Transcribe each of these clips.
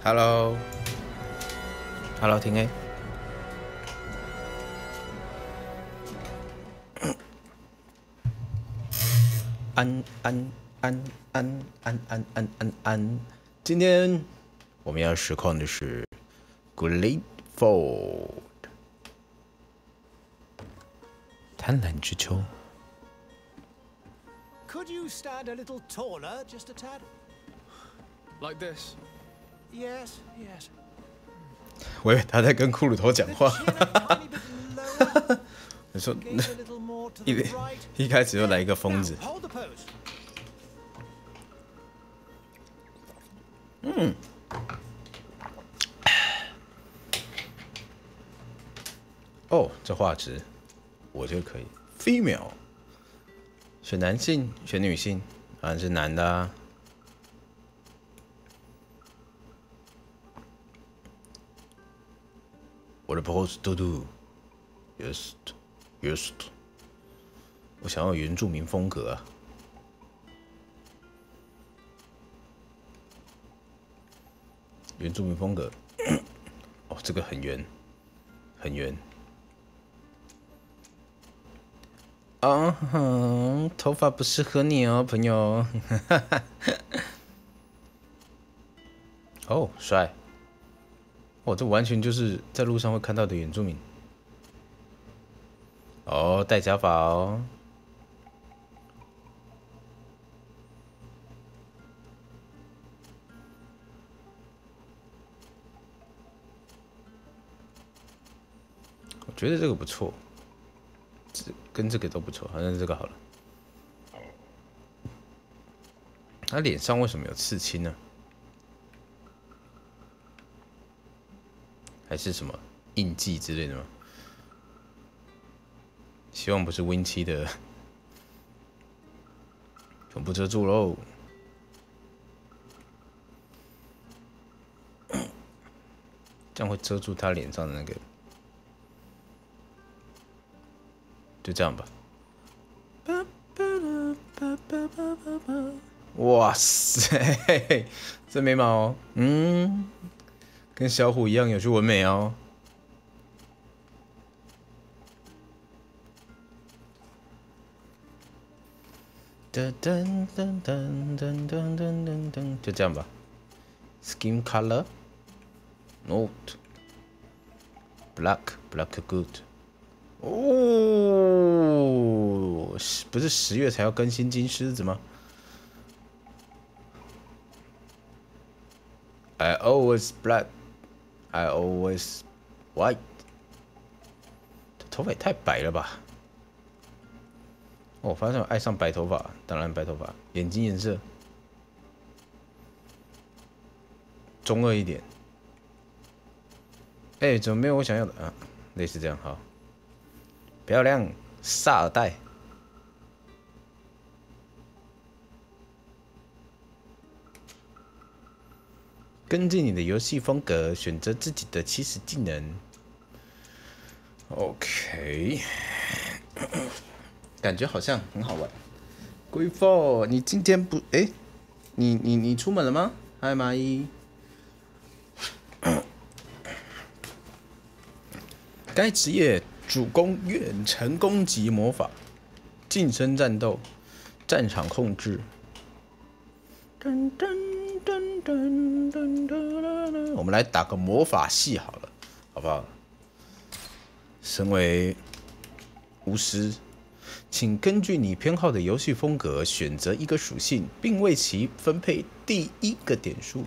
Hello，Hello，听 A。安，今天我们要实况的是 Grateful 贪婪之秋。Could you stand a little taller, just a tad? Like this? Yes, yes. 喂，他在跟骷髅头讲话。你说，一开始就来一个疯子。哦，这画质，我觉得可以。Female， 选男性，选女性，当然是男的啊。我的 pose 嘟嘟 ，yes， 我想要原住民风格啊。原住民风格，哦，这个很圆，很圆。头发不适合你哦，朋友。哦，帅！哦，这完全就是在路上会看到的原住民。哦，戴假发哦。我觉得这个不错，跟这个都不错，好像这个好了。他脸上为什么有刺青呢？还是什么印记之类的吗？希望不是 Win7的，全部遮住喽。这样会遮住他脸上的那个。就这样吧。哇塞，这眉毛，跟小虎一样有去纹眉哦。噔噔噔噔噔噔噔噔，就这样吧。Skin color note black good。哦，不是10月才要更新金狮子吗 ？I always black, I always white。头发也太白了吧！哦，我发现我爱上白头发，当然白头发，眼睛颜色中二一点。哎，怎么没有我想要的啊？类似这样，好。漂亮，萨尔代。根据你的游戏风格，选择自己的起始技能。OK， 感觉好像很好玩。龟父，你今天不你出门了吗？嗨，蚂蚁。该职业。主攻远程攻击魔法，近身战斗，战场控制。我们来打个魔法系好了，好不好？身为巫师，请根据你偏好的游戏风格选择一个属性，并为其分配第1个点数：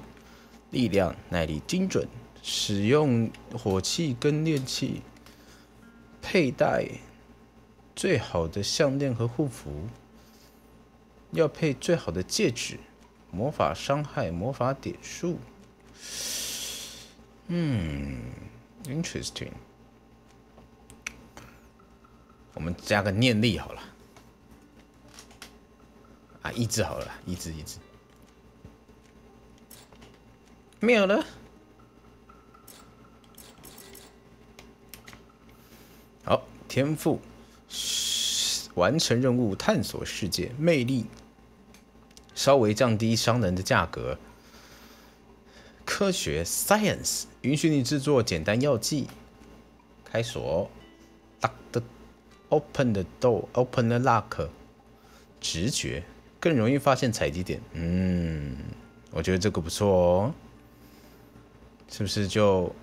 力量、耐力、精准。使用火器跟炼器。佩戴最好的项链和护符，要配最好的戒指。魔法伤害、魔法点数。interesting。我们加个念力好了。啊，意志好了，意志。没有了。好，天赋，完成任务，探索世界，魅力，稍微降低商人的价格，科学 （Science） 允许你制作简单药剂。开锁 ，Lock the open the door, open the lock。直觉更容易发现采集点。我觉得这个不错哦，是不是就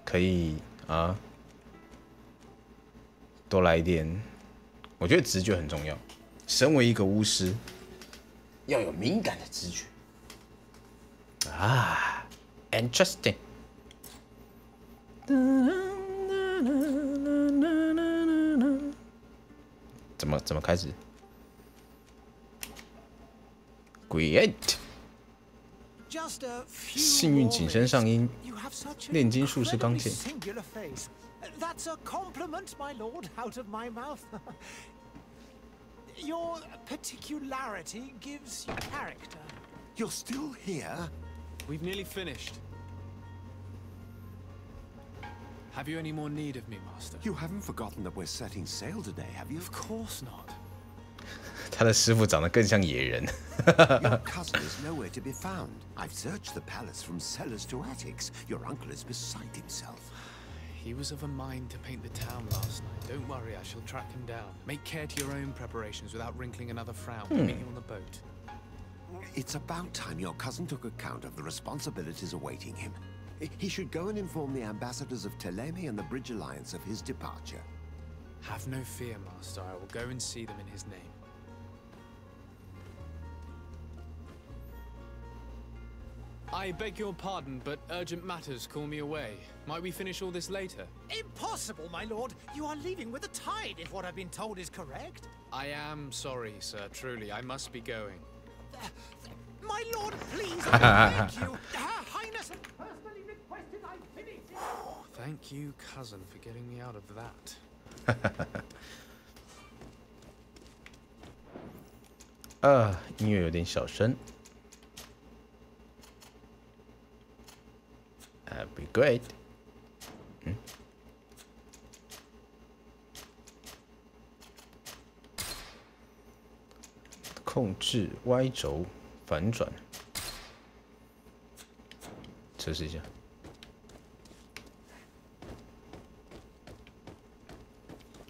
可以啊？多来一点。我觉得直觉很重要。身为一个巫师，要有敏感的直觉。啊 ，interesting。怎么开始 ？Create。幸运紧身上音，炼金术士钢剑。That's a compliment, my lord, out of my mouth. Your particularity gives you character. You're still here? We've nearly finished. Have you any more need of me, Master? You haven't forgotten that we're setting sail today, have you? Of course not. 他的师傅长得更像野人。Your cousin is nowhere to be found. I've searched the palace from cellars to attics. Your uncle is beside himself. He was of a mind to paint the town last night. Don't worry, I shall track him down. Make care to your own preparations without wrinkling another frown. We'll meet you on the boat. It's about time your cousin took account of the responsibilities awaiting him. He should go and inform the ambassadors of Ptolemy and the Bridge Alliance of his departure. Have no fear, Master. I will go and see them in his name. I beg your pardon, but urgent matters call me away. Might we finish all this later? Impossible, my lord. You are leaving with the tide, if what I've been told is correct. I am sorry, sir. Truly, I must be going. My lord, please, thank you. Her Highness has personally requested I finish it. Thank you, cousin, for getting me out of that. 音乐有点小声。That'd be great. 控制 Y 轴反转，测试一下。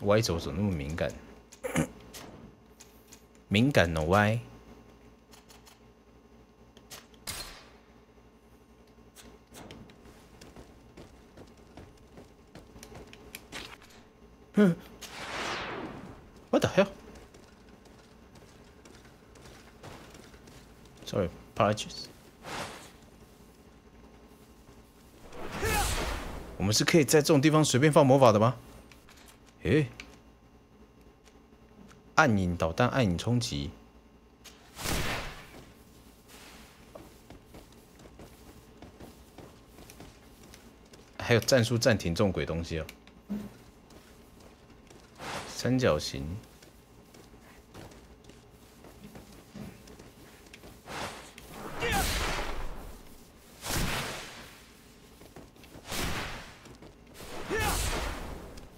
Y 轴怎么那么敏感？敏感的 Y。What the hell? Sorry, apologies. 我们是可以在这种地方随便放魔法的吗？诶，暗影导弹、暗影冲击，还有战术暂停这种鬼东西哦。三角形，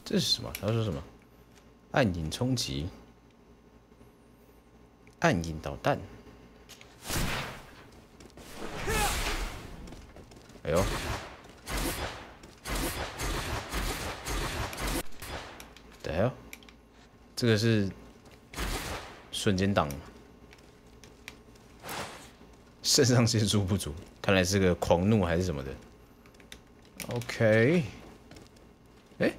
这是什么？他说什么？暗影冲击，暗影导弹。哎呦！等下，这个是瞬间挡，肾上腺素不足，看来是个狂怒还是什么的。OK， 哎，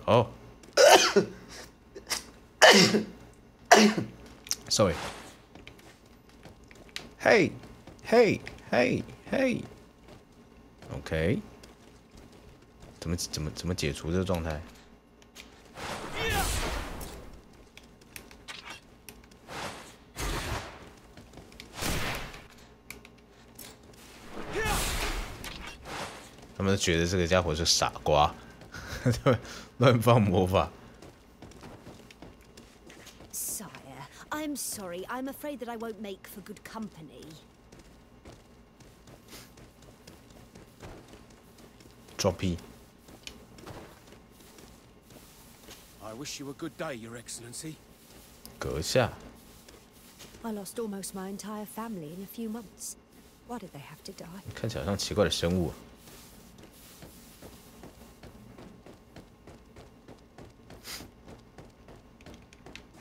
哦，sorry，嘿，嘿，嘿，嘿 ，OK。怎么解除这个状态？他们都觉得这个家伙是傻瓜，乱放魔法。Sire, I'm sorry. I'm afraid that I won't make for good company. Drop E。I wish you a good day, Your Excellency. 阁下。I lost almost my entire family in a few months. Why did they have to die? 看起来像奇怪的生物、啊。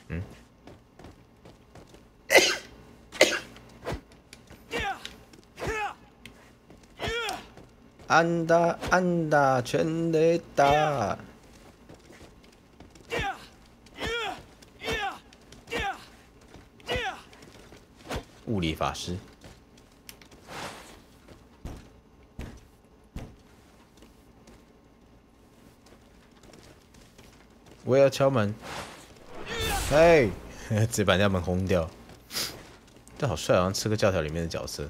嗯。安打安打全垒打。物理法师。我也要敲门。嘿，直接把人家门轰掉。这好帅，好像《刺客教条》里面的角色。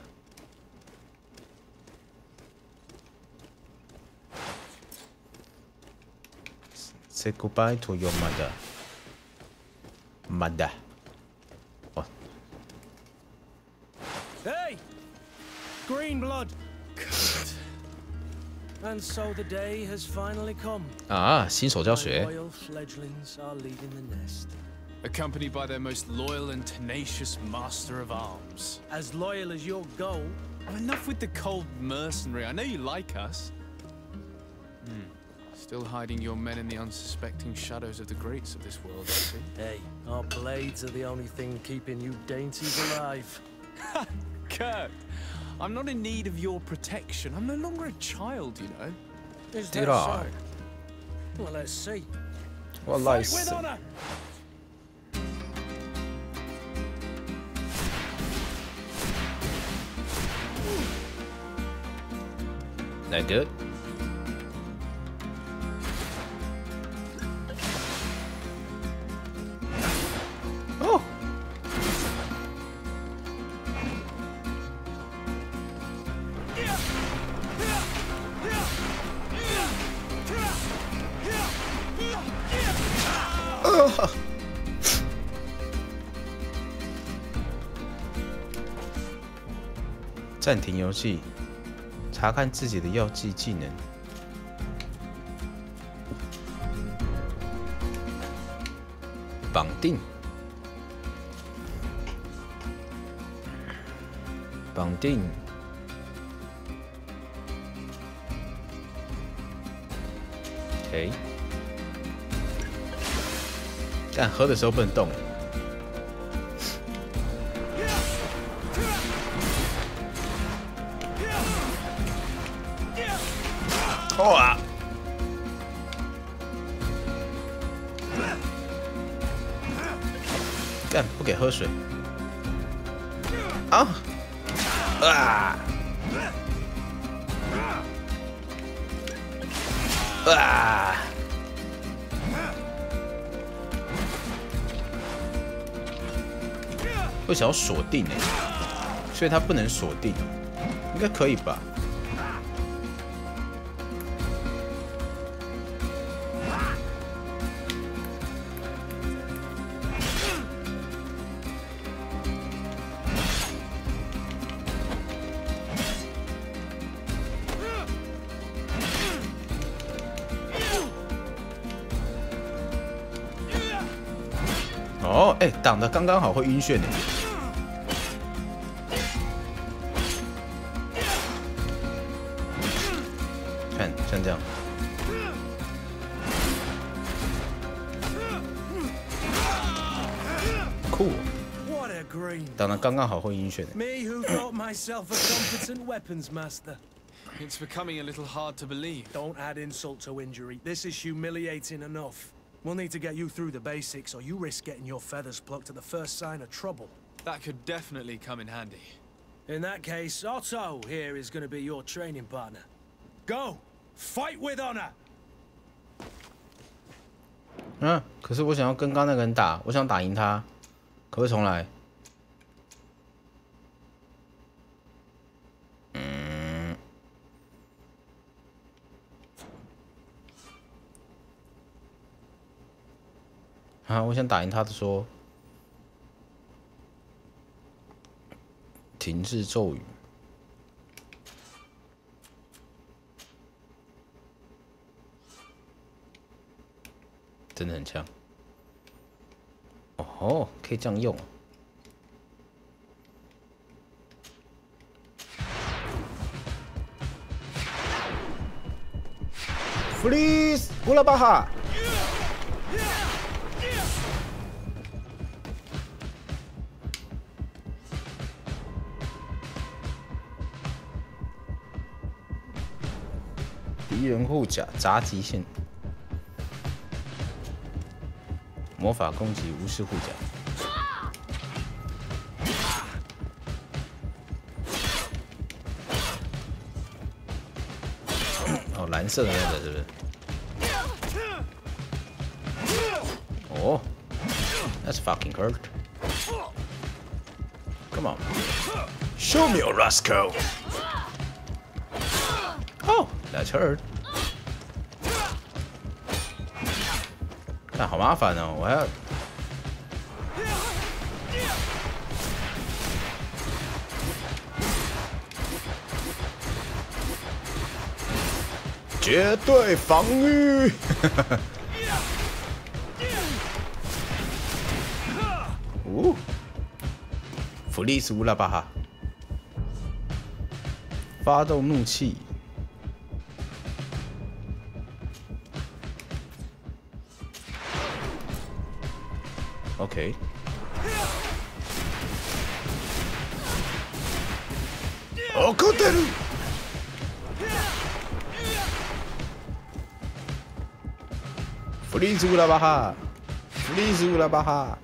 Say goodbye to your mother. Mother. 哦。Hey, green blood. And so the day has finally come. 啊，新手教学。 My loyal fledglings are leaving the nest. Accompanied by their most loyal and tenacious master of arms. As loyal as your gold. Oh, enough with the cold mercenary. I know you like us. Still hiding your men in the unsuspecting shadows of the greats of this world, I see. Hey, our blades are the only thing keeping you dainties alive. Kurt, I'm not in need of your protection. I'm no longer a child, you know. Is Did that I? so? Well, let's see. 我 Fight 来 with 死。 honor. That good? Oh.暂停游戏，查看自己的药剂技能。绑定，绑定。OK， 但喝的时候不能动。哇！干，不给喝水。啊！啊！啊！我想要锁定哎，所以它不能锁定，应该可以吧？哦，哎，挡的刚刚好，会晕眩的。看，像这样。酷。What a green. 挡的刚刚好，会晕眩的。 Me who thought myself a competent weapons master. It's becoming a little hard to believe. Don't add insult to injury. This is humiliating enough. We'll need to get you through the basics, or you risk getting your feathers plucked at the first sign of trouble. That could definitely come in handy. In that case, Otto here is going to be your training partner. Go! Fight with honor! 嗯，可是我想要跟刚那个人打，我想打赢他，可不可以重来？啊，我想打赢他的说，停止咒语，真的很强。哦，可以这样用。Freeze 乌拉巴哈。敌人护甲砸极限，魔法攻击无视护甲。哦，蓝色的那个是不是？哦 ，That's fucking hurt. Come on, show me your rascal. Oh, that's hurt. 那好麻烦哦，我还要。绝对防御。哦，弗利斯乌拉巴哈，发动怒气。OK。怒ってる。弗利斯乌拉巴哈，弗利斯乌拉巴哈。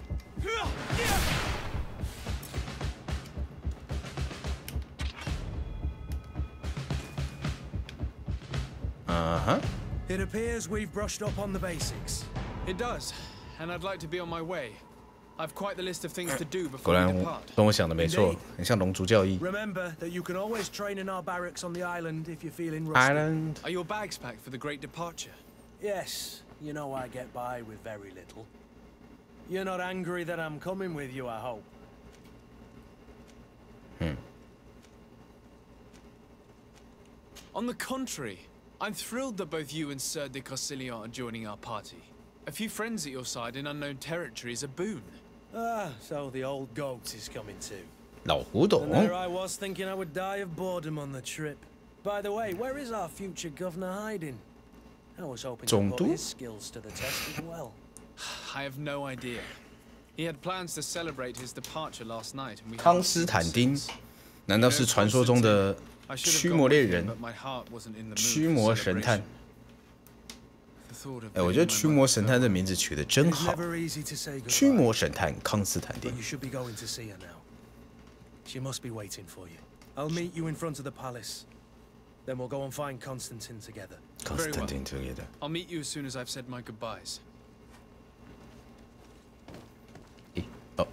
It appears we've brushed up on the basics. It does, and I'd like to be on my way. I've quite the list of things to do 果 before 然 we depart. 跟我想的没错，很像龙族教义。 Remember that you can always train in our barracks on the island if you're feeling rusty. Island. Are your bags packed for the great departure? Yes, you know I get by with very little. You're not angry that I'm coming with you, I hope. On the contrary, I'm thrilled that both you and Sir de Corsillon are joining our party. A few friends at your side in unknown territory is a boon. Ah, so the old goat is coming too. 老古董 And there I was thinking I would die of boredom on the trip. By the way, where is our future governor hiding? I was hoping to put his skills to the test as well. I have no idea. He had plans to celebrate his departure last night, and we 康斯坦丁，难道是传说中的驱魔猎人、驱魔神探？哎，我觉得驱魔神探这名字取得真好。驱魔神探康斯坦丁。 You should be going to see her now. She must be waiting for you. I'll meet you in front of the palace. Then we'll go and find Constantine together. Constantine together. I'll meet you as soon as I've said my goodbyes. 哦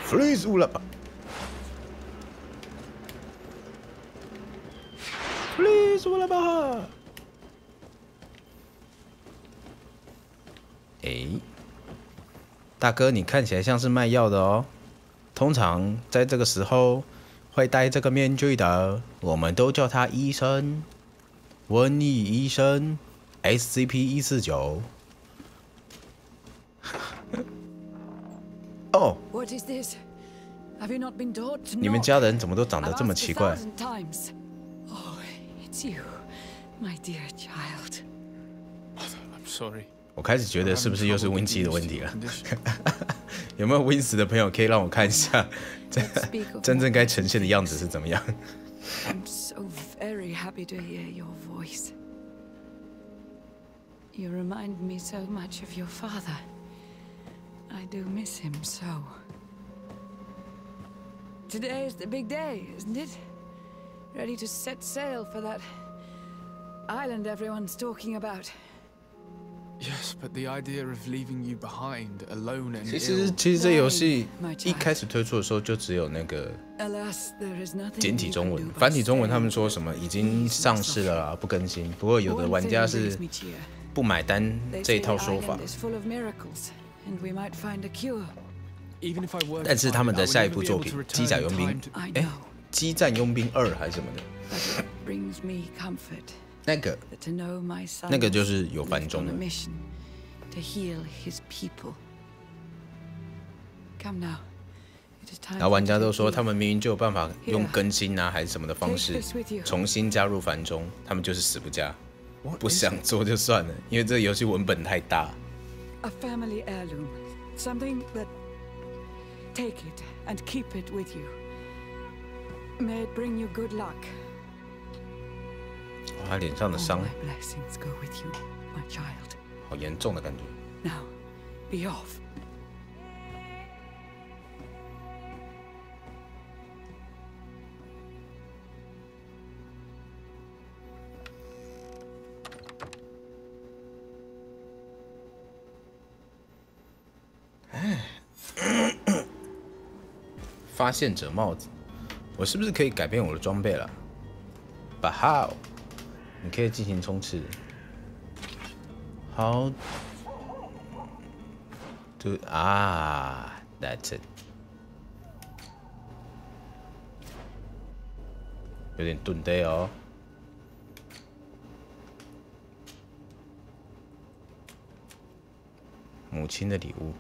，Freeze 乌拉巴 ，Freeze 乌拉巴。哎，大哥，你看起来像是卖药的哦。通常在这个时候会戴这个面具的，我们都叫他医生，瘟疫医生 ，SCP-149。哦， What is this? Have you not been taught to 你们 knock? 家人怎么都长得 I've 这么 asked 奇 a 怪？ thousand times. Oh, it's you, my dear child. I'm sorry. 我开始觉得是不是又是 Win 7的问题了？有没有 Win 10的朋友可以让我看一下，真正该呈现的样子是怎么样？ I'm so very happy to hear your voice. You remind me so much of your father. I do miss him so. Today is the big day, isn't it? Ready to set sail for that island everyone's talking about. Yes, but the idea of leaving you behind, alone and 其 ill. 实这游戏一开始推出的时候就只有那个 Alas, there is nothing 简体 you 中 can 文 do，but 繁体中文 stay 他们说什么已经上市了啦，不更新。不过有的玩家是不买单这一套说法。 Even if I were to 但是 find 他们 it, 的 I would 下一 never 部 be 作 able 品 to 《机 return 甲 in 佣兵 time to-》哎，《机战佣兵2》还是什么的， But it brings me comfort 那个 that to know my son 那个就是有 left 繁中 on 的 a。mission to heal his people. Come now, 然后玩家都说他们明明就有办法用更新啊还是什么的方式重新加入繁中，他们就是死不加，不想做就算了，因为这个游戏文本太大。A family heirloom, something that. Take it and keep it with you. May it bring you good luck. 他脸上的伤 All my blessings go with you, my child. 好严重的感觉。Now, be off. 发现者帽子，我是不是可以改变我的装备了？把好，你可以进行冲刺。好，就啊 ，That's it。有点钝呆哦。母亲的礼物，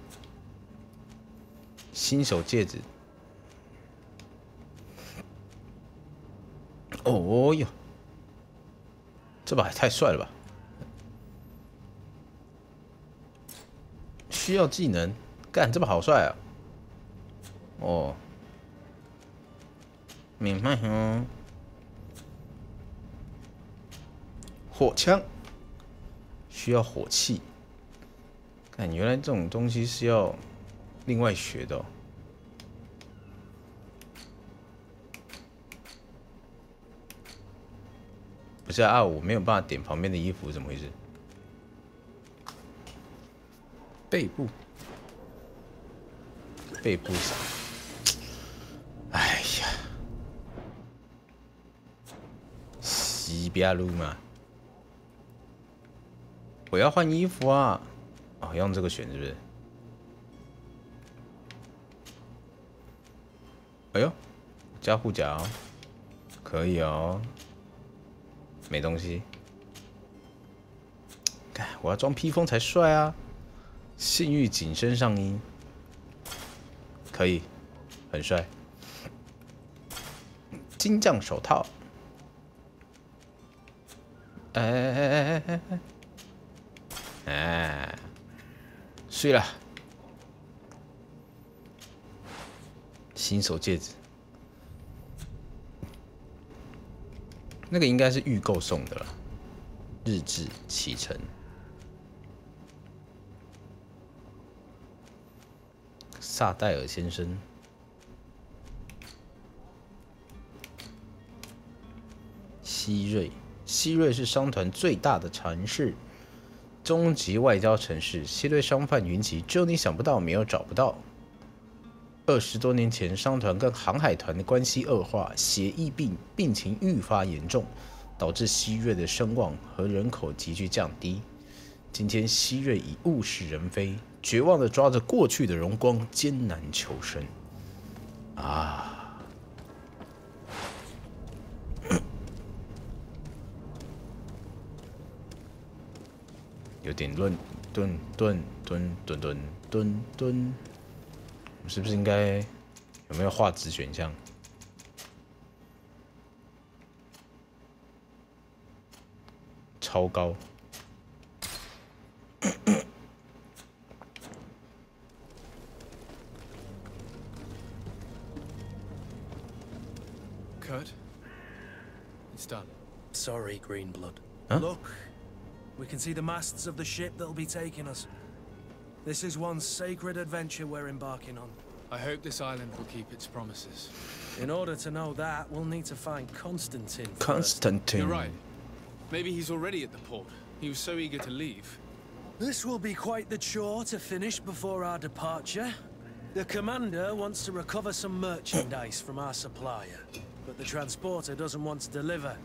新手戒指。哦哟，这把也太帅了吧！需要技能，干这把好帅啊！哦，明白哦。火枪需要火器，看原来这种东西是要另外学的哦。不是啊，我没有办法点旁边的衣服，怎么回事？背部，背部上，哎呀，西边路嘛，我要换衣服啊！哦，用这个选是不是？哎呦，加护甲哦，可以哦。没东西，看我要装披风才帅啊！信誉紧身上衣，可以，很帅。金匠手套，哎，睡了。新手戒指。那个应该是预购送的了，日志启程。萨戴尔先生，希瑞，希瑞是商团最大的城市，终极外交城市。希瑞商贩云集，只有你想不到，没有找不到。20多年前，商团跟航海团的关系恶化，血疫病情愈发严重，导致希瑞的声望和人口急剧降低。今天，希瑞已物是人非，绝望地抓着过去的荣光，艰难求生。啊！有点顿。我是不是应该有没有画质选项？超高。Kurt, it's done. Sorry, Greenblood. Huh? Look, we can see the masts of the ship that'll be taking us. This is one sacred adventure we're embarking on. I hope this island will keep its promises. In order to know that, we'll need to find Constantine first. Constantine. You're right. Maybe he's already at the port. He was so eager to leave. This will be quite the chore to finish before our departure. The commander wants to recover some merchandise from our supplier, but the transporter doesn't want to deliver.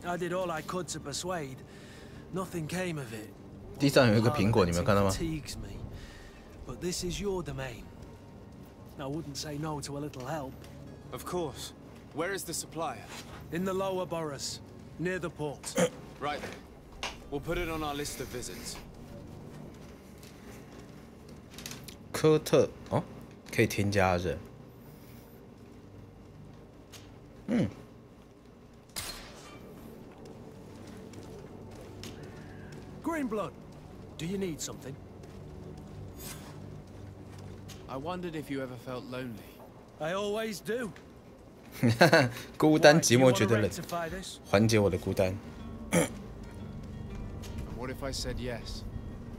I did all I could to persuade. Nothing came of it. 地上有一个苹果，你们有看到吗？ Fatigues me, but this is your domain. I wouldn't say no to a little help. Of course. Where is the supplier? In the lower boroughs, near the port. Right then. We'll put it on our list of visits. 科特哦，可以添加人。Greenblood, do you need something? I wondered if you ever felt lonely. I always do. 孤单 Why, 寂 do you 寞 wanna 觉得冷， rectify this? 缓解我的孤单。 What if I said yes?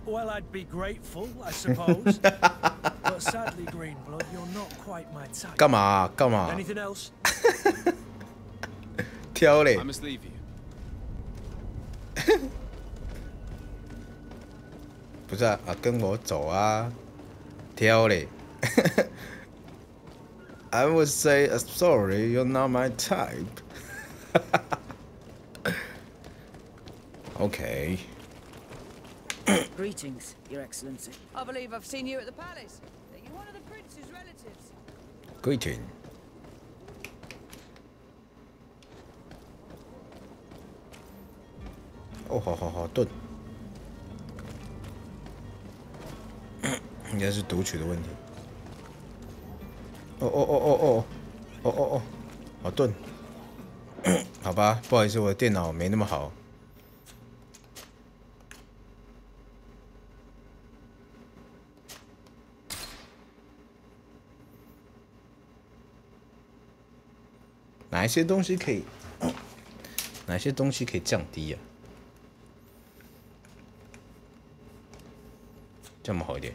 Well, I'd be grateful, I suppose. But sadly, Greenblood, you're not quite my type. 干嘛干嘛？ Anything else? 挑嘞 I！must leave you. 不是啊，跟我走啊！挑嘞！ I would say sorry, you're not my type. Okay. Greetings, Your Excellency. I believe I've seen you at the palace. Are you one of the prince's relatives? Greeting. 哦，好，盾。应该是读取的问题。哦，好盾。好吧，不好意思，我的电脑没那么好。哪一些东西可以？哪些东西可以降低呀、这样好一点。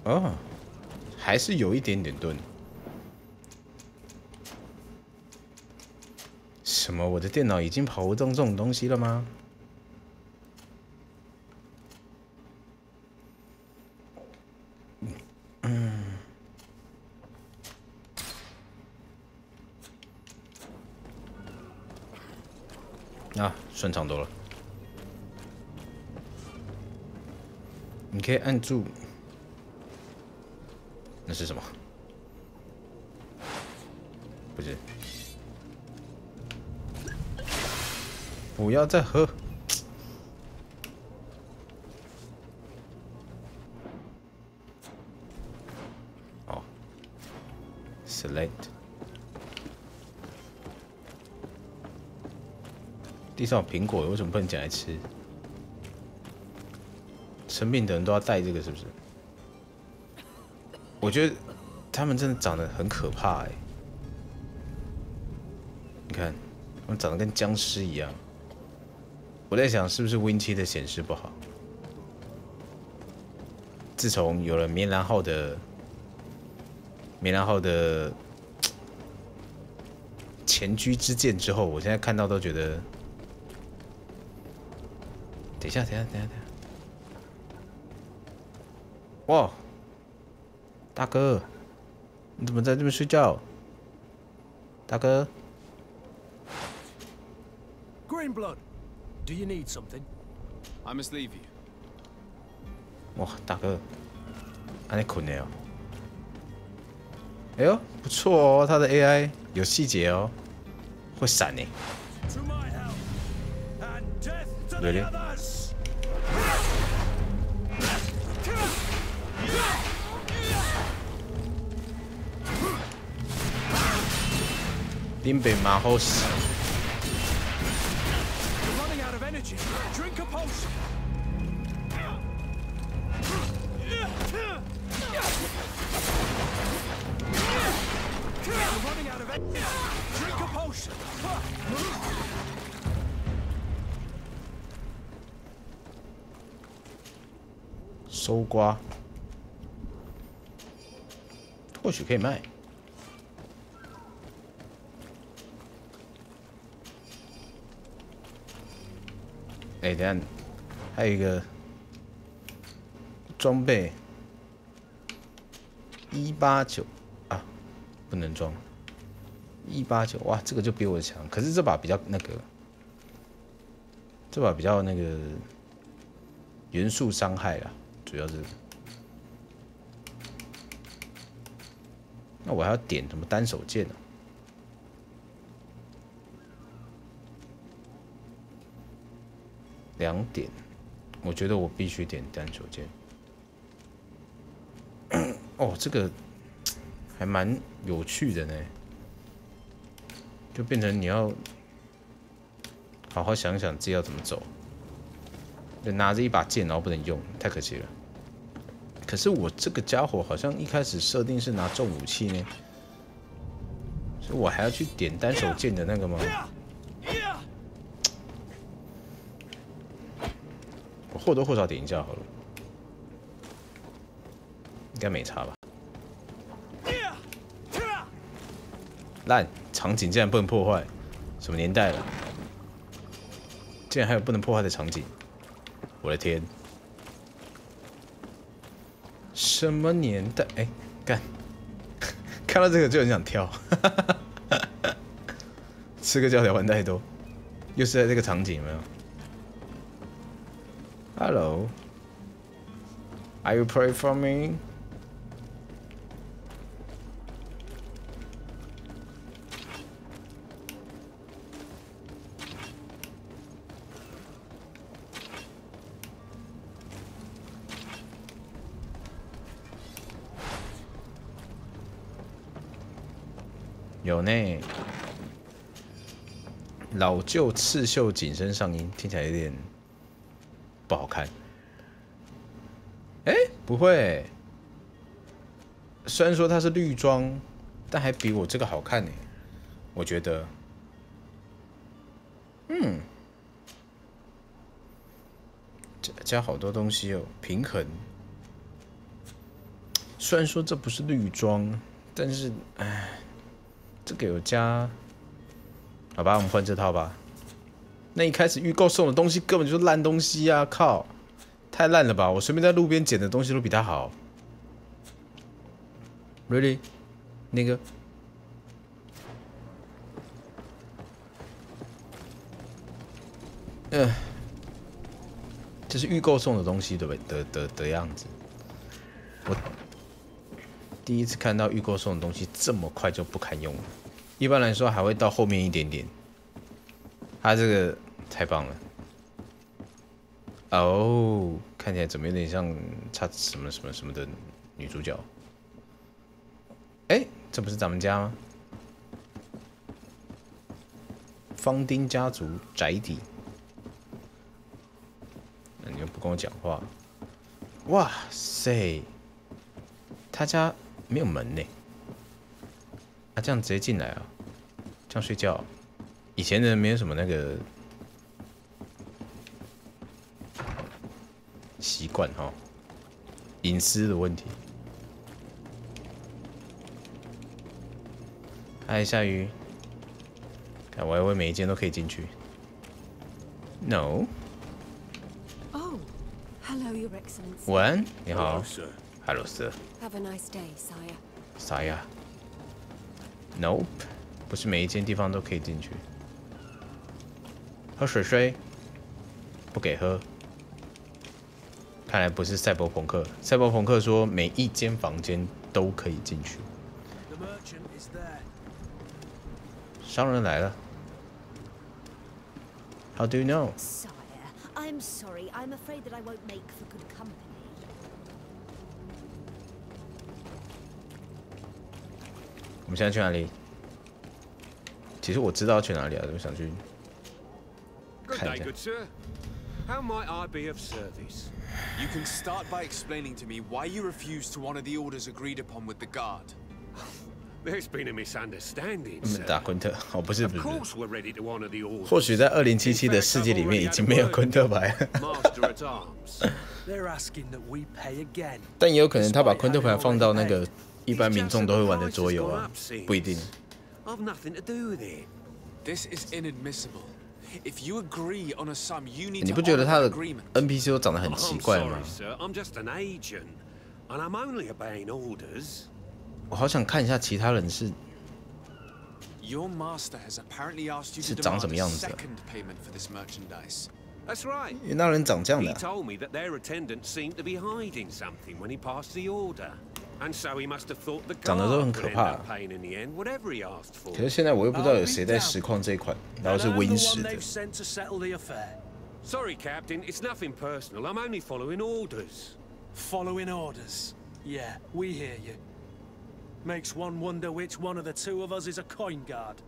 哦，还是有一点点钝。什么？我的电脑已经跑不动这种东西了吗？啊，顺畅多了。你可以按住，那是什么？不是，不要再喝。哦 ，select。地上有苹果，为什么不能捡来吃？生病的人都要带这个，是不是？我觉得他们真的长得很可怕哎！你看，他们长得跟僵尸一样。我在想，是不是 Win7的显示不好？自从有了棉兰号的前车之鉴之后，我现在看到都觉得。等一下！哇，大哥，你怎么在这边睡觉？大哥 Greenblood, do you need something? I must leave you. 哇，大哥，安尼困了哦。哎呦，不错哦，他的 AI 有细节哦，会闪呢。 To my help, and death to the Really? others! 林北马好死。 You're running out of energy. Drink a potion. You're running out of energy. Drink a potion. 收刮，或许可以卖。哎，等下，还有一个装备189啊，不能装189，哇，这个就比我强。可是这把比较那个，这把比较那个元素伤害啦。 主要是，那我还要点什么单手剑呢、2点，我觉得我必须点单手剑。哦，这个还蛮有趣的呢。就变成你要好好想想自己要怎么走。就拿着一把剑，然后不能用，太可惜了。可是我这个家伙好像一开始设定是拿重武器呢，所以我还要去点单手剑的那个吗？我或多或少点一下好了，应该没差吧？烂，场景竟然不能破坏，什么年代了？竟然还有不能破坏的场景！我的天！什么年代？哎，干！看到这个就很想跳，吃个教条玩太多，又是在这个场景有没有 ？Hello，Are you praying for me？ 有呢，老旧刺绣紧身上衣听起来有点不好看。哎，不会，虽然说它是绿装，但还比我这个好看呢。我觉得，加好多东西哦，平衡。虽然说这不是绿装，但是哎。这个有加，好吧，我们换这套吧。那一开始预购送的东西根本就是烂东西啊！靠，太烂了吧！我随便在路边捡的东西都比它好。Really？ 那个，这是预购送的东西的样子。我第一次看到预购送的东西这么快就不堪用了。一般来说还会到后面一点点，它这个太棒了。哦，看起来怎么有点像差什么的女主角？哎，这不是咱们家吗？方丁家族宅邸。那你又不跟我讲话？哇塞，他家没有门呢。啊，这样直接进来啊？这样睡觉？以前的人没有什么那个习惯哈，隐私的问题。嗨，下雨。看，我还以为每一间都可以进去。No。Oh, hello, Your Excellency. 午安，你好。Hello, sir. Have a nice day, sire. 啥呀 ？Nope， 不是每一间地方都可以进去。喝水，不给喝。看来不是赛博朋克。赛博朋克说每一间房间都可以进去。商人来了。How do you know? Sire, I'm sorry. I'm afraid that I won't make for good company. 我们现在去哪里？其实我知道要去哪里啊，我想去看一下。 How might I be of service? You can start by explaining to me why you refused to honor the orders agreed upon with the guard. There's been a misunderstanding, 我们 sir. 打昆特哦，不是 Of 不是， course we're ready to honor the orders. 或许在2077的世界里面已经没有昆特牌了， Master at arms. They're asking that we pay again. 但也有可能他把昆特牌放到那个一般民众都会玩的桌游啊，不一定。 I've nothing to do with it. This is inadmissible. If you agree on a sum, you need 你 to 不觉得 honor 他 the 的 agreement. NPC 都长得很奇 I'm 怪吗 sorry,？sir. I'm just an agent, and I'm only obeying orders. 我好想看一下其他人是 Your master has apparently asked you 是 to 长什 demand 么 a 样子啊？ second payment for this merchandise. That's right. 因为那人长这样 He 的啊、 told me that their attendant seemed to be hiding something when he passed the order. And so he must have thought the 长得都 guard 很 would 可 end 怕 up paying in the end whatever he asked for. 可是现在我又不知道有谁在实况这一款，然后是 And I'm Win the 十 one 的 they've。sent to settle the affair. Sorry, Captain, it's nothing personal. I'm only following orders. Following orders. Yeah, we hear you. 我们现在去哪里？ What do you want? 其实我知道他的 NPC 都长得很奇怪嘛，因为那个人长这样的啊、 I'll be down. 因为那个人长得很可怕。Makes one wonder which one of the two of us is a coin guard.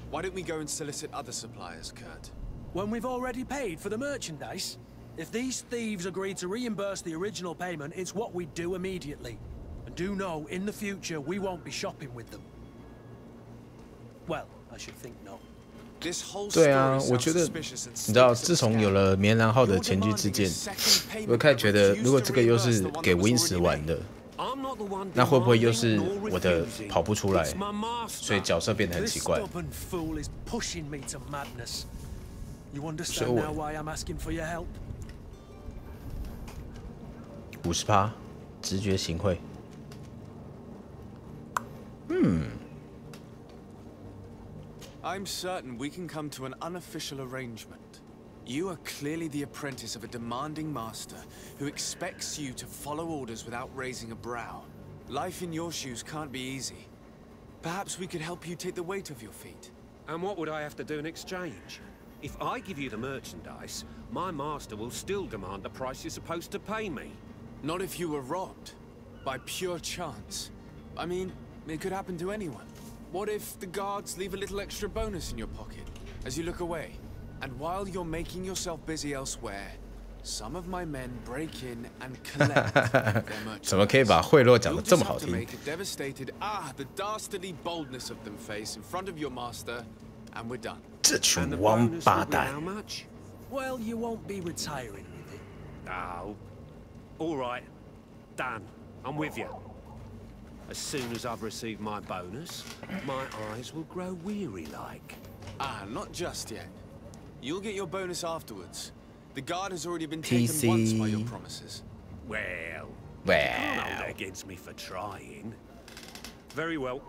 Why don't we go and solicit other suppliers, Kurt? When we've already paid for the merchandise? If these thieves agree to reimburse the original payment, it's what we do immediately. And do know, in the future, we won't be shopping with them. Well, I should think no. 对啊，我觉得你知道，自从有了棉兰号的前车之鉴，我开始觉得，如果这个又是给温实玩的，那会不会又是我的跑不出来，所以角色变得很奇怪？所以我50%直觉行贿，I'm certain we can come to an unofficial arrangement. You are clearly the apprentice of a demanding master who expects you to follow orders without raising a brow. Life in your shoes can't be easy. Perhaps we could help you take the weight off your feet. And what would I have to do in exchange? If I give you the merchandise, my master will still demand the price you're supposed to pay me. Not if you were robbed. By pure chance. I mean, it could happen to anyone. What if the guards leave a little extra bonus in your pocket as you look away? And while you're making yourself busy elsewhere, some of my men break in and collect their merchandise. 怎么可以把贿赂讲得这么好听 You'll just have to make a devastated, the dastardly boldness of them face in front of your master, and we're done. 这群王八蛋！ Well, you won't be retiring with it. Oh, all right, done. I'm with you. As soon as I've received my bonus, my eyes will grow weary-like. Not just yet. You'll get your bonus afterwards. The guard has already been taken once by your promises. Well, you can't hold it against me for trying. Very well.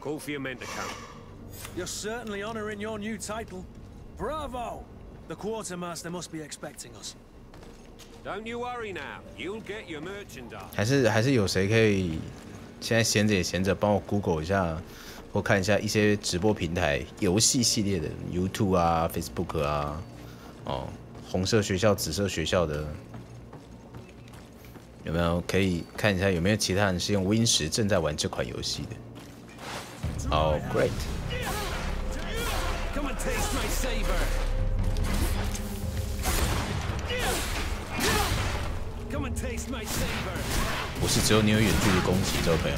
Call for your men to come. You're certainly honoring your new title. Bravo! The quartermaster must be expecting us. Don't you worry now. You'll get your merchandise. 还是有谁可以现在闲着也闲着，帮我 Google 一下，或看一下一些直播平台游戏系列的 YouTube 啊、Facebook 啊，红色学校、紫色学校的，有没有可以看一下有没有其他人是用 Win10正在玩这款游戏的？哦 ，Great。 Come and taste my saber. Come and taste my saber. 不是只有你有远距离攻击，这位朋友。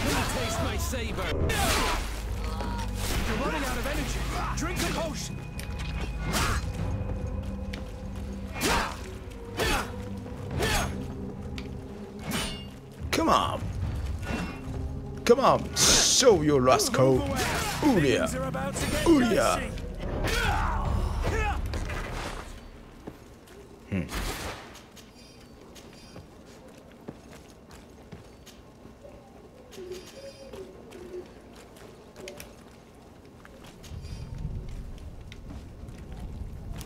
Come and taste my saber. You're running out of energy. Drink the potion. Come on, come on, show your rascal. Ooh yeah, ooh yeah.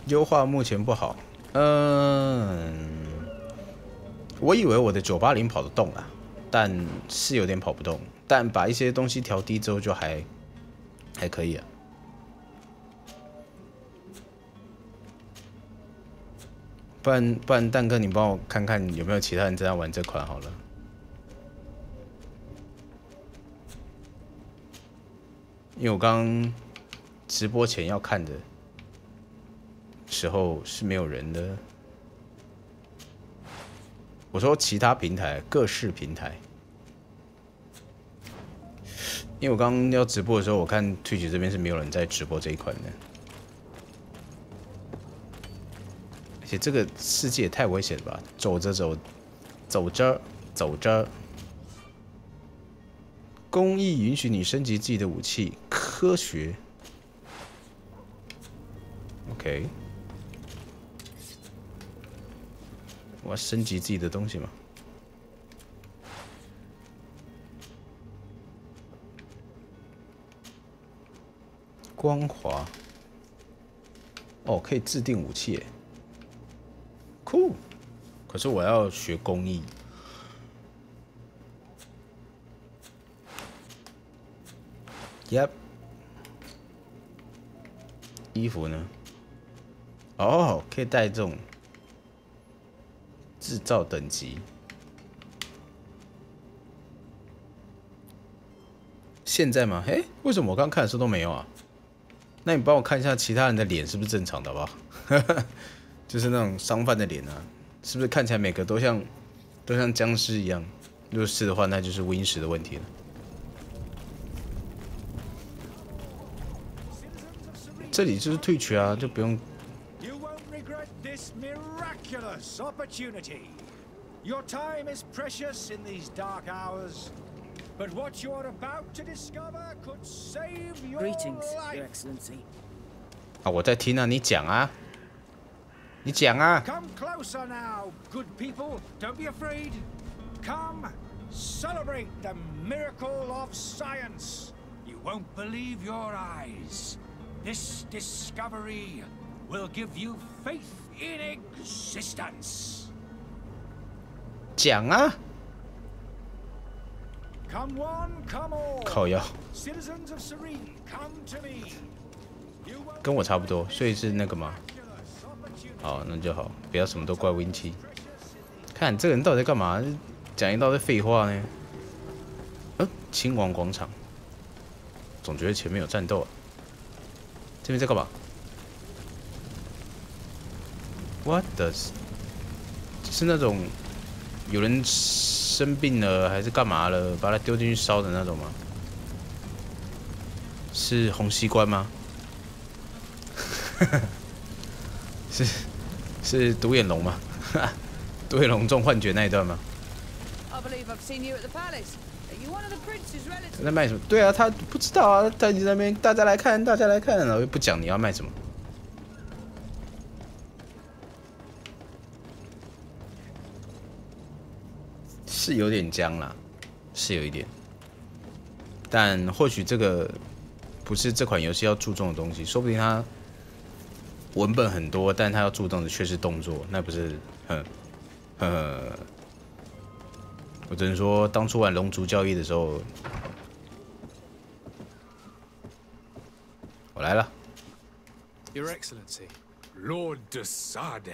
优化目前不好，我以为我的980跑得动啊，但是有点跑不动。但把一些东西调低之后就还可以啊。不然蛋哥，你帮我看看有没有其他人正在玩这款好了。因为我刚直播前要看的时候是没有人的。我说其他平台，各式平台。因为我刚刚要直播的时候，我看 Twitch 这边是没有人在直播这一款的。而且这个世界也太危险了吧！走着，公益允许你升级自己的武器，科学。OK， 我要升级自己的东西嘛。光滑，哦，可以制定武器耶。酷，可是我要学工艺。Yep， 衣服呢？哦，可以带这种制造等级。现在吗？哎，为什么我刚看的时候都没有啊？那你帮我看一下其他人的脸是不是正常的，好不好？就是那种商贩的脸啊，是不是看起来每个都像僵尸一样？如果是的话，那就是Win10的问题了。这里就是退群啊，就不用。You won't regret this miraculous opportunity. Your time is precious in these dark hours, but what you are about to discover could save your Greetings, life. Your Excellency. 啊，我在听啊，你讲啊，你讲啊。Come closer now, good people. Don't be afraid. Come, celebrate the miracle of science. You won't believe your eyes. This discovery will give you faith in existence. 讲啊。Come one, come all. 靠腰。 Citizens of Serene, come to me. 跟我差不多，所以是那个吗？好，那就好，不要什么都怪Win7。看这个人到底在干嘛？讲一大堆废话呢。亲王广场，总觉得前面有战斗啊。这边在干嘛 ？What does？ 是那种有人生病了还是干嘛了，把他丢进去烧的那种吗？是洪熙官吗？是独眼龙吗？独眼龙中幻觉那一段吗？ I believe I've seen you at the palace. Are you one of the prince's relatives? 在卖什么？对啊，他不知道啊，他一直在那边大家来看，大家来看，然后又不讲你要卖什么。是有点僵啦，是有一点，但或许这个不是这款游戏要注重的东西，说不定它文本很多，但它要注重的却是动作，那不是我只能说，当初玩《龙族教义》的时候，我来了。Your Excellency. Lord de Sade,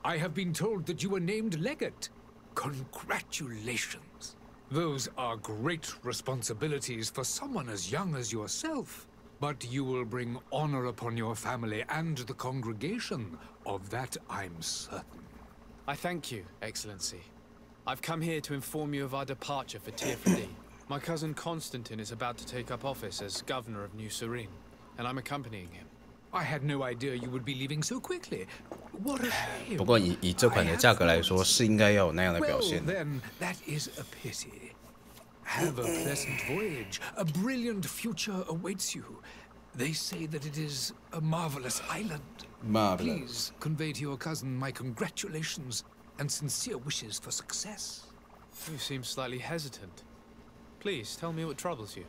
I have been told that you were named Legate. Congratulations. Those are great responsibilities for someone as young as yourself. But you will bring honor upon your family and the congregation. Of that I'm certain. I thank you, Excellency. I've come here to inform you of our departure for Tearfredi. My cousin Constantine is about to take up office as governor of New Serene, and I'm accompanying him. I had no idea you would be leaving so quickly. What a shame. 不过以这款的价格来说，是应该要有那样的表 Well, 现的。 then, that is a pity. Have a pleasant voyage. A brilliant future awaits you. They say that it is a marvelous island. Marvelous. Please convey to your cousin my congratulations and sincere wishes for success. You seem slightly hesitant. Please tell me what troubles you.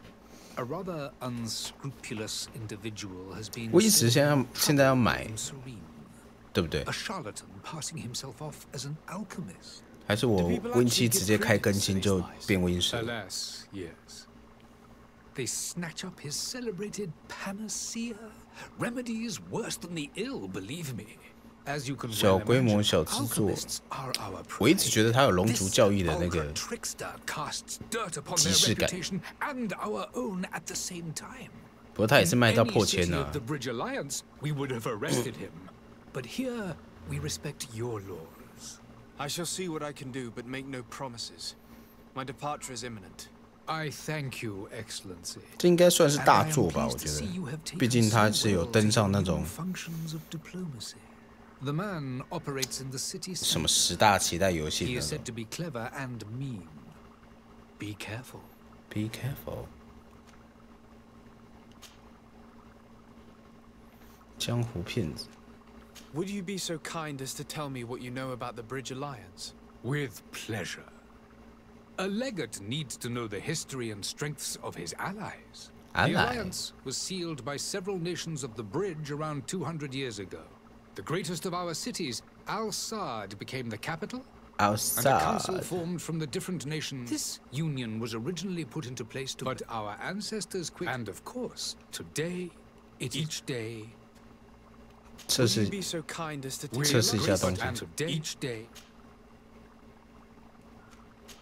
A rather unscrupulous individual has been Win10现在要买， Serene. 对不对？ A charlatan passing himself off as an alchemist. 还是我 Win7直接开更新就变 Win10？ Alas, yes. They snatch up his celebrated panacea. Remedies worse than the ill, believe me. As you can 小 well 规模 imagine, 小制作， alchemists are our 我一直觉得它有龙族 This 教义的那个 vulgar trickster casts dirt upon 即 their 视感。 reputation and our own at the same time. 不过它也是卖到 In any 破千 city 了 of the Bridge Alliance, we would have arrested him. But here, we respect your laws. I shall see what I can do, but make no promises. My departure is imminent. I thank you, Excellency. 这应该算是 And 大 I am 作吧？ pleased 我 to 觉 see you 得 have，taken 毕竟它 so 是有 well 登 to 上 your 那种 new functions of diplomacy. The man operates in the city 什么 center. 10大期待游戏 He 那 is 种 said。to be clever and mean. Be careful. Be careful。江湖骗子。 Would you be so kind as to tell me what you know about the Bridge Alliance? With pleasure. A legate needs to know the history and strengths of his allies. The Allies? alliance was sealed by several nations of the Bridge around 200 years ago. The greatest of our cities, Al-Sad, became the capital, and a council Outside。 formed from the different nations. This union was originally put into place to... But our ancestors quit... And of course, today, each day... 测 Would 试 you be so kind as to we 测试一下 quit 东西。 and each day...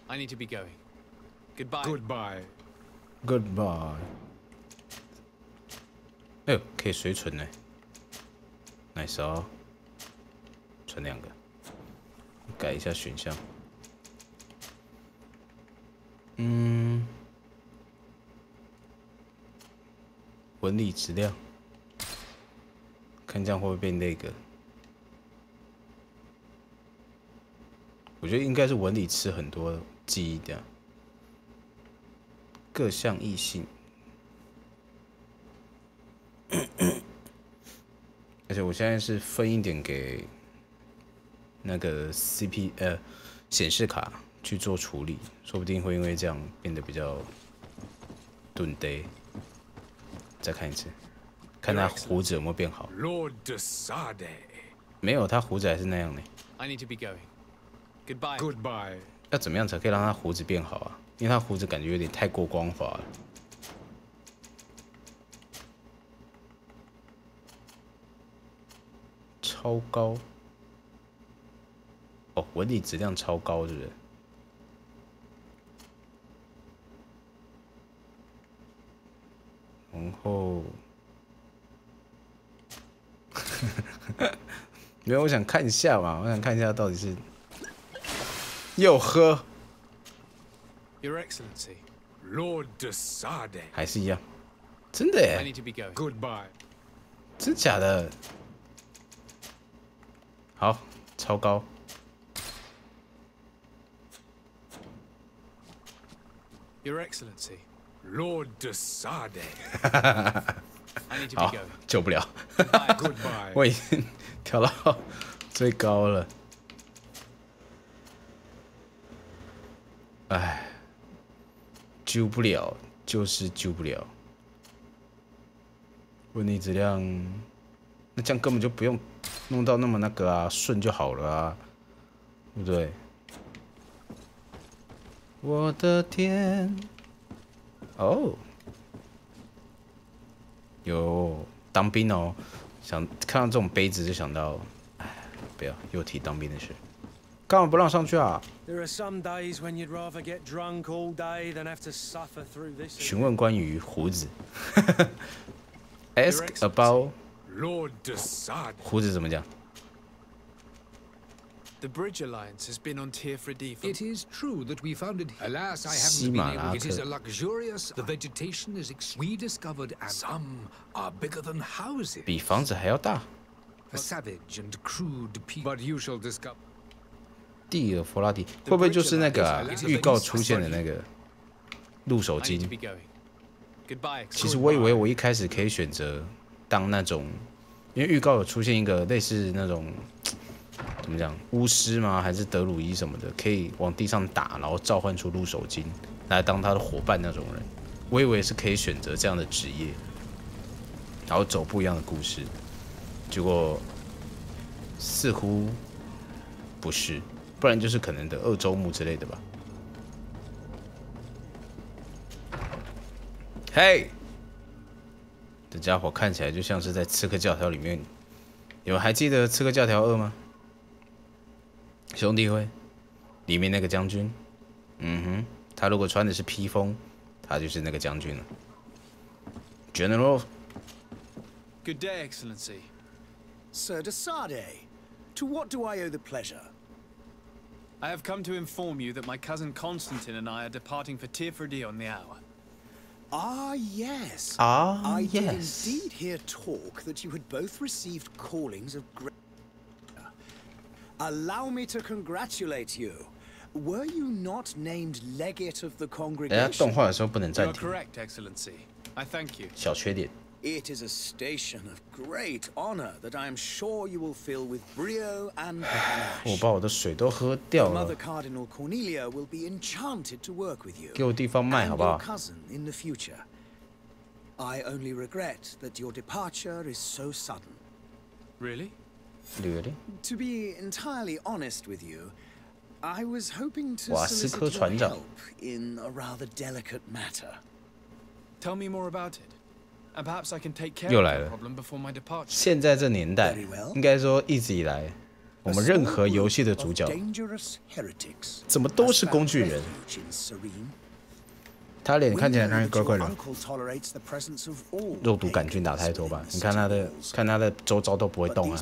I need to be going. Goodbye. Goodbye. Goodbye。哎呦，可以随存呢，nice 哦，存2个，改一下选项。纹理质量，看这样会不会变那个？我觉得应该是纹理吃很多记忆的。各项异性，而且我现在是分一点给那个 显示卡去做处理，说不定会因为这样变得比较钝呆。再看一次，看他胡子有没有变好。Lord de Sade. 没有，他胡子还是那样呢。I need to be going. Goodbye. Goodbye. 要怎么样才可以让他胡子变好啊？因为他胡子感觉有点太过光滑了。超高。哦，纹理质量超高，是不是？然后，没有，我想看一下嘛，我想看一下到底是又喝。Your Excellency. Lord de Sade. 还是一样，真的耶 I need to be going. Goodbye. 真假的？好，超高。Your Excellency. Lord de Sade. I need to be 好 going.，救不了。 Goodbye. 我已经调到最高了。唉，救不了，就是救不了。纹理质量，那这样根本就不用弄到那么那个啊，顺就好了啊，对不对？我的天，哦，有当兵哦，想看到这种杯子就想到，哎，不要又提当兵的事，干嘛不让上去啊？ There are some days when you'd rather get drunk all day than have to suffer through this. 询问关于胡子，ask about Lord de Sade. 胡子怎么讲？ The Bridge Alliance has been on Tearfredi for... It is true that we founded. Alas, I haven't 喜 been 马 able. 拉 It is 克 a luxurious. The vegetation is. We discovered, and some are bigger than houses. 比房子还要大。 A savage and crude people. But you shall discover. 蒂尔弗拉迪会不会就是那个啊？预告出现的那个入手 I need to 金 be？going. Goodbye. 其实我以为我一开始可以选择当那种，因为预告有出现一个类似那种怎么讲巫师吗？还是德鲁伊什么的，可以往地上打，然后召唤出入手金来当他的伙伴那种人。我以为是可以选择这样的职业，然后走不一样的故事。结果似乎不是，不然就是可能的2周目之类的吧。嘿，这家伙看起来就像是在《刺客教条》里面，你们还记得《刺客教条2》吗？兄弟会里面那个将军，他如果穿的是披风，他就是那个将军了。General， Good day, Excellency. Sir de Sade, to what do I owe the pleasure? I have come to inform you that my cousin Constantine and I are departing for Tearfredi on the hour. Ah, yes. Ah, I did yes. indeed hear talk that you had both received callings of great. Allow me to congratulate you. Were you not named legate of the 人家动 congregation? 画的时候不能 You 暂 are 停， correct, Excellency. I thank you. 小缺点。 It is a station of great honor that I am sure you will fill with brio and 我 panache. 把我的水都喝掉 Your mother 了， Cardinal Cornelia will be enchanted to work with you. 给我地方卖 And 好不 your 好？ cousin in the future. I only regret that your departure is so sudden. Really? 略点。 To be entirely honest with you, I was hoping to 瓦斯 solicit 科 your 船长 help in a rather delicate matter. Tell me more about it. And perhaps I can take care 又 of 来 the 了。 problem before my departure. 现在这年代 Very well. 应该说一直以来我们任何游戏的主角怎么都是工具人？他脸看起来像怪怪的，肉毒杆菌打太多吧？你看他的周遭都不会动啊。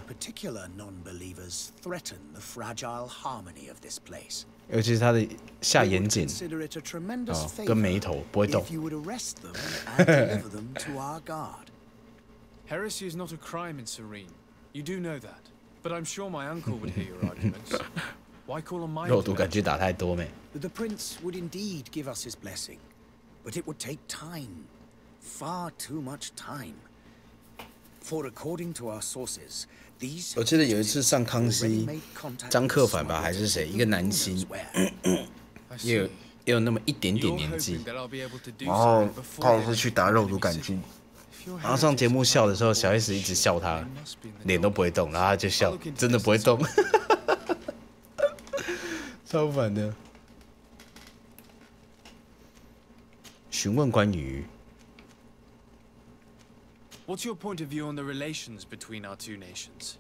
尤其是他的下眼睑，跟眉头不会动。Heresy is not a crime in Serene. You do know that. But I'm sure my uncle would hear your arguments. Why call on my 肉毒杆菌打太多没？ The prince would indeed give us his blessing, but it would take time. Far too much time. For according to our sources, these 我记得有一次上康熙，张克凡吧还是谁，一个男星，也有那么一点点年纪，然后他也是去打肉毒杆菌。然后上节目笑的时候，小 S 一直笑他，脸都不会动，然后他就笑，真的不会动，超烦的。询问关于 What's your point of view on the relations between our two nations?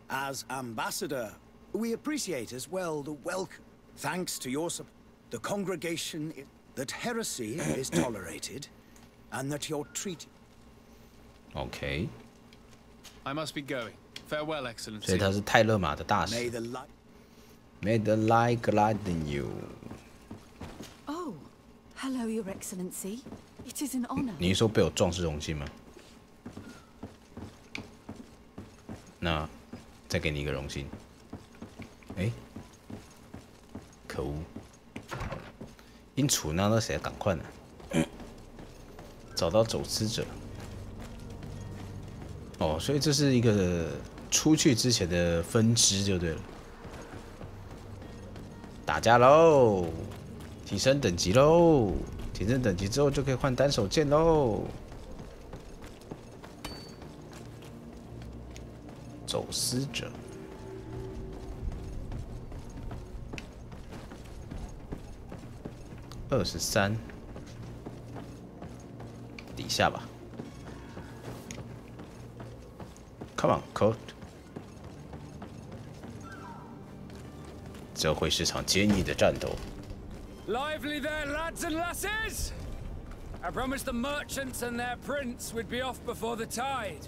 As ambassador, we appreciate as well the welcome. Thanks to your support, the congregation that heresy is tolerated, and that you're treated. OK， I must be going. Farewell, Excellency. 所以他是泰勒玛的大使。May the light gladden you. Oh, hello, Your Excellency. It is an honor. 你是说被我撞是荣幸吗？那再给你一个荣幸。哎，可恶！因处那谁赶快呢？找到走私者。哦，所以这是一个出去之前的分支就对了。打架喽！提升等级喽！提升等级之后就可以换单手剑喽。走私者。23，底下吧。Come on, Code。这会是场坚毅的战斗。Lively there, lads and lasses! I promised the merchants and their prince we'd be off before the tide.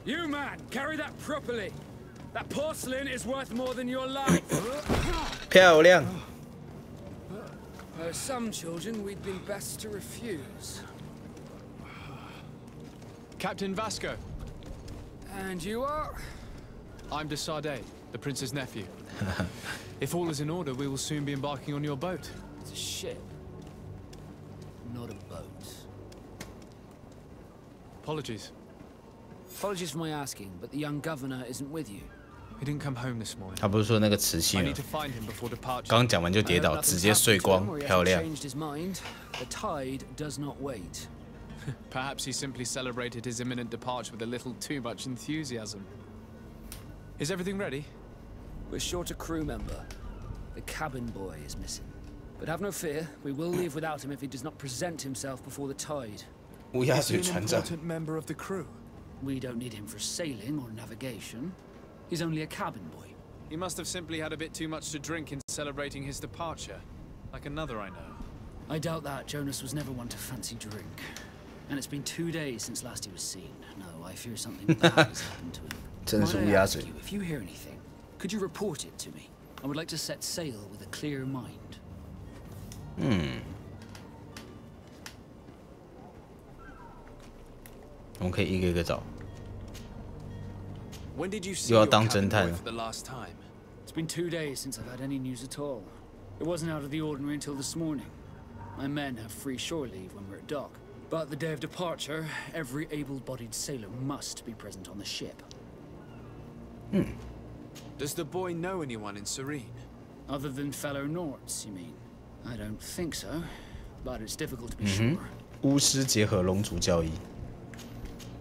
You, man, carry that properly. That porcelain is worth more than your life. 漂亮。There are some children we'd be best to refuse. Captain Vasco. And you are? I'm de Sardet, the prince's nephew. If all is in order, we will soon be embarking on your boat. It's a ship, not a boat. Apologies. Apologies for my asking, but the young governor isn't with you. He didn't come home this morning. 他不是说那个瓷器 I 吗 need to find him before departure. 刚讲完就跌倒，直接睡光，漂亮。 Changed his mind. The tide does not wait. Perhaps he simply celebrated his imminent departure with a little too much enthusiasm. Is everything ready? We're short a crew member. The cabin boy is missing. But have no fear, we will leave without him if he does not present himself before the tide. 乌鸦 Is 嘴 he an 船长， important member of the crew? We don't need him for sailing or navigation. He's only a cabin boy. He must have simply had a bit too much to drink in celebrating his departure. Like another I know. I doubt that. Jonas was never one to fancy drink. And it's been 2 days since last he was seen. No, I fear something bad has happened to him. 真的是 Might 乌 I 鸦 ask 嘴。 you, if you hear anything, could you report it to me? I would like to set sail with a clear mind. 我们可以一个一个找。 When did you see 又要 your 当 cabin 侦探 boy for the last time? It's been 2 days since I've had any news at all. It wasn't out of the ordinary until this morning. My men have free shore leave when we're at dock. But the day of departure, every able-bodied sailor must be present on the ship. Does the boy know anyone in Serene? Other than fellow Norts, you mean? I don't think so, but it's difficult to be sure. 巫师结合龙族教义，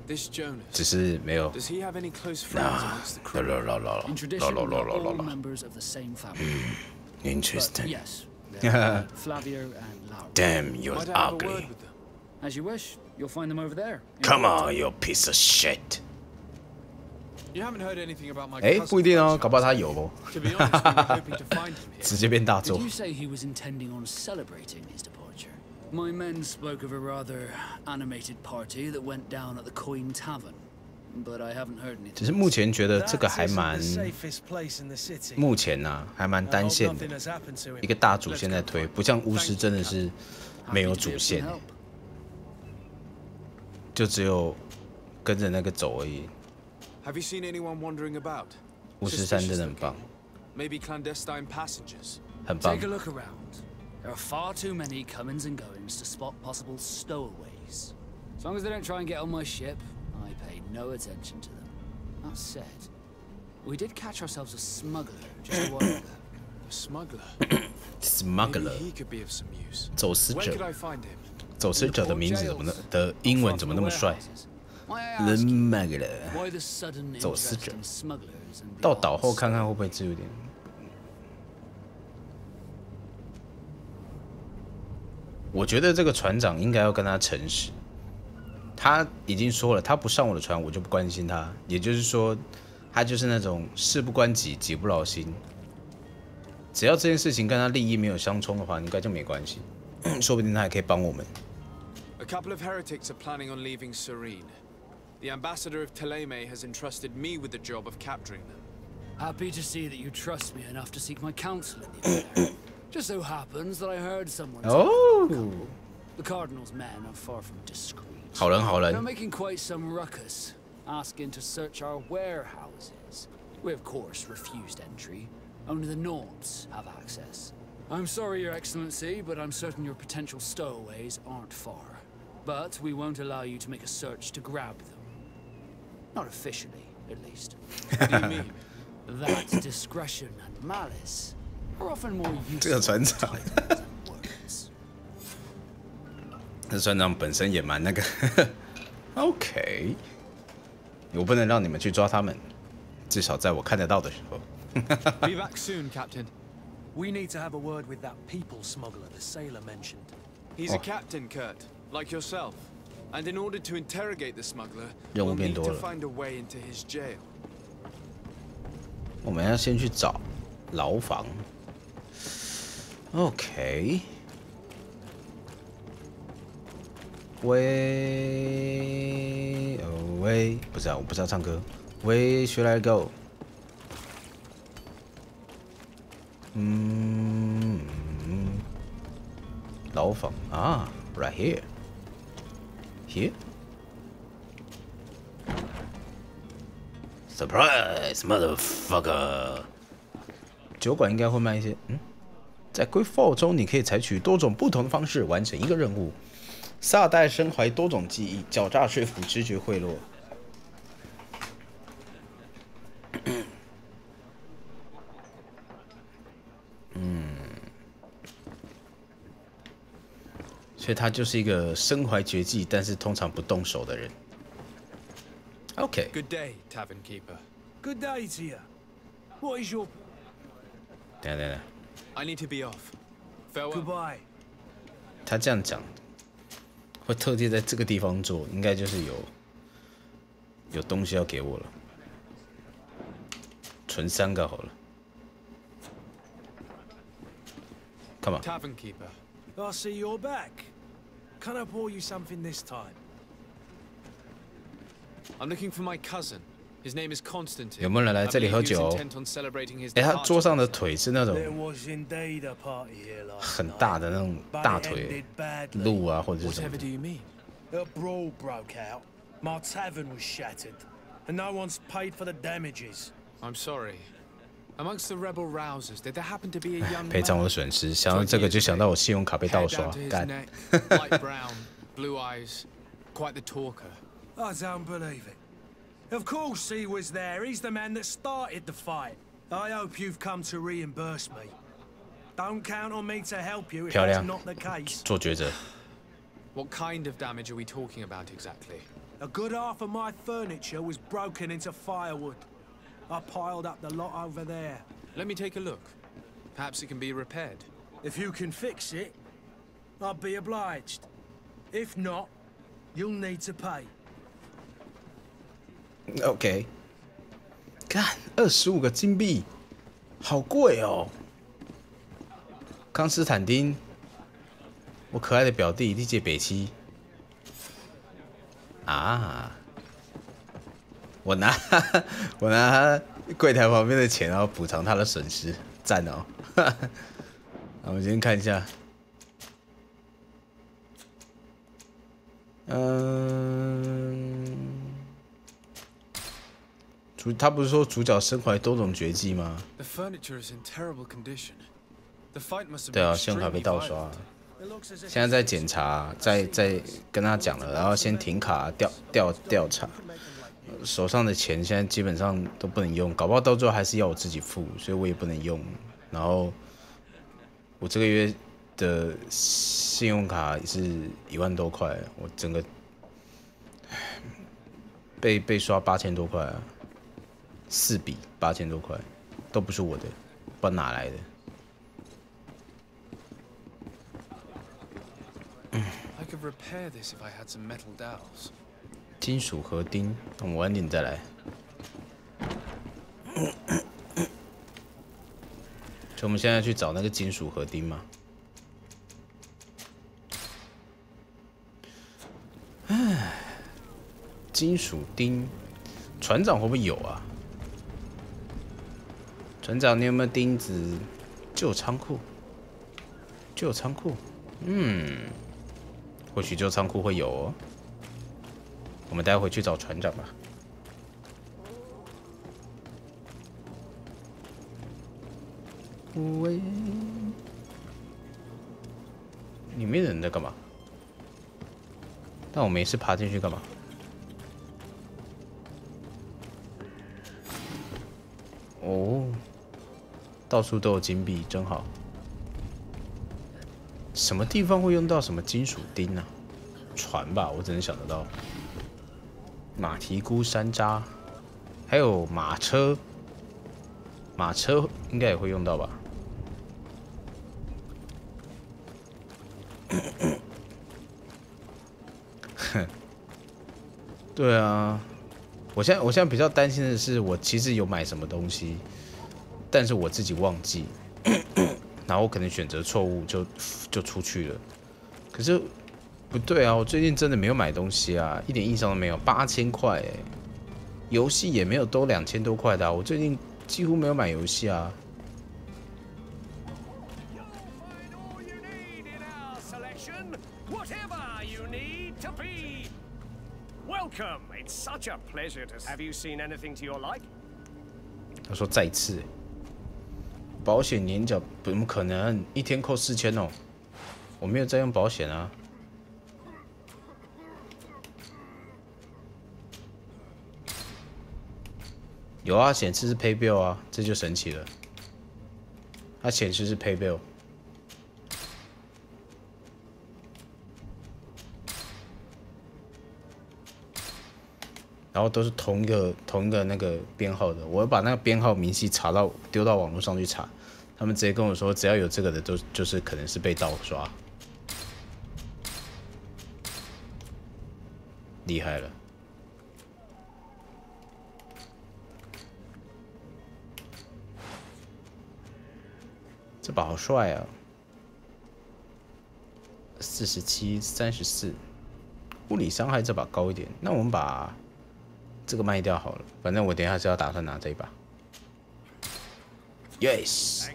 This Jonas. 只是没有。 Does he have any close friends amongst the crew? In tradition, we are all members of the same family. But Interesting. yes, there are Flavio and Laura. Damn, you're Might I have a word ugly. with them? As you wish, you'll find them over there. Come on, you piece of shit. You haven't heard anything about my 哎，不一定哦，搞不好他有哦。 To be honest, we were hoping to find him here. 直接变大作 Did you say he was intending on celebrating his departure? My men spoke of a rather animated party that went down at the Coin Tavern, but I haven't heard anything. 只是目前觉得这个还 That 蛮 isn't the safest place in the city. 目前呐、还蛮 I 单 hope 线的 nothing has happened to him. 一个大主线在推，不像巫师真的是没有 Happy to 主 be of 线 some，help. 就只有跟着那个走而已。 Have you seen anyone wandering about? 巫师三真的很棒， Maybe clandestine passengers. 很棒 Take a。look around. There are far too many comings and goings to spot possible stowaways. As long as they don't try and get on my ship, I pay no attention to them. That said, we did catch ourselves a smuggler just a while ago. A smuggler. Smuggler Maybe he could be of some use. 走私 Where could 者， I find him? 走私者的名字怎么的英文怎么那么帅 Why I ask you, ？Smuggler。 why the sudden 走私 interest 者 in smugglers and 到 beyond 岛后看看会不会自由点。我觉得这个船长应该要跟他诚实。他已经说了，他不上我的船，我就不关心他。也就是说，他就是那种事不关己，己不劳心。只要这件事情跟他利益没有相冲的话，应该就没关系。说不定他还可以帮我们。 A couple of heretics are planning on leaving Serene. The ambassador of Teleme has entrusted me with the job of capturing them. Happy to see that you trust me enough to seek my counsel in the affair. Just so happens that I heard someone tell Oh. the couple. The Cardinal's men are far from discreet. 好人，好 They're 人。 making quite some ruckus, asking to search our warehouses. We of course refused entry. Only the Norbs have access. I'm sorry, Your Excellency, but I'm certain your potential stowaways aren't far. But we won't allow you to make a search to grab them. Not officially, at least. What do you mean? That discretion and malice are often more 这个 useful 船 than 长， titles and words. 这船长本身也蛮那个。OK， 我不能让你们去抓他们，至少在我看得到的时候。 Be back soon, Captain. We need to have a word with that people smuggler the sailor mentioned. He's a captain, Kurt, like yourself. And in order to interrogate the smuggler, 任务 we'll 变 need 多 to 了。 find a way into his jail. 我们要先去找牢房。OK。喂，哦喂，不是啊，我不知道唱歌。喂，Should I go？ 牢房啊 ，right here。Here。Surprise, motherfucker！ 酒馆应该会卖一些，在 Greedfall 中，你可以采取多种不同的方式完成一个任务。萨代身怀多种技艺，狡诈说服，直觉贿赂。所以他就是一个身怀绝技，但是通常不动手的人。OK。 Good day, tavern keeper. Good day to you. What is your 等等等， I need to be off. Farewell. goodbye? 他这样讲，会特地在这个地方做，应该就是有东西要给我了。存3个好了。Come on。 Tavern keeper. I see you're back. Can I pour you something this time? I'm looking for my cousin. His name is Constantine. 有没有人来这里喝酒？ I believe he was intent on celebrating his 哎，他 departure 桌上的 with us. 腿是那种 There was indeed a party here last 很 night, 大的那种 but 大 it 腿 ended badly. 鹿啊，或者是什么 Whatever do you mean? A brawl broke out. My tavern was shattered, and no one's paid for the damages. I'm sorry. Amongst the rebel rousers, did there happen to be a young 赔偿我的 man? 损失。想到这个就想到我信用卡被盗 Hair 刷 down to，his 干。 neck, light brown, blue eyes, quite the talker. I don't believe it. Of course he was there. He's the man that started the fight. I hope you've come to reimburse me. Don't count on me to help you if 漂 that's 亮 not the case. 做抉择。 What kind of damage are we talking about exactly? A good half of my furniture was broken into firewood. I piled up the lot over there. Let me take a look. Perhaps it can be repaired. If you can fix it, I'd be obliged. If not, you'll need to pay. OK。干25个金币，好贵哦！康斯坦丁，我可爱的表弟，历届北七啊！我拿他柜台旁边的钱，然后补偿他的损失，赞哦！我们先看一下，他不是说主角身怀多种绝技吗？对啊，信用卡被盗刷了，现在在检查，在跟他讲了，然后先停卡调查。手上的钱现在基本上都不能用，搞不好到最后还是要我自己付，所以我也不能用。然后我这个月的信用卡也是1万多块，我整个被刷8000多块啊，4笔8000多块，都不是我的，不知道哪来的。金属合金，我们晚点再来。所以我们现在去找那个金属合金嘛。唉，金属钉，船长会不会有啊？船长，你有没有钉子？旧仓库，旧仓库，或许旧仓库会有哦。我们待会去找船长吧。喂，里面的人在干嘛？但我没事爬进去干嘛？哦，到处都有金币，真好。什么地方会用到什么金属钉呢？船吧，我只能想得到。马蹄菇山楂，还有马车，马车应该也会用到吧？对啊，我现在比较担心的是，我其实有买什么东西，但是我自己忘记，然后我可能选择错误就出去了。可是不对啊，我最近真的没有买东西啊，一点印象都没有，8000块哎，游戏也没有都2000多块的啊，我最近几乎没有买游戏啊。Welcome. It's such a pleasure to. Have you seen anything to your like? 他说再次，保险年缴怎么可能？一天扣4000哦，我没有在用保险啊。有啊，显示是 pay bill 啊，这就神奇了。它显示是 pay bill。然后都是同一个那个编号的，我把那个编号明细丢到网络上去查，他们直接跟我说，只要有这个的就是可能是被盗刷，厉害了。这把好帅啊！47、34，物理伤害这把高一点，那我们把这个卖掉好了，反正我等一下是要打算拿这一把。Yes。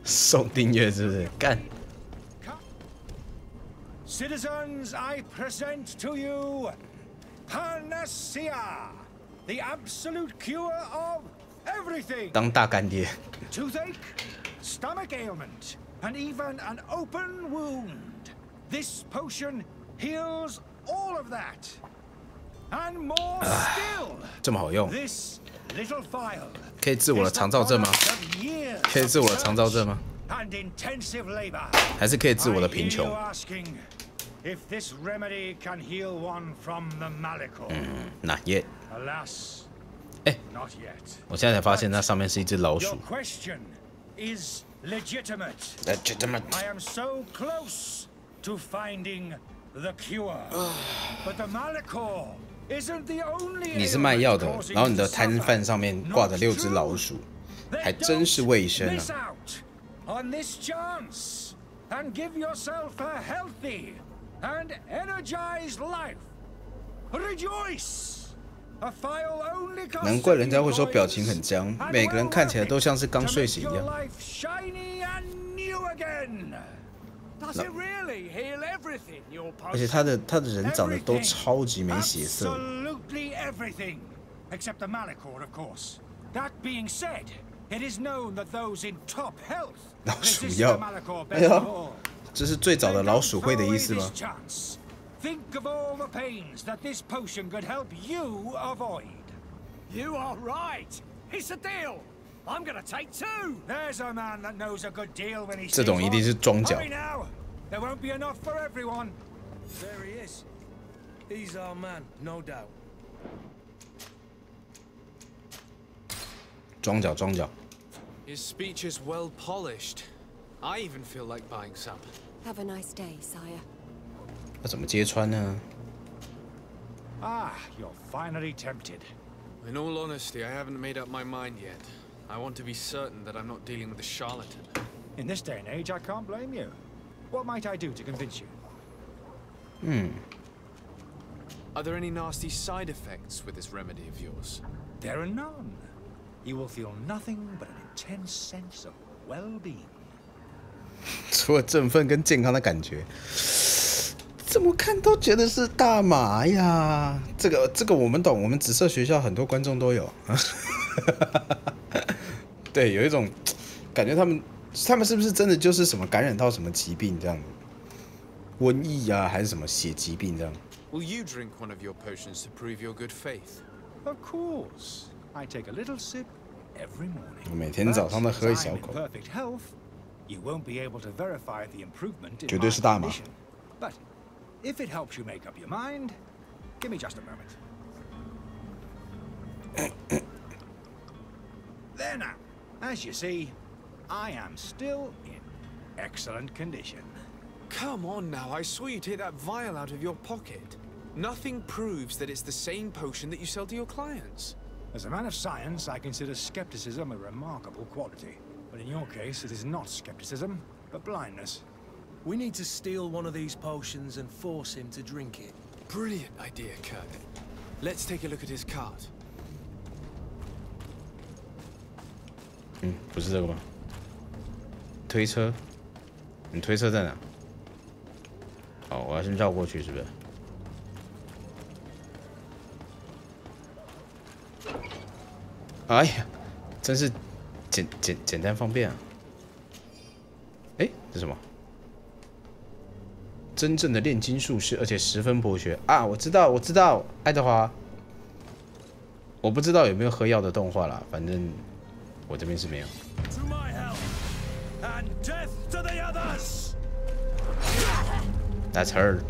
送订阅是不是？干。Citizens, I present to you Panacea, the absolute cure of everything. 当大干爹。Toothache, stomach ailment, and even an open wound. This potion heals all of that, and more still. 这么好用？ This little vial 可以治我的肠燥症吗？可以治我的肠燥症吗？ and intensive labor. 还是可以治我的贫穷 ？If this remedy can heal one from the malical. Not yet. Alas, not yet. 我现在才发现，那上面是一只老鼠。 Your question is legitimate. Legitimate. I am so close to finding the cure. But the Malachor isn't the only 你是卖药的， ailment 然后你的 causing 摊 you to 贩上面挂着 suffer. 6只老鼠， Then 还真是卫生 don't miss 啊！ out on this chance and give yourself a healthy and energized life. Rejoice! A file only costs 难怪人家 a few 会说表情 coins 很僵， and 每个人 well 看起来 worth 都 it 像是刚 to 睡 make 醒一 your 样。 life shiny and new again. Does it really heal everything, your 而且 potion? 他的人长得都 Everything. 超级没血色， Absolutely everything, except the Malachor, of course. That being said, it is known that those in top health 老鼠 resist 药 the Malachor 哎 best 呦 of all. 这是最早的 Then 老 don't 鼠会的 throw 意 away 思 this 吗？ chance. Think of all the pains that this potion could help you avoid. You are right. It's a deal. I'm gonna take 2. There's a man that knows a good deal when he 这 sees 种一定是 one. 装脚， Hurry now. There won't be enough for everyone. There he is. He's our man, no doubt. 装脚装脚。 His speech is well polished. I even feel like buying some. Have a nice day, sire. 要怎么揭穿呢？ Ah, you're finally tempted. In all honesty, I haven't made up my mind yet. I want to be certain that I'm not dealing with a charlatan. In this day and age, I can't blame you. What might I do to convince you? Are there any nasty side effects with this remedy of yours? There are none. You will feel nothing but an intense sense of well-being. 除了振奋跟健康的感觉，怎么看都觉得是大麻呀。这个我们懂，我们紫色学校很多观众都有。对，有一种感觉，他们是不是真的就是什么感染到什么疾病这样？瘟疫啊，还是什么血疾病这样？ Will you drink one of your potions to prove your good faith? Of course. I take a little sip every morning. 我每天早上都喝一 But 小 since I'm in 口。 perfect health, you won't be able to verify the improvement in 绝对 my 是大麻。 condition. But if it helps you make up your mind, give me just a moment. There now. As you see, I am still in excellent condition. Come on now, I swear you take that vial out of your pocket. Nothing proves that it's the same potion that you sell to your clients. As a man of science, I consider skepticism a remarkable quality. But in your case, it is not skepticism, but blindness. We need to steal one of these potions and force him to drink it. Brilliant idea, Kirk. Let's take a look at his cart. 不是这个吗？推车，你推车在哪？好，我要先绕过去，是不是？哎呀，真是简单方便啊！哎，这是什么？真正的炼金术士，而且十分博学啊！我知道，爱德华。我不知道有没有喝药的动画啦，反正我这边是没有。 To my health, and death to the others! That's heard.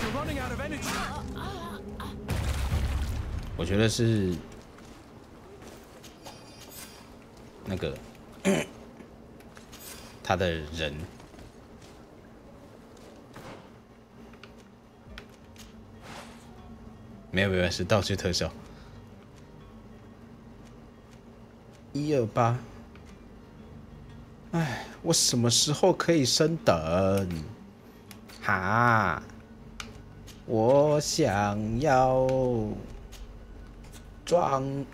You're running out of energy. 我觉得是那个他的人没有是道具特效。128，哎，我什么时候可以升等？哈，我想要装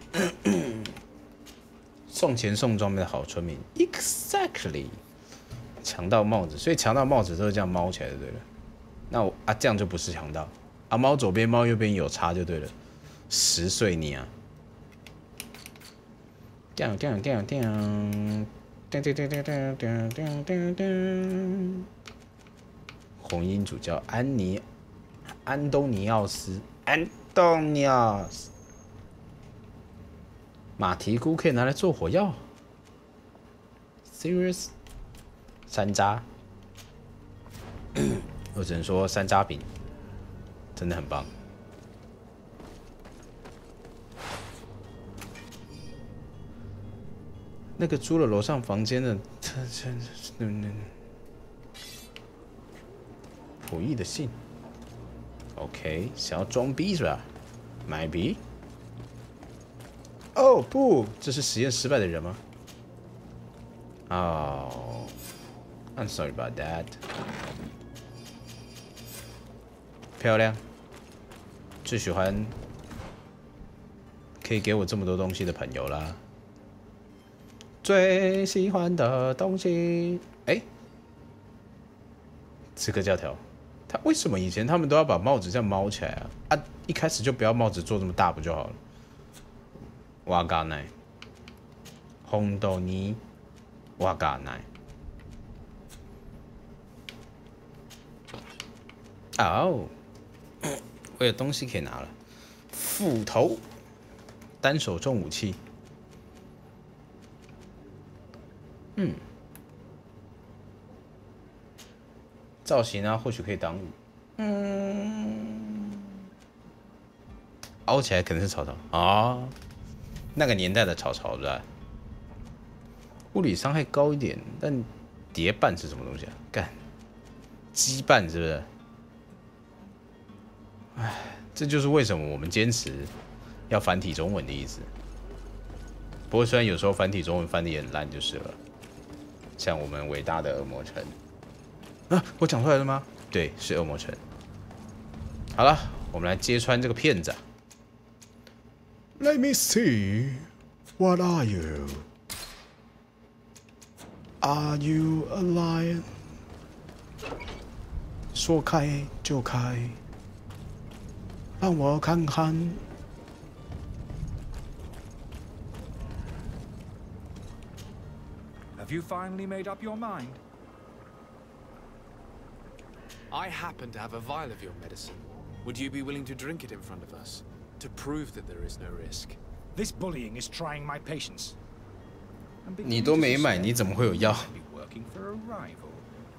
送钱送装备的好村民 ，exactly。强盗帽子，所以强盗帽子都是这样猫起来就对了。那我这样就不是强盗啊，猫左边猫右边有差就对了。10岁你啊！红衣主教安东尼奥斯，马蹄菇可以拿来做火药 ？Serious？ 山楂，我只能说山楂饼真的很棒。那个租了楼上房间的，溥仪的信。OK， 想要装逼是吧 ？Maybe。哦不，这是实验失败的人吗？哦、I'm sorry about that。漂亮，最喜欢可以给我这么多东西的朋友啦。最喜欢的东西，哎，刺客教条，他为什么以前他们都要把帽子这样猫起来啊？啊，一开始就不要帽子做这么大不就好了？哇嘎奶，红豆泥，哇嘎奶。哦，我有东西可以拿了，斧头，单手重武器。造型啊，或许可以当武。凹起来可能是曹操啊，那个年代的曹操是吧？物理伤害高一点，但叠绊是什么东西啊？干，羁绊是不是？哎，这就是为什么我们坚持要繁体中文的意思。不过虽然有时候繁体中文翻的也很烂，就是了。像我们伟大的恶魔城啊，我讲出来了吗？对，是恶魔城。好了，我们来揭穿这个骗子啊。Let me see, what are you? Are you a lion? 说开就开，让我看看。Have you finally made up your mind? I happen to have a vial of your medicine. Would you be willing to drink it in front of us? To prove that there is no risk? This bullying is trying my patience. 你都没买，你怎么会有药？ Working for a rival.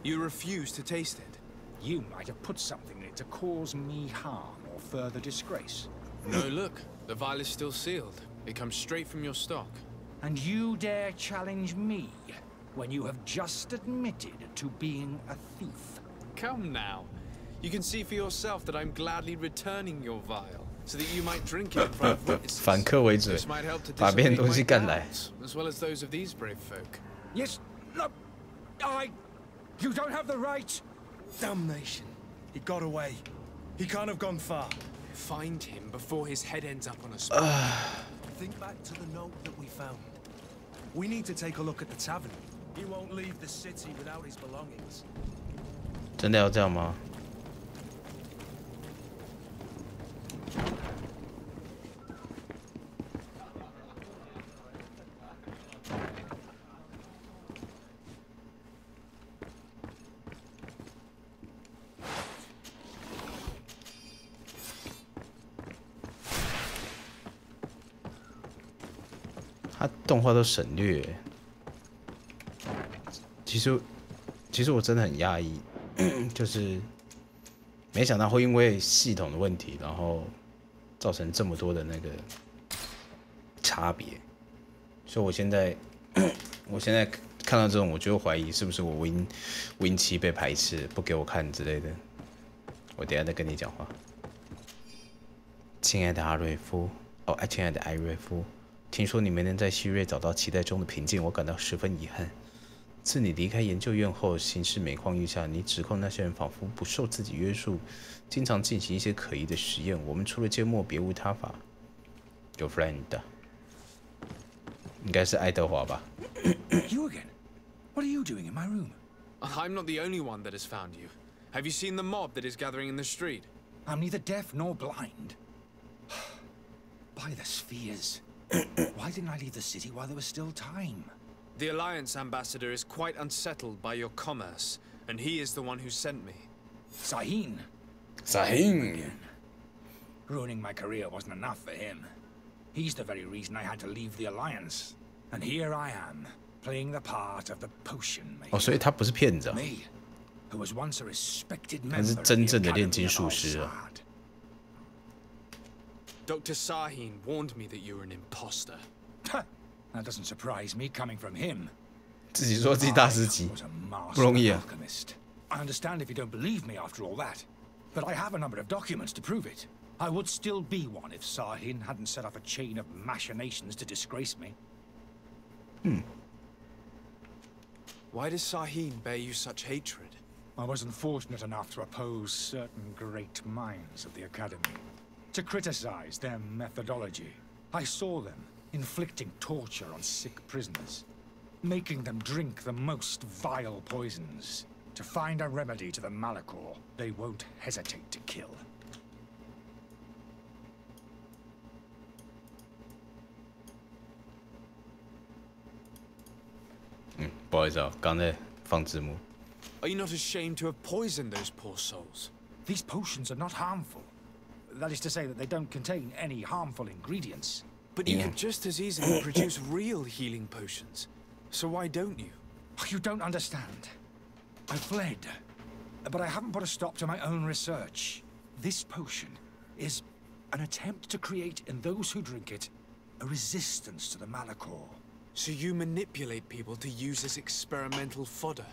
You refuse to taste it. You might have put something in it to cause me harm or further disgrace. No, look. The vial is still sealed. It comes straight from your stock. And you dare challenge me when you have just admitted to being a thief? Come now. You can see for yourself that I'm gladly returning your vial, so that you might drink it in front of witnesses. 反客为主，把别人东西干来。 As well as those of these brave folk. Yes, no, you don't have the right. Damnation. He got away. He can't have gone far. Find him before his head ends up on a spike. Think back to the note that we found. We need to take a look at the tavern. He won't leave the city without his belongings. 真的要这样吗？他动画都省略，其实我真的很讶异，就是没想到会因为系统的问题，然后造成这么多的那个差别，所以我现在看到这种，我就怀疑是不是我 Win 7被排斥，不给我看之类的。我等一下再跟你讲话，亲爱的阿瑞夫，哦，亲爱的艾瑞夫。 听说你没能在希瑞找到期待中的平静，我感到十分遗憾。自你离开研究院后，形势每况愈下。你指控那些人仿佛不受自己约束，经常进行一些可疑的实验。我们除了缄默，别无他法。Your friend， 应该是爱德华吧 You again? What are you doing in my room? I'm not the only one that has found you. Have you seen the mob that is gathering in the street? I'm neither deaf nor blind. By the spheres. Why didn't I leave the city while there was still time? The Alliance ambassador is quite unsettled by your commerce, and he is the one who sent me. Sahin. Sahin. Ruining my career wasn't enough for him. He's the very reason I had to leave the Alliance. And here I am, playing the part of the potion maker. 哦，所以他不是骗子啊。Me, who was once a respected 他是 member of 真 the 正的炼 Academy 金 of 术师啊。 Al-Sad. Dr. Sahin warned me that you were an imposter. That doesn't surprise me coming from him. 自己说自己大师级 I was a master 不容易啊。 alchemist. I understand if you don't believe me after all that, but I have a number of documents to prove it. I would still be one if Sahin hadn't set up a chain of machinations to disgrace me. Why does Sahin bear you such hatred? I wasn't fortunate enough to oppose certain great minds of the Academy, to criticize their methodology. I saw them inflicting torture on sick prisoners, making them drink the most vile poisons. To find a remedy to the Malachor, they won't hesitate to kill. 不好意思啊，刚才放字幕。 Are you not ashamed to have poisoned those poor souls? These potions are not harmful. That is to say that they don't contain any harmful ingredients. But you could just as easily produce real healing potions. So why don't you? You don't understand. I fled, but I haven't put a stop to my own research. This potion is an attempt to create in those who drink it a resistance to the Malachor. So you manipulate people to use as experimental fodder?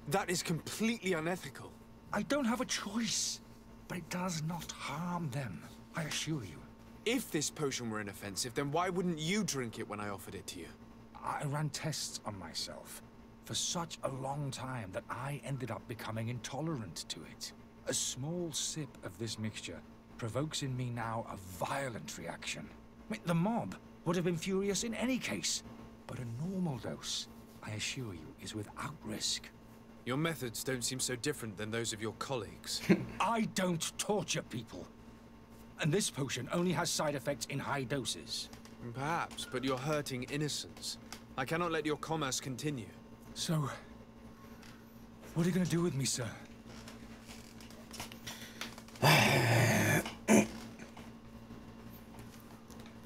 That is completely unethical. I don't have a choice, but it does not harm them, I assure you. If this potion were inoffensive, then why wouldn't you drink it when I offered it to you? I ran tests on myself for such a long time that I ended up becoming intolerant to it. A small sip of this mixture provokes in me now a violent reaction. I mean, the mob would have been furious in any case, but a normal dose, I assure you, is without risk. Your methods don't seem so different than those of your colleagues. I don't torture people. And this potion only has side effects in high doses. Perhaps, but you're hurting innocents. I cannot let your commerce continue. So, what are you going to do with me, sir?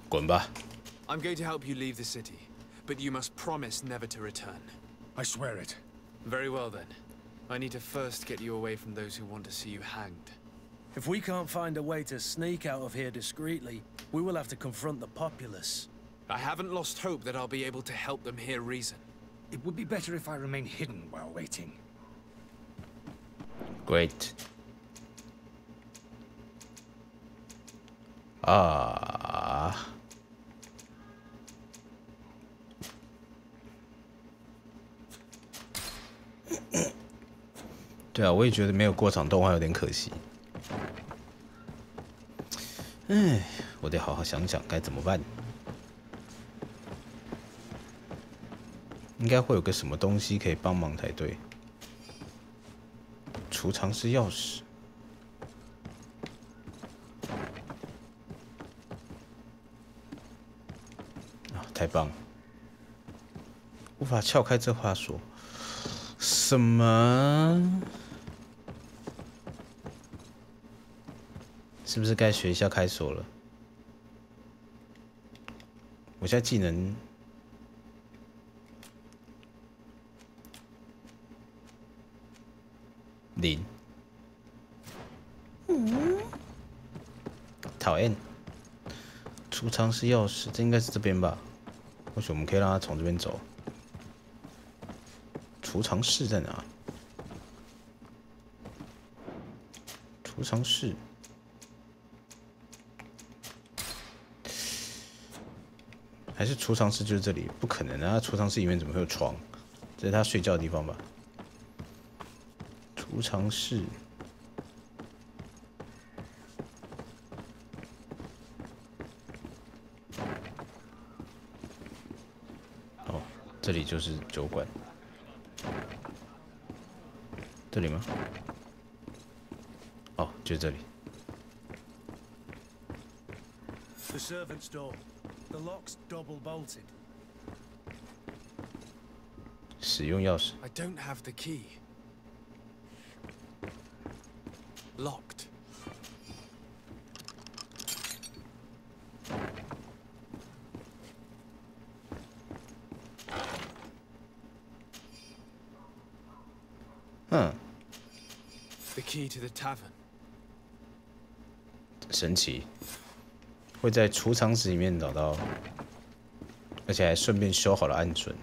滚吧！ I'm going to help you leave the city, but you must promise never to return. I swear it. Very well then. I need to first get you away from those who want to see you hanged. If we can't find a way to sneak out of here discreetly, we will have to confront the populace. I haven't lost hope that I'll be able to help them hear reason. It would be better if I remain hidden while waiting. Great. Ah. 对啊，我也觉得没有过场动画有点可惜。哎，我得好好想想该怎么办。应该会有个什么东西可以帮忙才对。储藏室钥匙。啊，太棒了！无法撬开这话说。什么？是不是该学一下开锁了？我现在技能0。讨厌。储藏室钥匙，这应该是这边吧？或许我们可以让他从这边走。储藏室在哪？储藏室。还是储藏室就是这里？不可能啊！储藏室里面怎么会有床？这是他睡觉的地方吧？储藏室。哦，这里就是酒馆。这里吗？哦，就这里。The servant's door. The lock's double bolted. 使用钥匙。 I don't have the key. Locked. The key to the tavern. 神奇，会在储藏室里面找到，而且还顺便修好了暗存。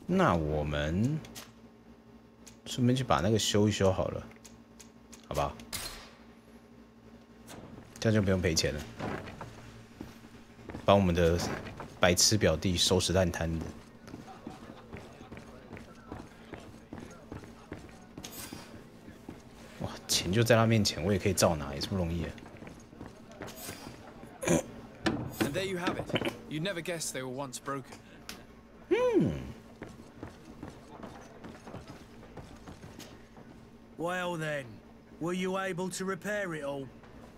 那我们顺便去把那个修一修好了，好吧？这样就不用赔钱了，帮我们的白痴表弟收拾烂摊子。哇，钱就在他面前，我也可以照拿，也是不容易啊。And there you have it. You'd never guess they were once broken. Well then, were you able to repair it all?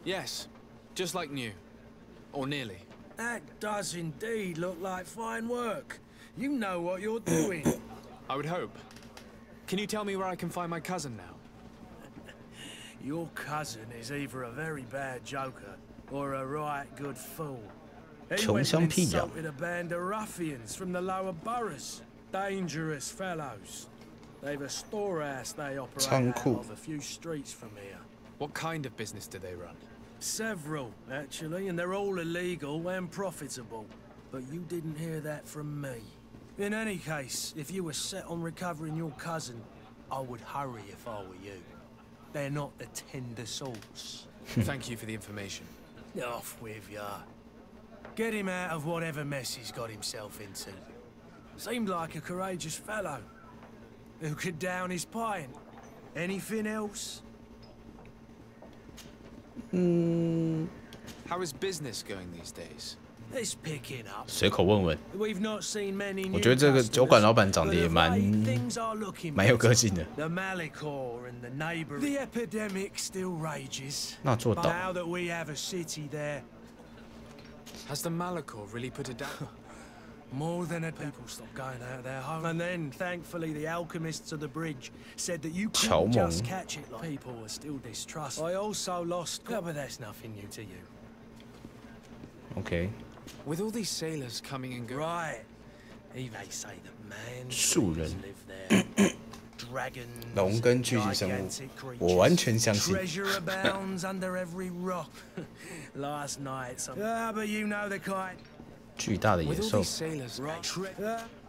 Yes, just like new. Or nearly. That does indeed look like fine work. You know what you're doing. I would hope. Can you tell me where I can find my cousin now? Your cousin is either a very bad joker or a right good fool. He went and insulted a band of ruffians from the lower boroughs. Dangerous fellows. They've a storehouse they operate out of a few streets from here. What kind of business do they run? Several, actually, and they're all illegal and profitable. But you didn't hear that from me. In any case, if you were set on recovering your cousin, I would hurry if I were you. They're not the tender sorts. Thank you for the information. Off with ya. Get him out of whatever mess he's got himself into. Seemed like a courageous fellow. Who could down his pint? Anything else? How is business going these days? It's picking up. 随口问问， We've not seen many 我 new 觉得这个酒馆老板长 customers, 得也 but 蛮 of late, things are looking 蛮有 better. 个性的。 The Malicor and the neighbour. The epidemic still rages. 那做到 But now that we have a city there, Has the Malicor really put it down? more than a people stopped going out of their home. And then, thankfully, the alchemists of the bridge said that you couldn't just catch it like people were still distrustful. I also lost... Oh, but that's nothing new to you. OK， With all these sailors coming and going... Right. They say that man 树人 live there. Dragons, 龙跟巨型生物 gigantic， 我完全相信。 Treasure abounds under every rock. Last night, some... but you know the kind. 巨大的野 With all 兽 these，sailors... Right.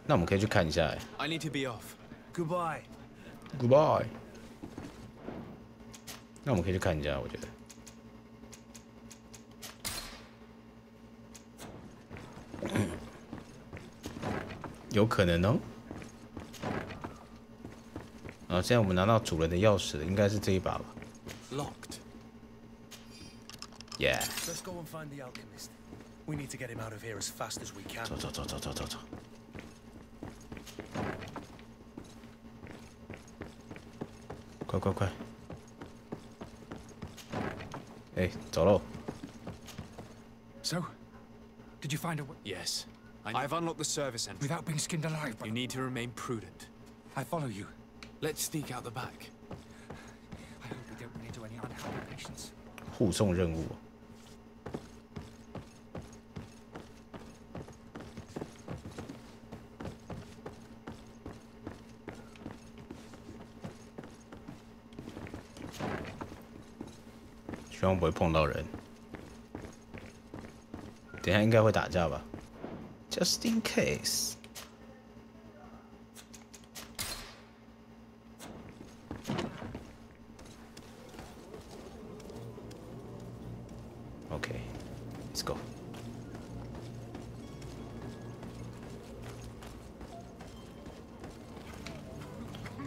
那我们可以去看一下。 I need to be off. Goodbye. Goodbye。那我们可以去看一下，我觉得。有可能哦。啊，现在我们拿到主人的钥匙了，应该是这一把吧 Locked.？Yeah。 Let's go and find the alchemist. We need to get him out of here as fast as we can. 走走走走走走走。快快快！哎，走喽。 So, did you find a way? Yes. I've unlocked the service entrance. Without being skinned alive, You need to remain prudent. I follow you. Let's sneak out the back. I hope we don't run into any unhappy patients. 护送任务。希望不会碰到人。等一下应该会打架吧 ？Just in case。OK，let's go。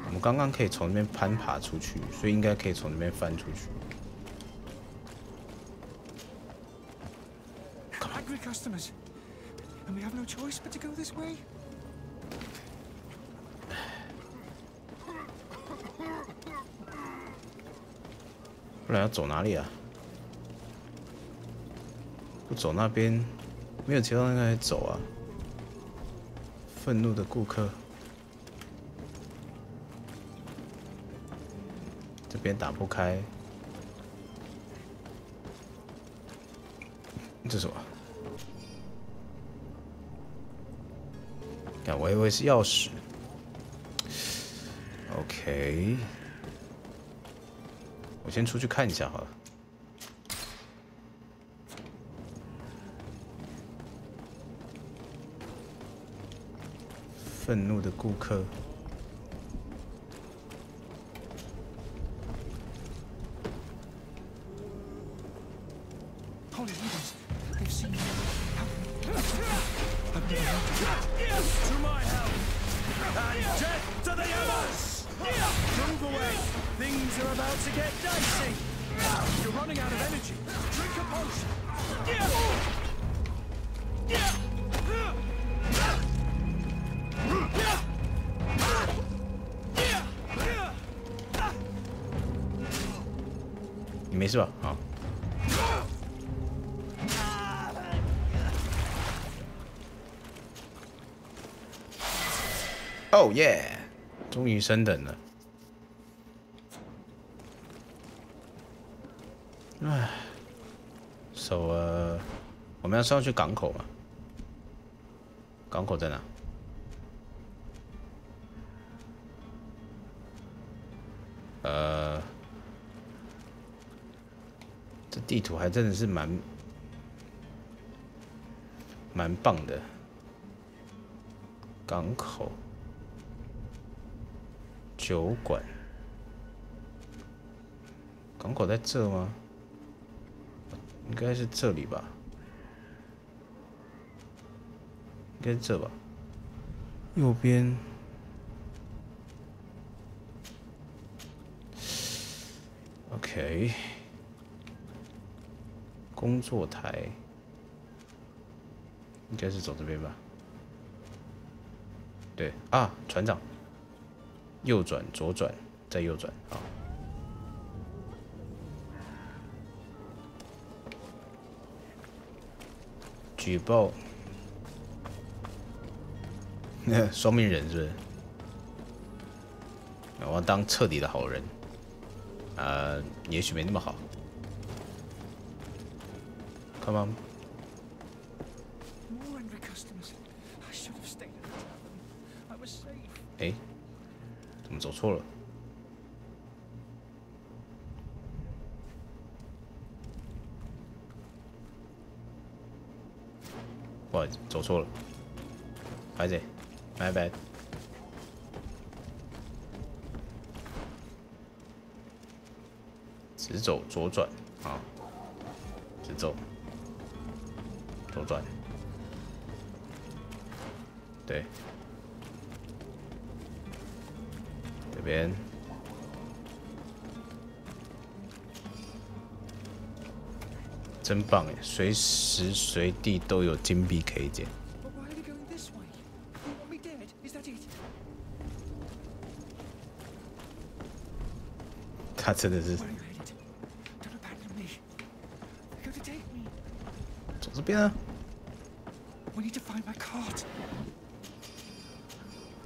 我们刚刚可以从那边攀爬出去，所以应该可以从那边翻出去。 Angry customers. And we have no choice but to go this way? 不然要走哪里啊？不走那边，没有其他人可以走啊。愤怒的顾客，这边打不开。这是什么？ 看，我以为是钥匙。OK，我先出去看一下好了。愤怒的顾客。To my help! And death to the others! Move away! Things are about to get dicey! You're running out of energy. Drink a potion! 你没事吧？好。哦耶！终于升等了。唉，So 我们要上去港口嘛？港口在哪？这地图还真的是蛮棒的。港口。 酒馆，港口在这吗？应该是这里吧，应该是这吧。右边，OK， 工作台应该是走这边吧？对啊，船长。 右转，左转，再右转，好。举报，双面人是不是？我要当彻底的好人，也许没那么好。Come on。哎。 我们走错了，不好意思，走错了，孩子 ，my bad。直走左转，啊，直走，左转，对。 这边真棒哎，随时随地都有金币可以捡。他真的是走这边啊！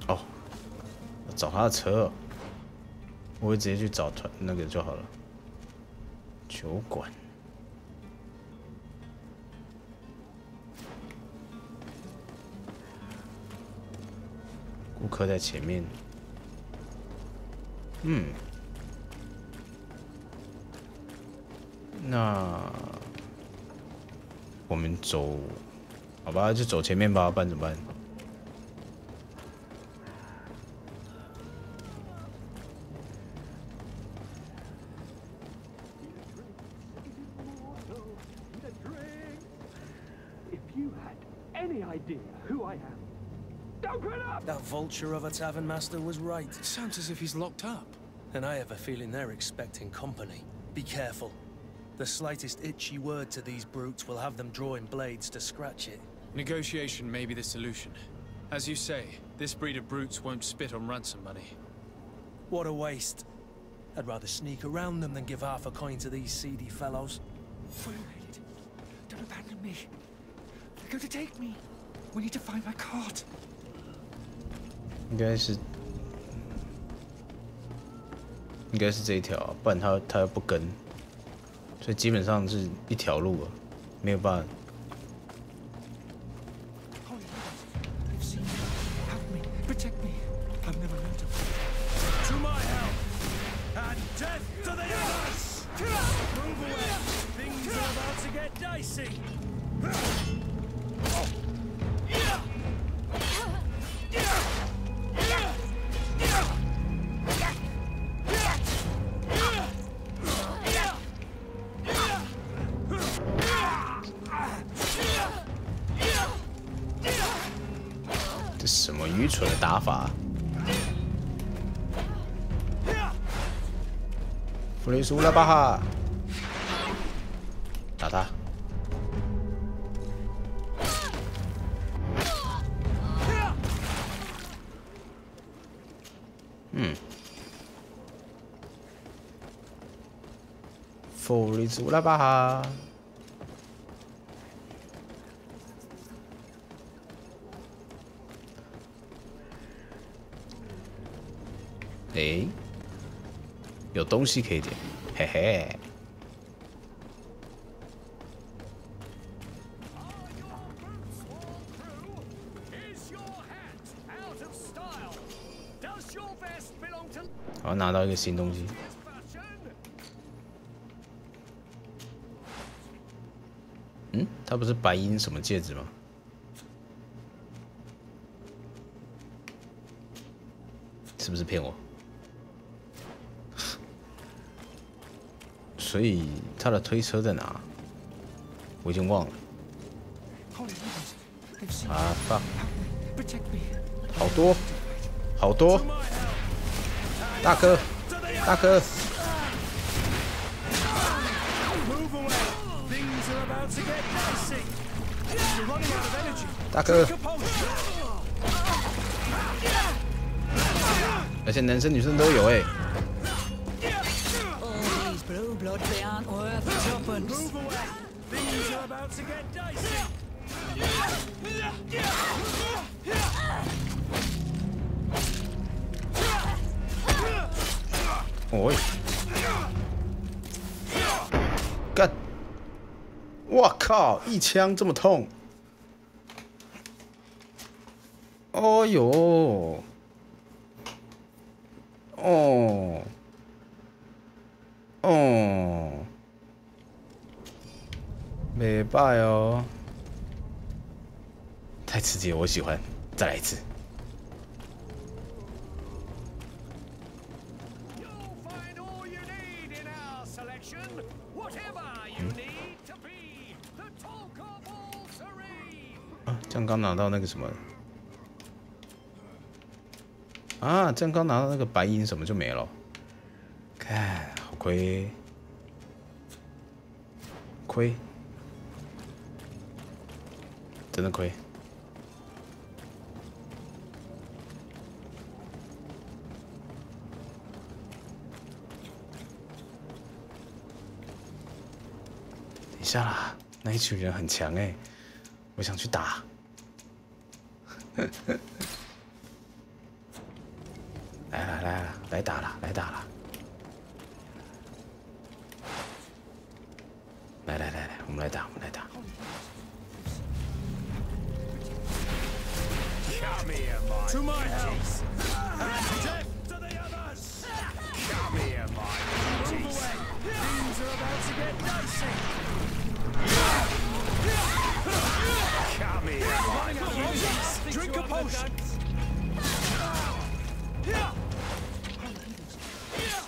哦，找他的车。 我会直接去找团那个就好了。酒馆，顾客在前面。那我们走，好吧，就走前面吧，不然怎么办？ That vulture of a tavern master was right. It sounds as if he's locked up. And I have a feeling they're expecting company. Be careful. The slightest itchy word to these brutes will have them drawing blades to scratch it. Negotiation may be the solution. As you say, this breed of brutes won't spit on ransom money. What a waste. I'd rather sneak around them than give half a coin to these seedy fellows. Don't abandon me. They're going to take me. We need to find my cart. 应该是这一条、啊，不然他又不跟，所以基本上是一条路啊，没有办法。To my help, and death to the others! to get dicey. 这什么愚蠢的打法？弗雷苏拉巴哈，打他！弗雷苏拉巴哈。 哎，有东西可以点，嘿嘿。好，拿到一个新东西。嗯，它不是白银什么戒指吗？ 是不是骗我？所以他的推车在哪？我已经忘了。啊 fuck！ 好多，好多！大哥，大哥！大哥！而且男生女生都有哎。 哦，干！我靠，一枪这么痛！哦呦！哦，哦，没败哦，太刺激了，我喜欢，再来一次。啊，这样刚拿到那个什么？ 啊，这样刚拿到那个白银什么就没了，看好亏，亏，真的亏。等一下啦，那一群人很强哎，我想去打。来打了，来打了！来，我们来打，我们来打！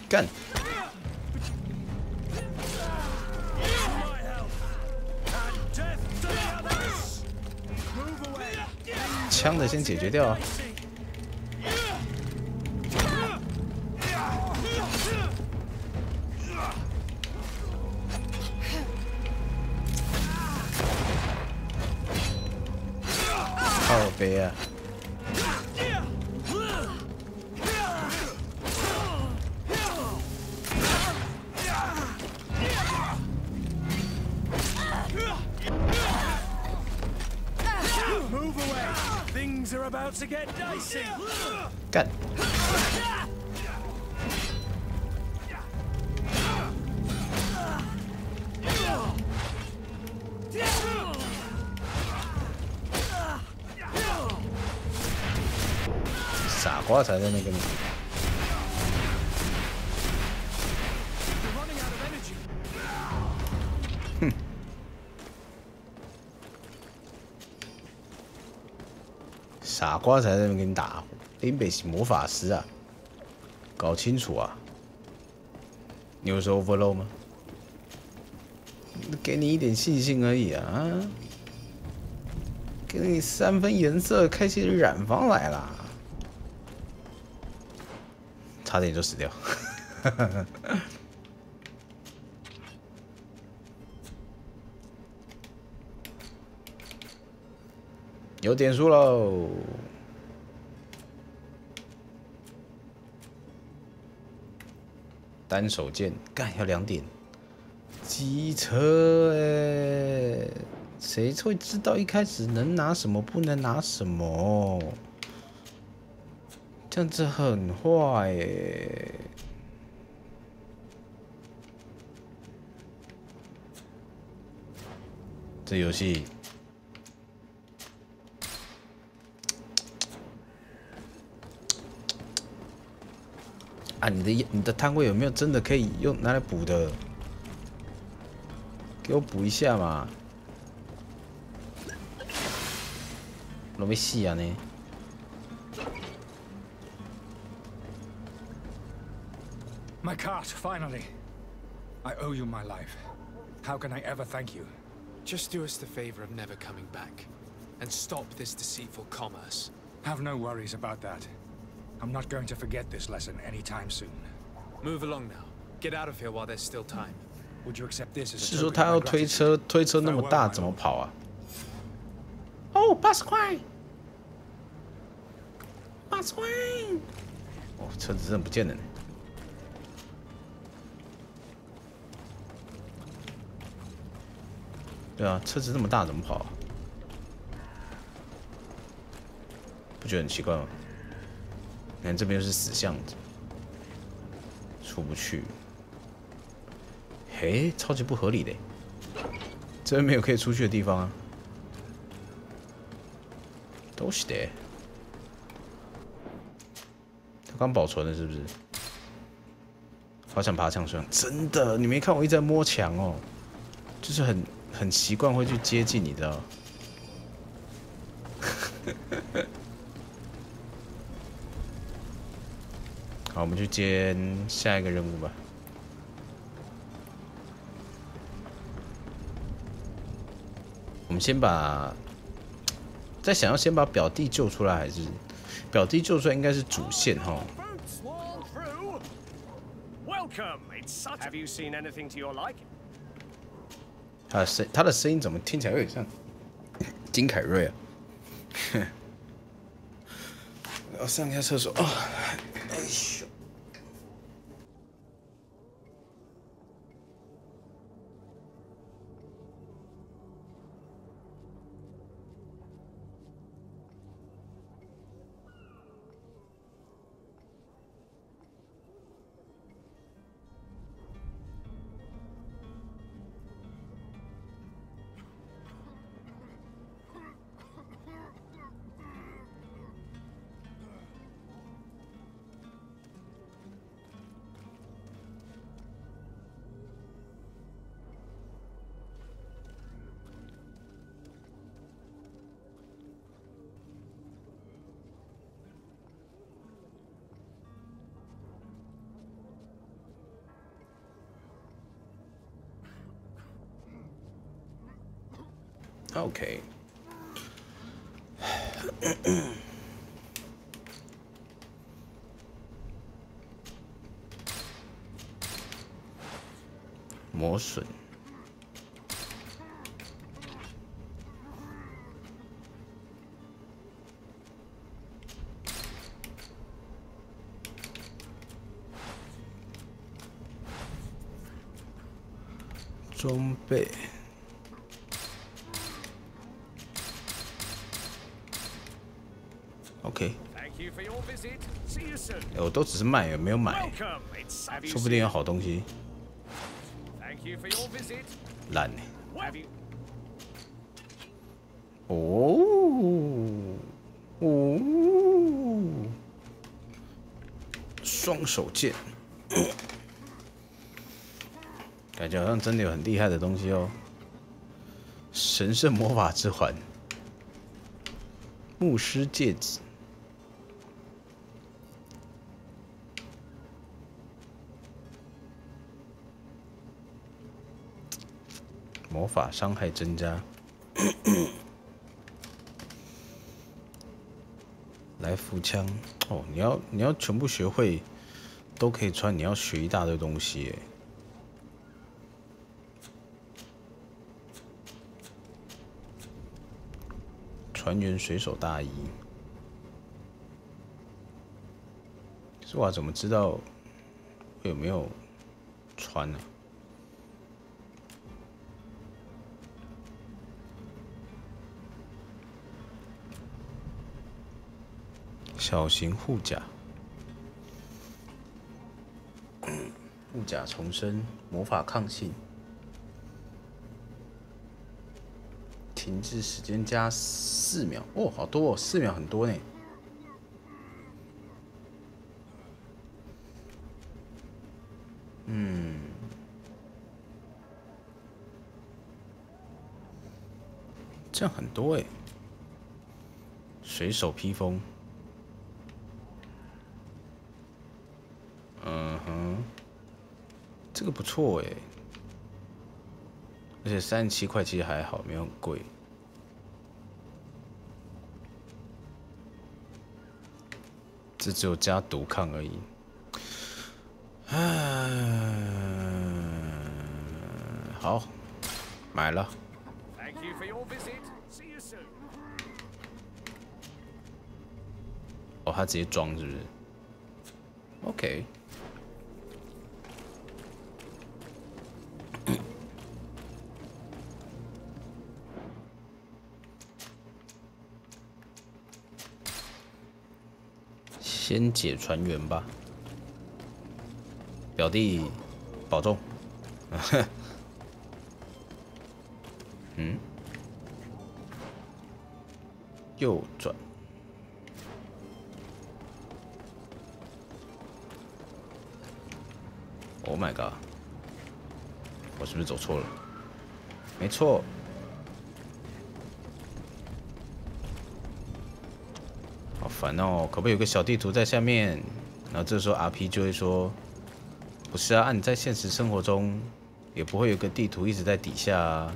干！枪的先解决掉啊！靠北啊！ 干！傻瓜才在那个。哼！傻瓜才在那边跟你打，林北是魔法师啊，搞清楚啊！你有说 overload 吗？给你一点信心而已啊！给你3分颜色，开启染坊来啦！差点就死掉。有点数喽！单手剑，干要2点。机车哎，谁会知道一开始能拿什么，不能拿什么？这样子很坏哎。这游戏。啊，你的摊位有没有真的可以用拿来补的？给我补一下嘛！都没戏啊呢。My cart, finally. I owe you my life. How can I ever thank you? Just do us the favor of never coming back, and stop this deceitful commerce. Have no worries about that. I'm not going to forget this lesson anytime soon. Move along now. Get out of here while there's still time. Would you accept this as a 是说他要推车那么大怎么跑啊？哦，80块，80块！哦，车子真的不见了呢。对啊，车子这么大怎么跑啊？不觉得很奇怪吗？你看这边是死巷子，出不去。嘿，超级不合理的，这边没有可以出去的地方啊。都是的，他刚保存了是不是？好想爬墙上，真的，你没看我一直在摸墙哦，就是很习惯会去接近，你知道？好，我们去接下一个任务吧。我们先把，在想要先把表弟救出来，还是表弟救出来应该是主线哈。Have you seen anything to your liking? 他的声音怎么听起来有点像金凯瑞啊？我要上一下厕所啊！哎呦。OK， 磨损，装备。OK， 我都只是卖，没有买，说不定有好东西。烂呢。双手剑，感觉好像真的有很厉害的东西哦。神圣魔法之环。牧师戒指。魔法伤害增加。来福枪哦，你要全部学会，都可以穿，你要学一大堆东西耶。船员水手大衣，可是我怎么知道有没有穿呢？小型护甲，护甲重生，魔法抗性，停滞时间加4秒，哦，好多哦，4秒很多呢。这样很多哎。水手披风。这个不错哎，而且37块其实还好，没有很贵。这只有加毒抗而已。好，买了。哦，他直接装是不是 ？OK。先解船员吧，表弟，保重。右转。Oh my god！ 我是不是走错了？没错。好烦哦，可不可以有个小地图在下面？然后这时候 RP 就会说：“不是啊，你在现实生活中也不会有个地图一直在底下啊。”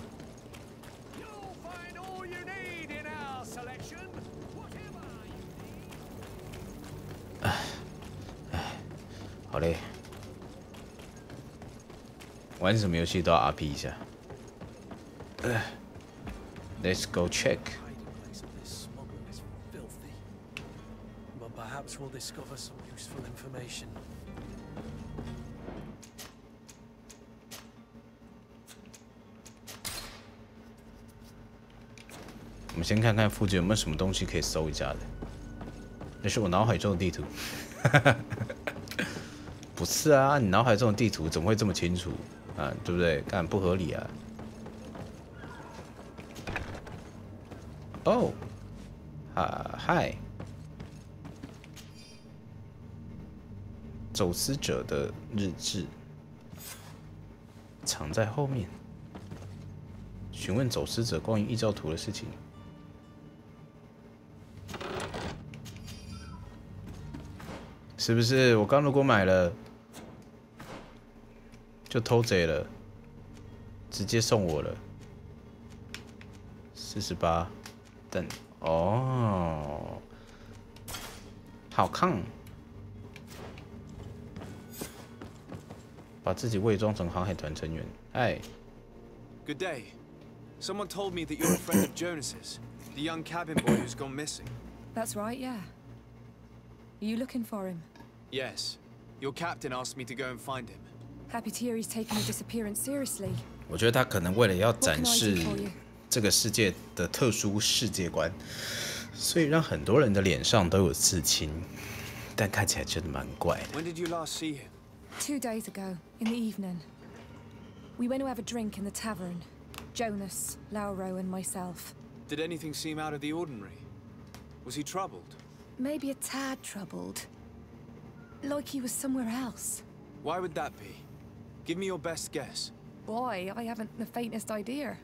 好嘞，玩什么游戏都要 RP 一下。Let's go check. Perhaps we'll discover some useful information. 我们先看看附近有没有什么东西可以搜一下的。那是我脑海中的地图。不是啊，你脑海中的地图怎么会这么清楚啊？对不对？干不合理啊！哦，嗨，走私者的日志藏在后面。询问走私者关于异教徒的事情。是不是？我刚如果买了，就偷贼了，直接送我了。48，等哦，好看。把自己伪装成航海团成员。哎。Good day. Someone told me that you're a friend of Jonas's, the young cabin boy who's gone missing. That's right, yeah. Are you looking for him? Yes. Your captain asked me to go and find him. Happy to hear he's taking your disappearance seriously. 我觉得他可能为了要展示这个世界的特殊世界观，所以让很多人的脸上都有刺青，但看起来真的蛮怪的。 When did you last see him? 2 days ago, in the evening. We went to have a drink in the tavern. Jonas, Lauro, and myself. Did anything seem out of the ordinary? Was he troubled? Maybe a tad troubled. Like he was somewhere else. Why would that be? Give me your best guess. Boy, I haven't the faintest idea.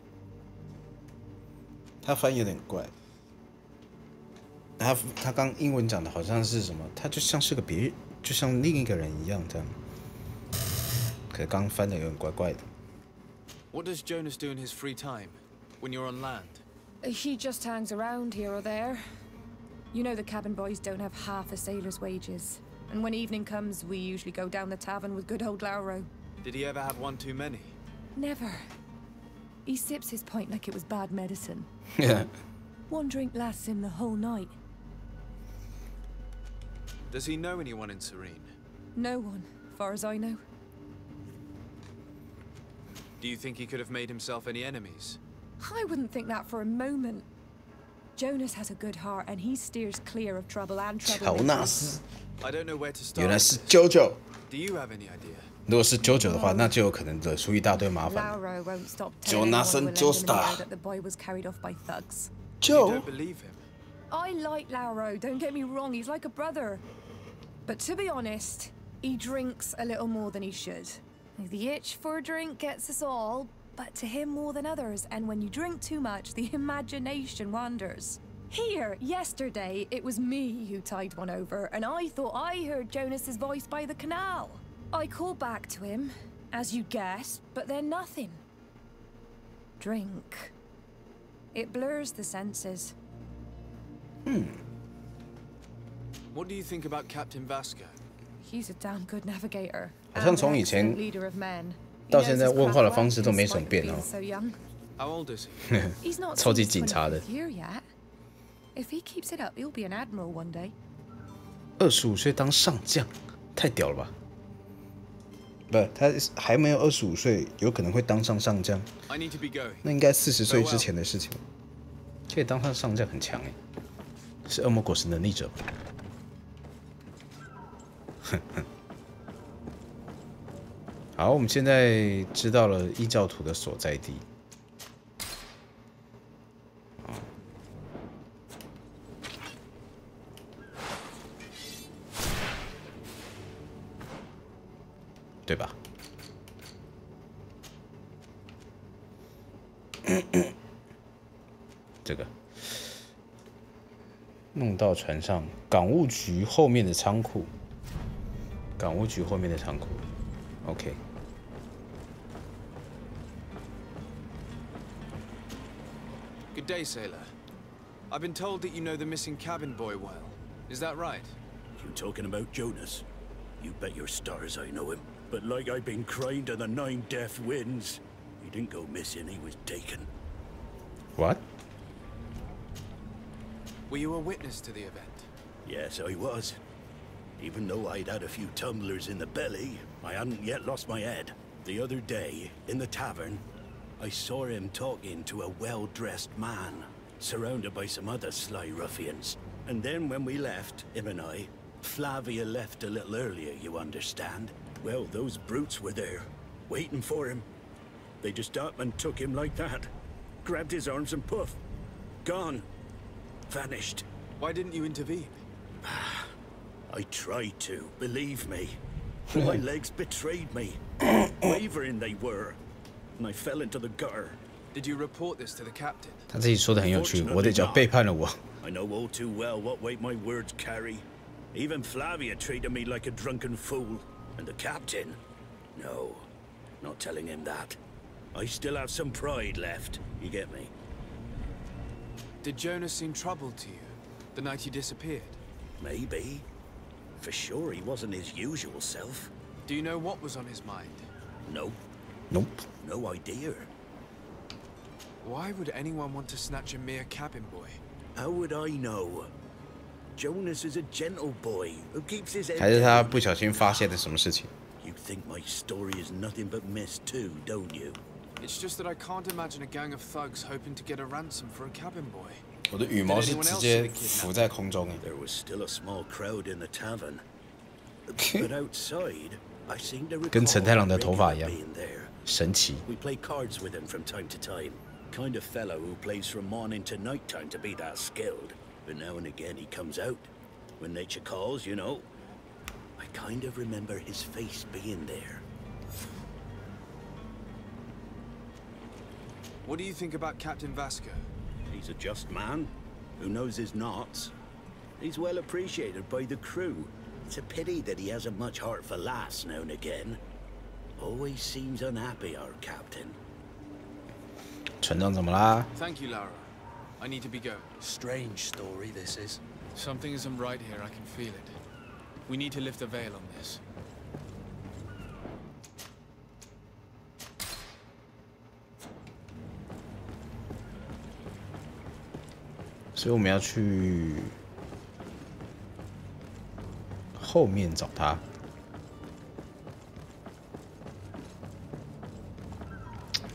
他翻译有点怪。他刚英文讲的好像是什么？他就像是个别人，就像另一个人一样这样。可是刚翻的有点怪怪的。What does Jonas do in his free time when you're on land? He just hangs around here or there. You know the cabin boys don't have half a sailor's wages. And when evening comes, we usually go down the tavern with good old Lauro. Did he ever have one too many? Never. He sips his pint like it was bad medicine. Yeah. One drink lasts him the whole night. Does he know anyone in Serene? No one, far as I know. Do you think he could have made himself any enemies? I wouldn't think that for a moment. Jonas has a good heart and he steers clear of trouble and troublemakers. I don't know where to start. 原来是JoJo。 Do you have any idea? 如果是JoJo的话，那就有可能惹出一大堆麻烦。Lauro won't stop Jonathan Joestar that the boy was carried off by thugs. Joe? You don't believe him? I like Lauro, don't get me wrong, he's like a brother. But to be honest, he drinks a little more than he should. The itch for a drink gets us all, but to him more than others, and when you drink too much, the imagination wanders. Here, yesterday, it was me who tied one over, and I thought I heard Jonas's voice by the canal. I called back to him, as you guessed, but then nothing. Drink. It blurs the senses. What do you think about Captain Vasco? He's a damn good navigator. 好像从以前 leader of men. 到现在问话的方式都没什么变哦。 So young. How old is he? He's not 超级警察的。 here yet. If he keeps it up, he'll be an admiral one day. 25岁当上将，太屌了吧？不，他还没有25岁，有可能会当上上将。 I need to be going. 那应该40岁之前的事情。可以当上上将很强哎，是恶魔果实能力者吧？哼哼。好，我们现在知道了异教徒的所在地。对吧？这个弄到船上，港务局后面的仓库，港务局后面的仓库 ，OK。 Good day, sailor. I've been told that you know the missing cabin boy well. Is that right? You talking about Jonas? You bet your stars I know him. But like I've been crying to the 9 death winds, he didn't go missing, he was taken. What? Were you a witness to the event? Yes, I was. Even though I'd had a few tumblers in the belly, I hadn't yet lost my head. The other day, in the tavern, I saw him talking to a well-dressed man, surrounded by some other sly ruffians. And then when we left, him and I, Flavia left a little earlier, you understand? Well, those brutes were there, waiting for him. They just up and took him like that. Grabbed his arms and poof. Gone. Vanished. Why didn't you intervene? I tried to, believe me. But my legs betrayed me. Wavering they were. And I fell into the gutter. Did you report this to the captain? 他自己说的很有趣，我的脚背叛了我。 I know all too well what weight my words carry. Even Flavia treated me like a drunken fool. And the captain? No, not telling him that. I still have some pride left. You get me? Did Jonas seem troubled to you the night he disappeared? Maybe. For sure he wasn't his usual self. Do you know what was on his mind? Nope. Nope. No idea. Why would anyone want to snatch a mere cabin boy? How would I know? Jonas is a gentle boy who keeps his head 还是他不小心发现了什么事情 You think my story is nothing but mist too, don't you? It's just that I can't imagine a gang of thugs hoping to get a ransom for a cabin boy. 我的羽毛是直接浮在空中。 There was still a small crowd in the tavern, but outside, I seem to recall 跟陈太郎的头发一样 being there. 神奇。 We play cards with him from time to time. Kind of fellow who plays from morning to night time to be that skilled. But now and again he comes out. When nature calls, you know. I kind of remember his face being there. What do you think about Captain Vasco? He's a just man who knows his knots. He's well appreciated by the crew. It's a pity that he hasn't much heart for lass now and again. Always seems unhappy, our captain. 船长怎么啦？ Thank you, Lara. I need to be going. Strange story, this is. Something isn't right here, I can feel it. We need to lift the veil on this. 所以我们要去后面找他。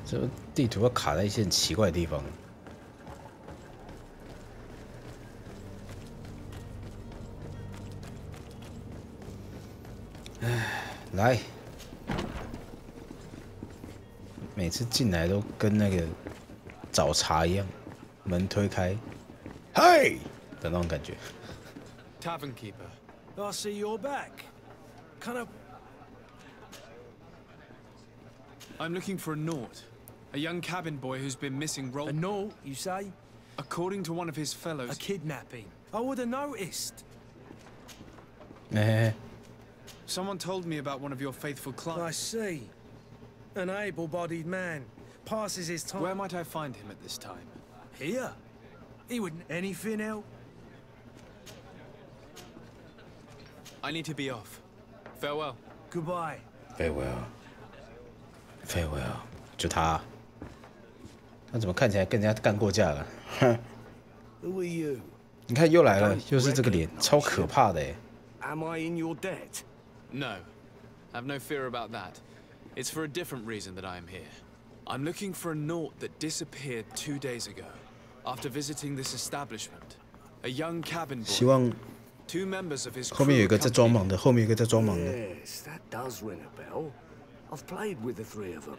这个地图要卡在一些很奇怪的地方。唉，来，每次进来都跟那个找茬一样，门推开。 嗨的那种感觉。Tavern keeper. I see you're back. Kind of. I'm looking for a Nort, a young cabin boy who's been missing. A Nort, you say? According to one of his fellows. A kidnapping. I would have noticed. Someone told me about one of your faithful clients. I see. An able-bodied man passes his time. Where might I find him at this time? Here. He wouldn't anything else. I need to be off. Farewell. Goodbye. Farewell. Farewell. 就他，他怎么看起来跟人家干过架了？哼。Who are you? 你看又来了，又是这个脸，超可怕的哎。Am I in your debt? No. Have no fear about that. It's for a different reason that I am here. I'm looking for a Nort that disappeared 2 days ago. After visiting this establishment, a young cabin boy. 希望 Two members of his 后面有一个在装忙的，后面有一个在装忙的。 Yes, that does ring a bell. I've played with the three of them.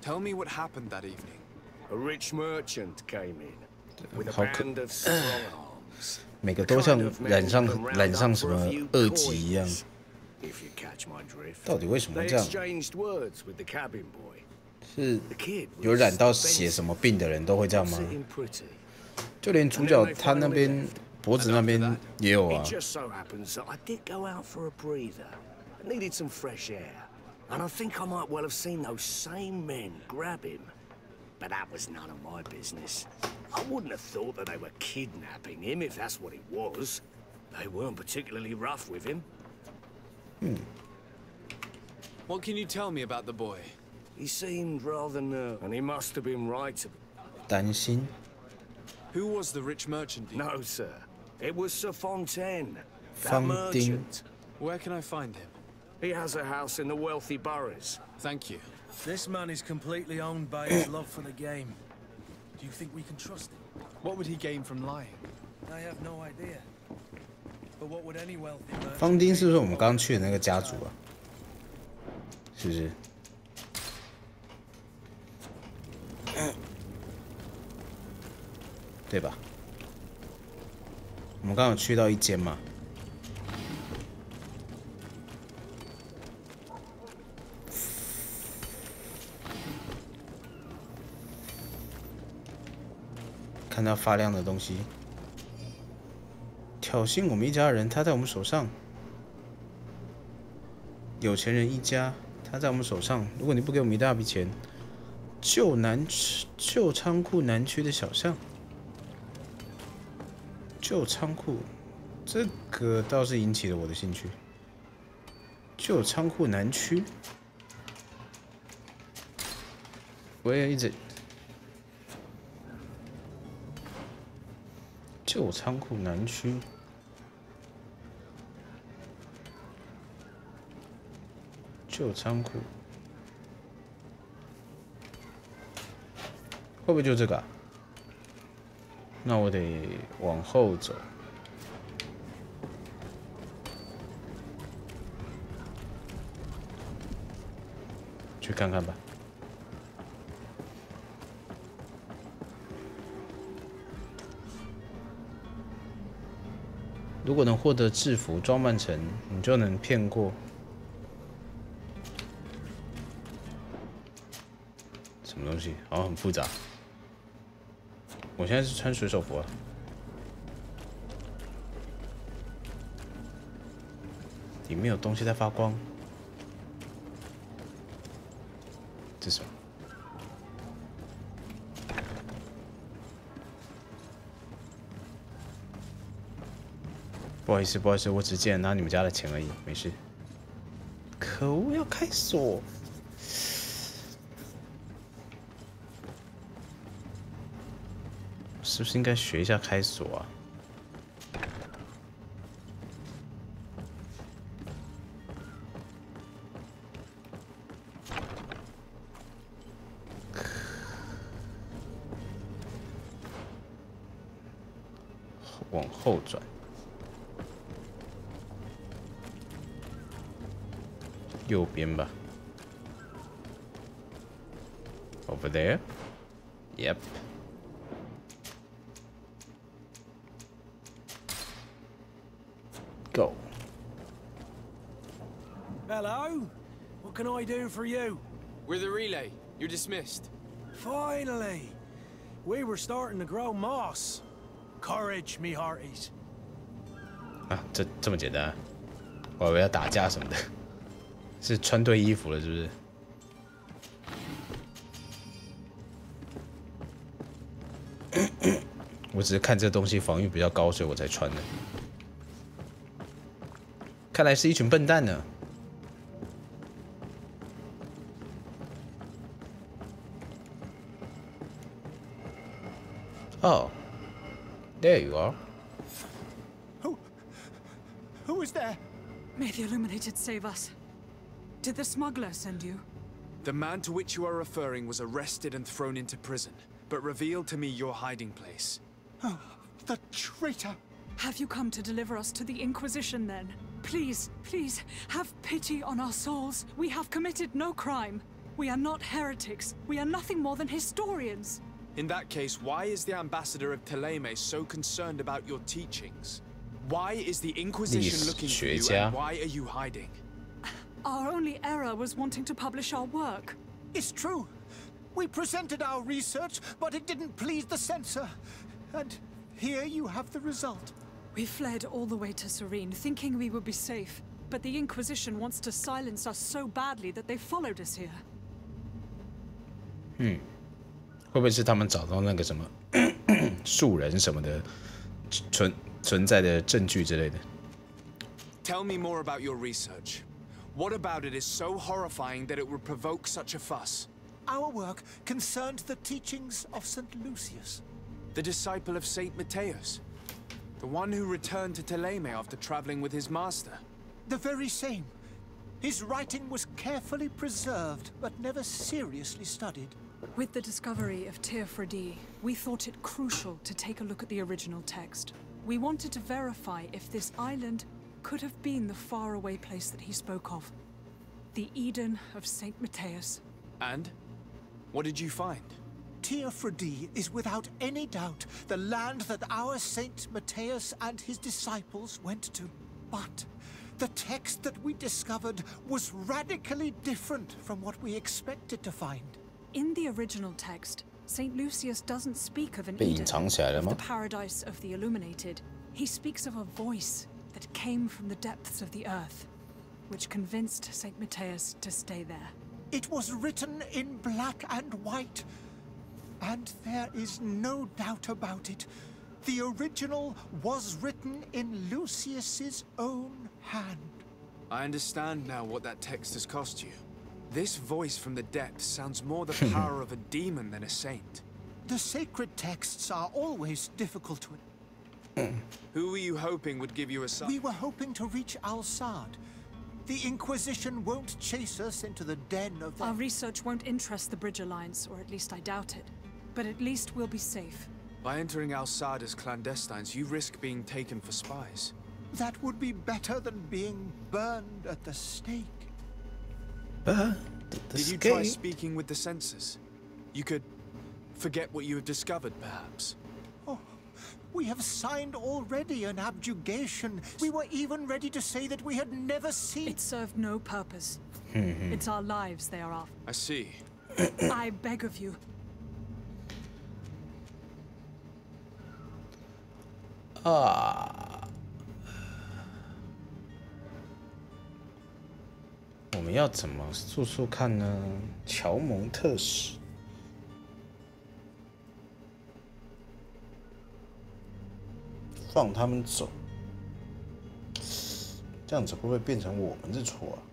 Tell me what happened that evening. A rich merchant came in with a 好可 band of strong arms. 每个都像染上什么恶疾一样。 If you catch my drift. 到底为什么 They 这样？ exchanged words with the cabin boy. 是有染到血什么病的人都会这样吗？ Sitting pretty. 就连主角他那边脖子那边也有啊 It。just so happens that I did go out for a breather. I needed some fresh air. And I think I might well have seen those same men grab him. But that was none of my business. I wouldn't have thought that they were kidnapping him if that's what it was. They weren't particularly rough with him. What can you tell me about the boy? He seemed rather nervous, and he must have been right to... 担心 Who was the rich merchant? No, sir. It was Sir Fontaine. That 方丁 merchant. Where can I find him? He has a house in the wealthy boroughs. Thank you. This man is completely owned by his love for the game. Do you think we can trust him? What would he gain from lying? I have no idea. But what would any wealthy merchant 方丁是不是我们刚刚去的那个家族啊？是不是？对吧？我们刚刚有去到一间嘛？看到发亮的东西，挑衅我们一家人，他在我们手上。有钱人一家，他在我们手上。如果你不给我们一大笔钱，旧仓库南区的小巷，旧仓库，这个倒是引起了我的兴趣。旧仓库南区，Where is it？旧仓库南区。旧仓库会不会就这个啊？那我得往后走。去看看吧。如果能获得制服装扮成，你就能骗过。什么东西？好像很复杂。我现在是穿水手服啊。里面有东西在发光。这是什么？不好意思，不好意思，我只是借拿你们家的钱而已，没事。可恶，要开锁！是不是应该学一下开锁啊？往后转。 右边吧。Over there. Yep. Go. Hello. What can I do for you? We're the relay. You're dismissed. Finally. We were starting to grow moss. Courage, me hearties. 啊，这么简单、啊？我以为要打架什么的。 是穿对衣服了，是不是？我只是看这东西防御比较高，所以我才穿的。看来是一群笨蛋呢。Oh, there you are. Who is there? May the Illuminated save us. Did the smuggler send you? The man to which you are referring was arrested and thrown into prison, but revealed to me your hiding place. Oh, the traitor! Have you come to deliver us to the Inquisition then? Please, please, have pity on our souls. We have committed no crime. We are not heretics. We are nothing more than historians. In that case, why is the ambassador of Thélème so concerned about your teachings? Why is the Inquisition looking for you, and why are you hiding? Our only error was wanting to publish our work. It's true. We presented our research, but it didn't please the censor. And here you have the result. We fled all the way to Serene, thinking we would be safe. But the Inquisition wants to silence us so badly that they followed us here. 会不会是他们找到那个什么树人什么的存在的证据之类的？ Tell me more about your research. What about it is so horrifying that it would provoke such a fuss? Our work concerned the teachings of St. Lucius. The disciple of Saint Matthias. The one who returned to Thélème after traveling with his master. The very same. His writing was carefully preserved, but never seriously studied. With the discovery of Teofredi, we thought it crucial to take a look at the original text. We wanted to verify if this island could have been the faraway place that he spoke of. The Eden of Saint Matthias. And? What did you find? Teofredi is without any doubt the land that our Saint Matthias and his disciples went to. But the text that we discovered was radically different from what we expected to find. In the original text, Saint Lucius doesn't speak of an Eden, of the paradise of the Illuminated. He speaks of a voice that came from the depths of the earth, which convinced Saint Matthias to stay there. It was written in black and white, and there is no doubt about it. The original was written in Lucius's own hand. I understand now what that text has cost you. This voice from the depths sounds more the power of a demon than a saint. The sacred texts are always difficult to... Who were you hoping would give you a sign? We were hoping to reach Al-Sad. The Inquisition won't chase us into the den of the... Our research won't interest the Bridge Alliance, or at least I doubt it. But at least we'll be safe. By entering Al-Sad as clandestines, you risk being taken for spies. That would be better than being burned at the stake. Did you try speaking with the censors? You could forget what you have discovered, perhaps. Oh, we have signed already an abjugation. We were even ready to say that we had never seen... It served no purpose. It's our lives they are after. I see. I beg of you. 我们要怎么速速看呢？乔蒙特使，放他们走，这样子会不会变成我们的错啊？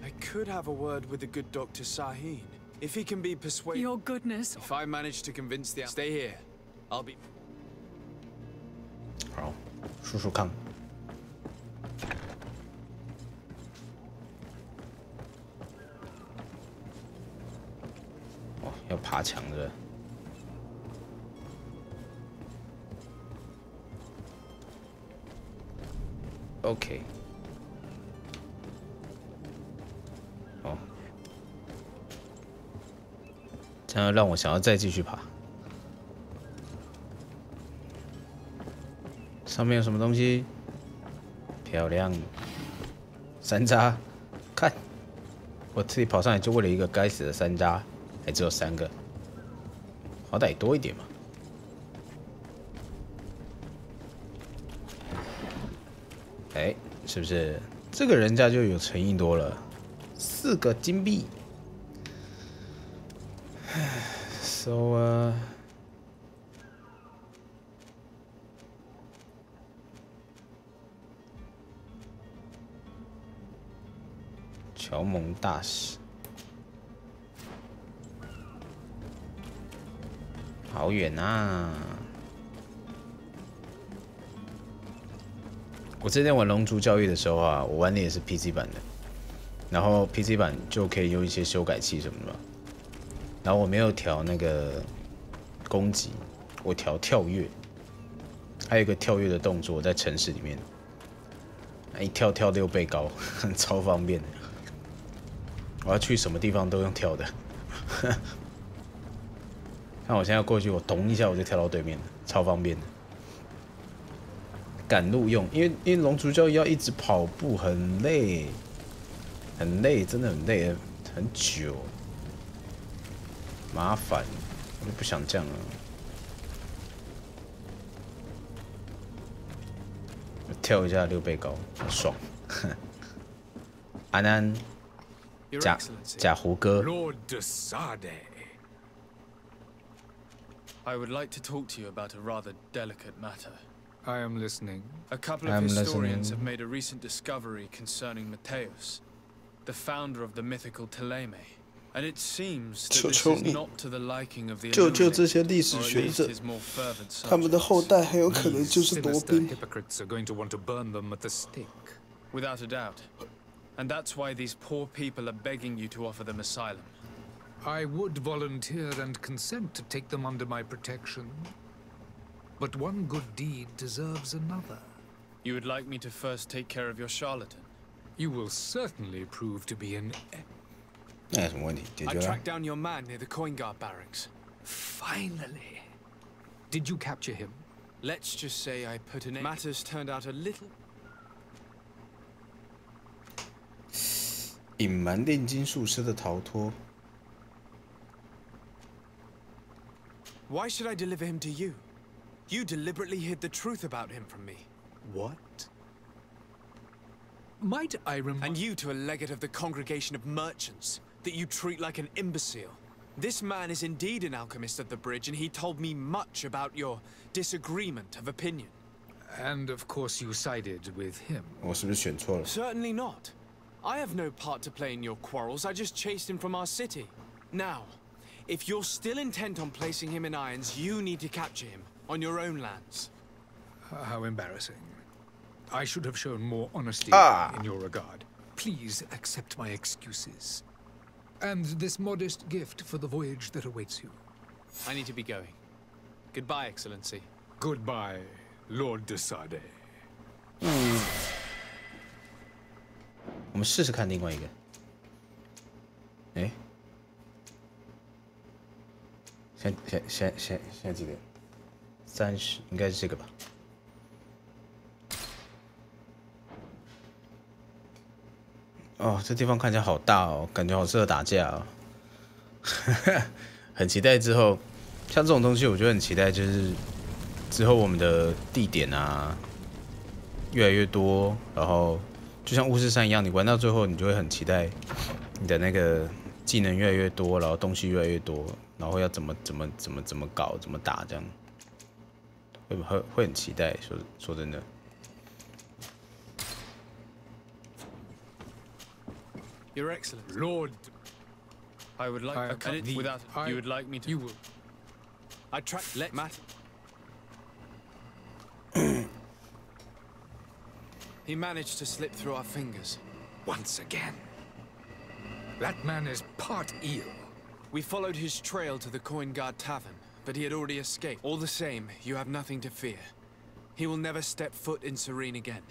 I could have a word with the good Dr. Sahin. If he can be persuaded... Your goodness. If I manage to convince the... Stay here. I'll be... 好，数数看。哦，要爬墙的。OK。 这样让我想要再继续爬。上面有什么东西？漂亮，山楂，看，我自己跑上来就为了一个该死的山楂，还只有3个，好歹多一点嘛。哎，是不是这个人家就有诚意多了？4个金币。 So 乔蒙大使，好远啊！我之前玩《龙族教育》的时候啊，我玩的也是 PC 版的，然后 PC 版就可以用一些修改器什么的嘛。 然后我没有调那个攻击，我调跳跃，还有一个跳跃的动作在城市里面，一跳6倍高，超方便的。我要去什么地方都用跳的。看我现在过去，我咚一下我就跳到对面了，超方便的。赶路用，因为龙族教育要一直跑步，很累，很累，真的很累，很久。 麻烦，我就不想这样了。跳一下6倍高，很爽。安安，假胡歌。Lord Desade. I would like to talk to you about a rather delicate matter. I am listening. A couple of historians have made a recent discovery concerning Mateus, the founder of the mythical Teleme. And it seems that this is not to the liking of the Illuminates, or at least his more fervent subjects. Sinister hypocrites are going to want to burn them at the stake. Without a doubt. And that's why these poor people are begging you to offer them asylum. I would volunteer and consent to take them under my protection. But one good deed deserves another. You would like me to first take care of your charlatan? You will certainly prove to be an... I tracked down your man near the coin guard barracks. Finally. Did you capture him? Let's just say I put an... Matters turned out a little... 隐瞒炼金术师的逃脱。 Why should I deliver him to you? You deliberately hid the truth about him from me. What? Might I remind... And you to a legate of the Congregation of Merchants that you treat like an imbecile. This man is indeed an alchemist at the bridge, and he told me much about your disagreement of opinion. And of course you sided with him. 我是不是选错了？ Certainly not. I have no part to play in your quarrels. I just chased him from our city. Now, if you're still intent on placing him in irons, you need to capture him on your own lands. How embarrassing. I should have shown more honesty in your regard. Please accept my excuses. And this modest gift for the voyage that awaits you. I need to be going. Goodbye, Excellency. Goodbye, Lord Desade. 我们试试看另外一个。哎，现在几点？30，应该是这个吧。哦，这地方看起来好大哦，感觉好适合打架哦。很期待之后，像这种东西，我觉得很期待，就是之后我们的地点啊越来越多，然后就像巫师三一样，你玩到最后，你就会很期待你的那个技能越来越多，然后东西越来越多，然后要怎么搞，怎么打，这样会很期待。说真的。 Your Excellency. Lord, I would like a cut without you would like me to. You will. I track. Let Matt. He managed to slip through our fingers. Once again. That man is part eel. We followed his trail to the Coin Guard Tavern, but he had already escaped. All the same, you have nothing to fear. He will never step foot in Serene again.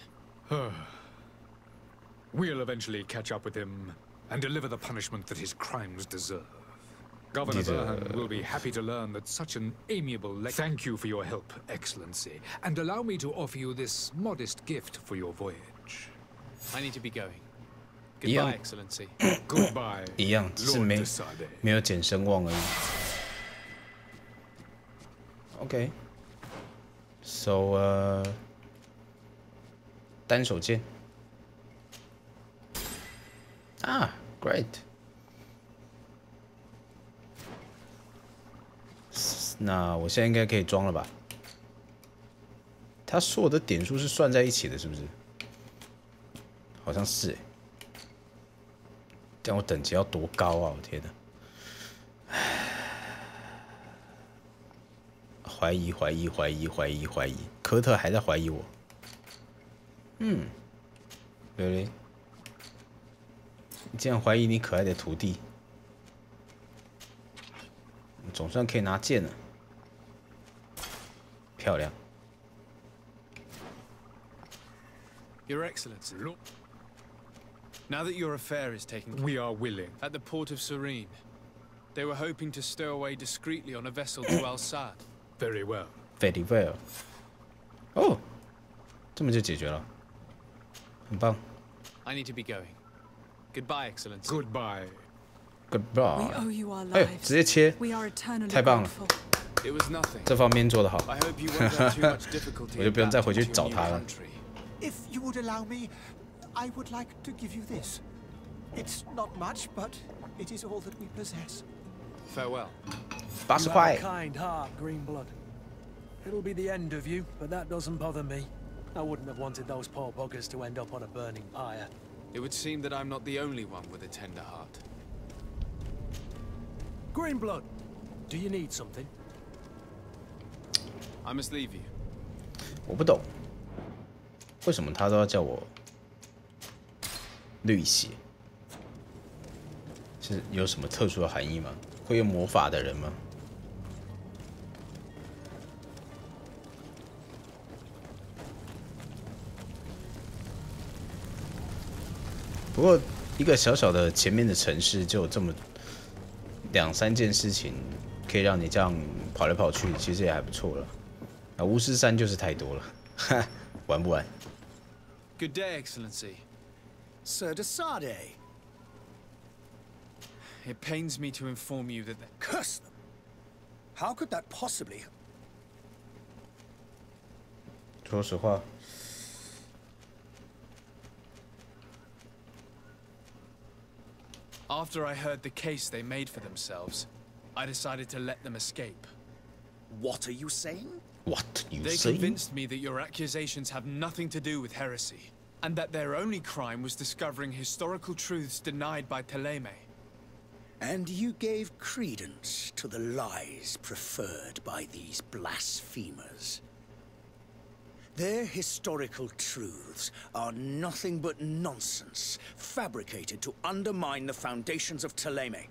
We'll eventually catch up with him and deliver the punishment that his crimes deserve. Governor Burhan will be happy to learn that such an amiable... Thank you for your help, Excellency, and allow me to offer you this modest gift for your voyage. I need to be going. Goodbye, Excellency. Goodbye. 一样，只是没有减声望而已。OK。So 单手剑。 啊 ，Great！ 那我现在应该可以装了吧？它所有的点数是算在一起的，是不是？好像是哎。但我等级要多高啊！我天哪！怀疑，科特还在怀疑我。Really？ 你竟然怀疑你可爱的徒弟，总算可以拿剑了，漂亮。Your Excellency, now that your affair is taking place, we are willing. At the port of Serene, they were hoping to stow away discreetly on a vessel to Al Sad. Very well. Very well. 哦，这么就解决了，很棒。 I need to be going. Goodbye, Excellency. Goodbye. Goodbye. We owe you our 哎， lives. 直接切， We are eternally 太棒了， grateful. It was nothing. 这方面做得好， I hope you won't have too much difficulty 我就不用再回去 adapting to 找 your 他 new 了。 country. If you would allow me, I would like to give you this. It's not much, but it is all that we possess. Farewell. 80 You have 块 a。kind heart, Greenblood. It'll be the end of you, but that doesn't bother me. I wouldn't have wanted those poor buggers to end up on a burning pyre. It would seem that I'm not the only one with a tender heart. Greenblood, do you need something? I must leave you. 我不懂，为什么他都要叫我绿血？是有什么特殊的含义吗？会用魔法的人吗？不过一个小小的前面的城市就有这么2、3件事情，可以让你这样跑来跑去，其实也还不错了。啊，巫师3就是太多了，哈，玩不玩 Good day, Excellency. Sir de Sade. It pains me to inform you that... Curse them! How could that possibly... 说实话， After I heard the case they made for themselves, I decided to let them escape. What are you saying? What you They say? convinced me that your accusations have nothing to do with heresy, and that their only crime was discovering historical truths denied by Teleme. And you gave credence to the lies preferred by these blasphemers. Their historical truths are nothing but nonsense, fabricated to undermine the foundations of Teleme.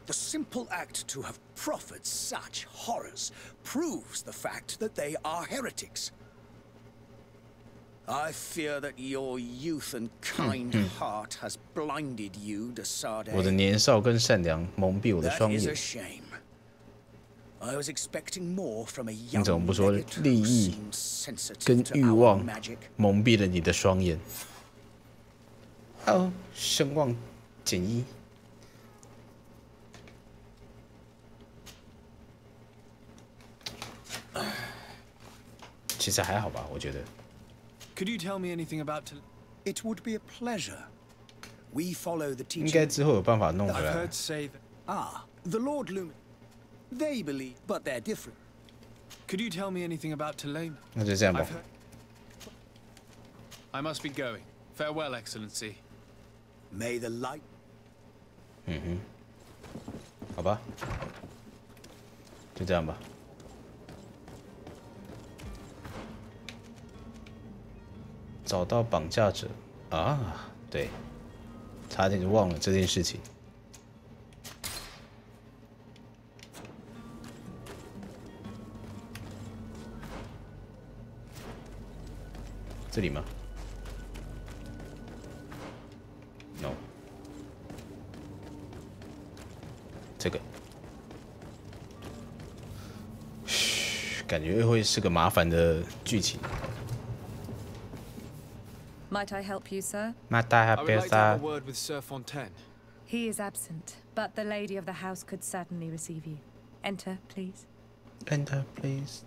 The simple act to have proffered such horrors proves the fact that they are heretics. I fear that your youth and kind heart has blinded you, de Sade. 我的年少跟善良蒙蔽我的双 That is 眼 a。shame. I was expecting more from a 你 young 怎么不说 legate 利 who 益 seemed sensitive 跟 to 欲 our 望 magic. 蒙蔽了你的双眼？哦，声望减1。其实还好吧，我觉得。 Could you tell me anything about It would be a pleasure. We follow the 应 teaching. 该之后有办法弄回 I've 来 heard。say that. Ah, the Lord Lumen. They believe, but they're different. Could you tell me anything about Tulane? 那就这样吧 I've。heard... I must be going. Farewell, Excellency. May the light. 嗯哼，好吧，就这样吧。找到绑架者啊，对，差点就忘了这件事情。这里吗 ？No。这个，嘘，感觉会是个麻烦的剧情。 Might I help you, sir?那大 I 家 would 别 like to have 杀 a word with Sir Fontaine. He is absent, but the lady of the house could certainly receive you. Enter, please.，Enter please。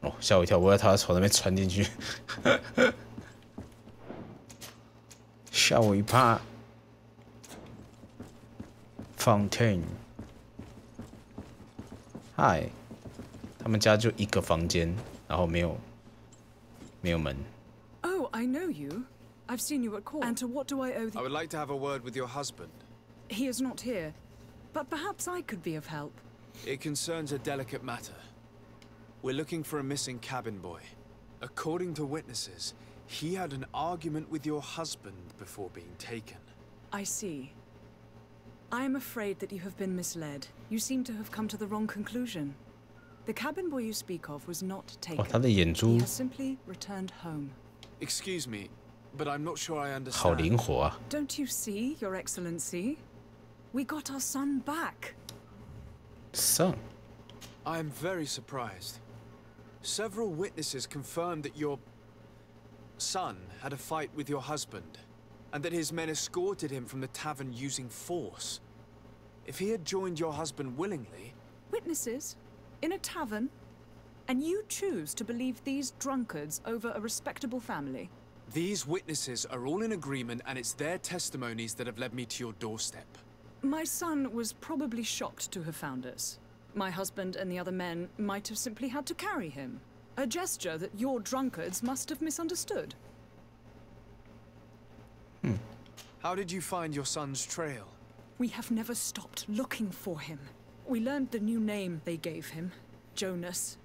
哦，吓我一跳，我以为他从那边穿进去，吓我一怕。Fontaine，嗨，他们家就一个房间，然后没有门。 Oh, I know you. I've seen you at court. And to what do I owe the... I would like to have a word with your husband. He is not here. But perhaps I could be of help. It concerns a delicate matter. We're looking for a missing cabin boy. According to witnesses, he had an argument with your husband before being taken. I see. I am afraid that you have been misled. You seem to have come to the wrong conclusion. The cabin boy you speak of was not taken. 哦，他的眼 He 珠 has simply returned home. Excuse me, but I'm not sure I 好 understand. 灵活啊！ Don't you see, Your Excellency? We got our son back. Son， I am very surprised. Several witnesses confirmed that your son had a fight with your husband, and that his men escorted him from the tavern using force. If he had joined your husband willingly... Witnesses? In a tavern? And you choose to believe these drunkards over a respectable family? These witnesses are all in agreement, and it's their testimonies that have led me to your doorstep. My son was probably shocked to have found us. My husband and the other men might have simply had to carry him. A gesture that your drunkards must have misunderstood. How did you find your son's trail? We have never stopped looking for him. We learned the new name they gave him, Jonas.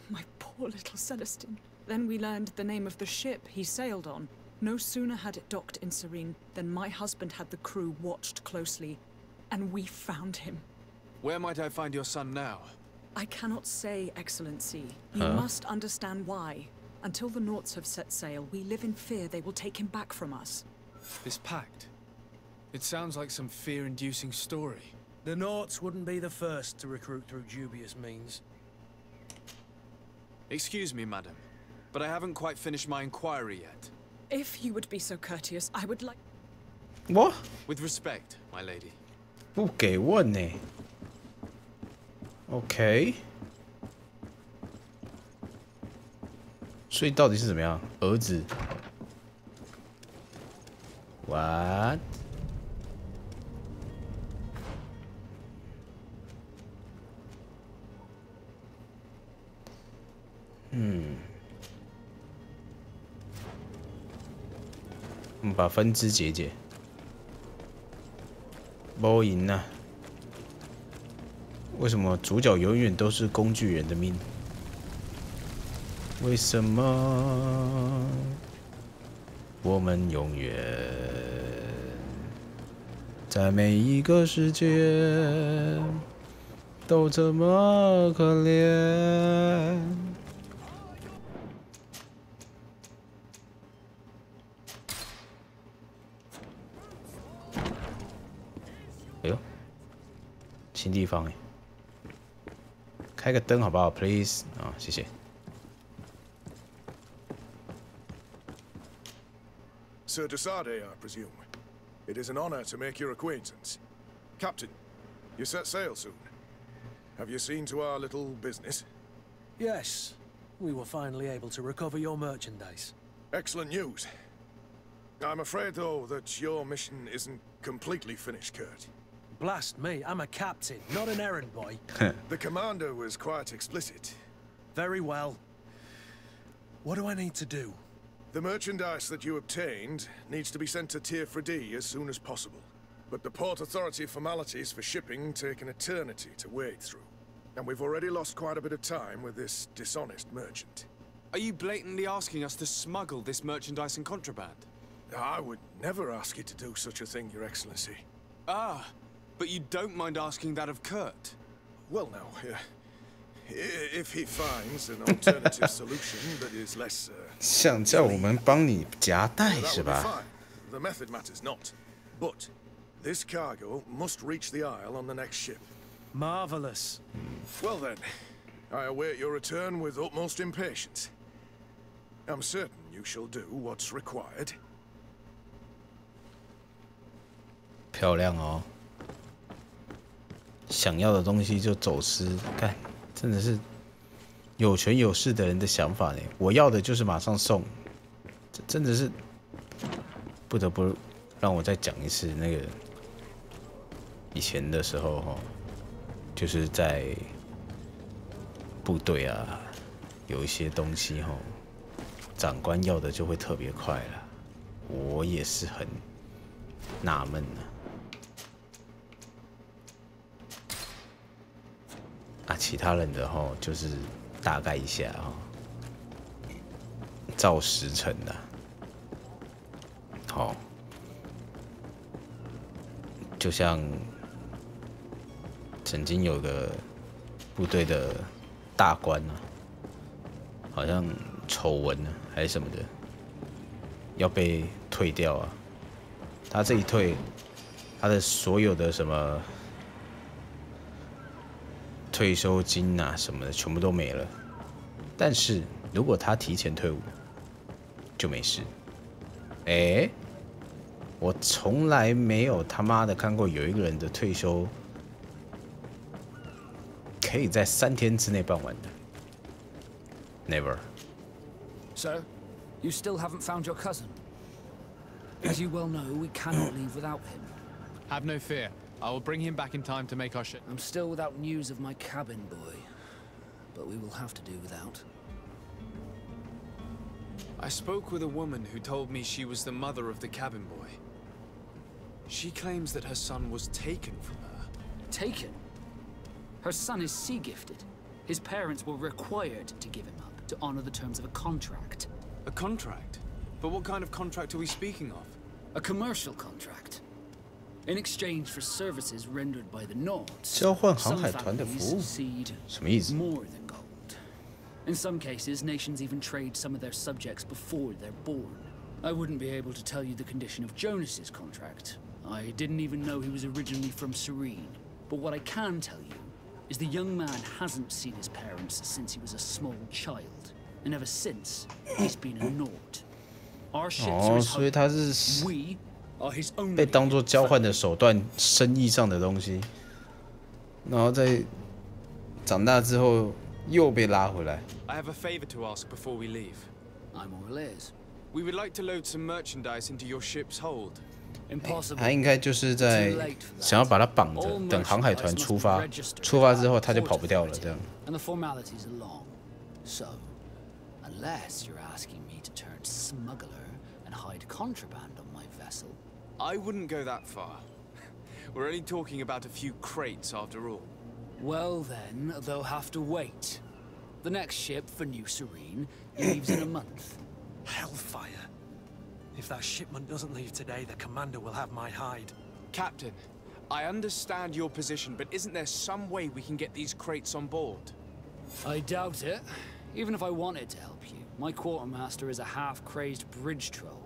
My poor little Celestine. Then we learned the name of the ship he sailed on. No sooner had it docked in Serene than my husband had the crew watched closely, and we found him. Where might I find your son now? I cannot say, Excellency. You must understand why. Until the Naughts have set sail, we live in fear they will take him back from us. This pact. It sounds like some fear-inducing story. The Naughts wouldn't be the first to recruit through dubious means. Excuse me, madam, but I haven't quite finished my inquiry yet. If you would be so courteous, I would like... What? With respect, my lady. 不给问呢。OK。所以到底是怎么样？儿子 ？What？ 我们把分支解解。不赢啊！为什么主角永远都是工具人的命？为什么我们永远在每一个世界都这么可怜？哎呦，新地方哎，开个灯好不好 ，please 啊，谢谢。 Sir Desade, I presume. It is an honor to make your acquaintance. Captain, you set sail soon. Have you seen to our little business? Yes, we were finally able to recover your merchandise. Excellent news. I'm afraid, though, that your mission isn't completely finished, Kurt. Blast me, I'm a captain, not an errand boy. The commander was quite explicit. Very well. What do I need to do? The merchandise that you obtained needs to be sent to Tier 4D as soon as possible. But the Port Authority formalities for shipping take an eternity to wade through. And we've already lost quite a bit of time with this dishonest merchant. Are you blatantly asking us to smuggle this merchandise and contraband? I would never ask you to do such a thing, Your Excellency. Ah, but you don't mind asking that of Kurt? Well, no. If he finds an alternative solution that is less... 像叫我们帮你夹带 that 是 would be 吧？ fine. The method matters not. But this cargo must reach the Isle on the next ship. Marvelous. Well then, I await your return with utmost impatience. I'm certain you shall do what's required. 漂亮哦！想要的东西就走私，干，真的是有权有势的人的想法呢。我要的就是马上送，这真的是不得不让我再讲一次那个以前的时候哈，就是在部队啊，有一些东西哈，长官要的就会特别快了，我也是很纳闷呢。 啊，其他人的哈就是大概一下哈，照时辰的，好，就像曾经有个部队的大官啊，好像丑闻啊还是什么的，要被退掉啊，他这一退，他的所有的什么。 退休金啊什么的全部都没了，但是如果他提前退伍，就没事。哎，我从来没有他妈的看过有一个人的退休可以在3天之内办完的。Never. So, you still haven't found your cousin? As you well know, we cannot leave without him. Have no fear. I will bring him back in time to make our ship. I'm still without news of my cabin boy, but we will have to do without. I spoke with a woman who told me she was the mother of the cabin boy. She claims that her son was taken from her. Taken? Her son is sea-gifted. His parents were required to give him up to honor the terms of a contract. A contract? But what kind of contract are we speaking of? A commercial contract. In exchange for services rendered by the Nords, 交换航海团的 some 服务 families cede 什么意思？ more than gold. In some cases, nations even trade some of their subjects before they're born. I wouldn't be able to tell you the condition of Jonas's contract. I didn't even know he was originally from Serene. But what I can tell you is the young man hasn't seen his parents since he was a small child, and ever since he's been a Nord. Our ships are his 所以他是 we 被当作交换的手段，生意上的东西，然后在长大之后又被拉回来。I have a favor to ask before we leave. I'm all ears. We would like to load some merchandise into your ship's hold. Impossible. 他应该就是在想要把他绑着，等航海团出发，出发之后他就跑不掉了，这样。And the formalities are long. So, unless you're asking me to turn smuggler and hide contraband on my vessel. I wouldn't go that far. We're only talking about a few crates after all. Well then, they'll have to wait. The next ship for New Serene leaves in a month. Hellfire. If that shipment doesn't leave today, the commander will have my hide. Captain, I understand your position, but isn't there some way we can get these crates on board? I doubt it. Even if I wanted to help you, my quartermaster is a half-crazed bridge troll.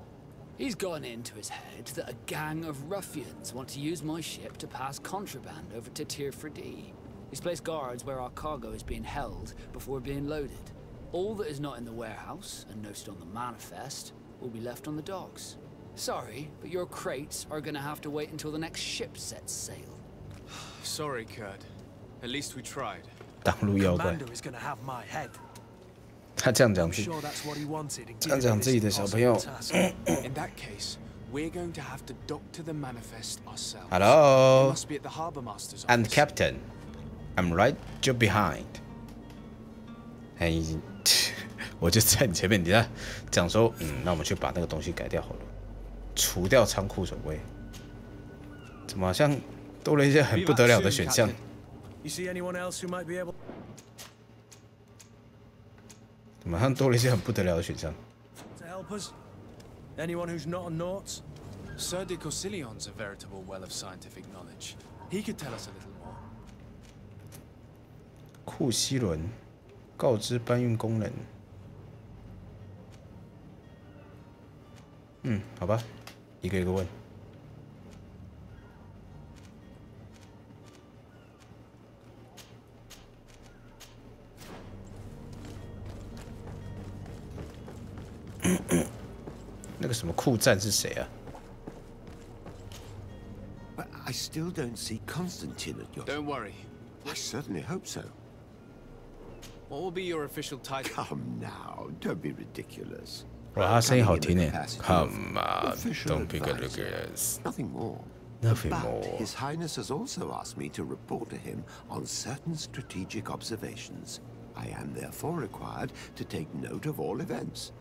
He's gotten into his head that a gang of ruffians want to use my ship to pass contraband over to Tier 4D. He's placed guards where our cargo is being held before being loaded. All that is not in the warehouse and noted on the manifest will be left on the docks. Sorry, but your crates are gonna have to wait until the next ship sets sail. Sorry, Kurt. At least we tried. The commander is gonna have my head. 他这样讲自己，这样讲自己的小朋友。In that case, we're going to have to doctor the manifest ourselves. Hello. It must be at the harbor master's office. And Captain, I'm right just behind. 哎，我就在你前面，你在讲说，那我们去把那个东西改掉好了，除掉仓库守卫。怎么好像多了一些很不得了的选项？ You see anyone else who might be able? 马上多了一些很不得了的选项。To help us? Anyone who's not a Naut? Sir de Corsillion's a veritable well of scientific knowledge. He could tell us a little more. 库西伦告知搬运工人。好吧，一个一个问。那个什么库赞是谁啊 But I still don't see Constantine at your... Don't worry. I certainly hope so. What will be your official title? Come now, don't be ridiculous. 哇，他声音好听诶 ！Come on, don't be ridiculous. Nothing more. Nothing But more. His Highness has also asked me to report to him on certain strategic observations. I am therefore required to take note of all events,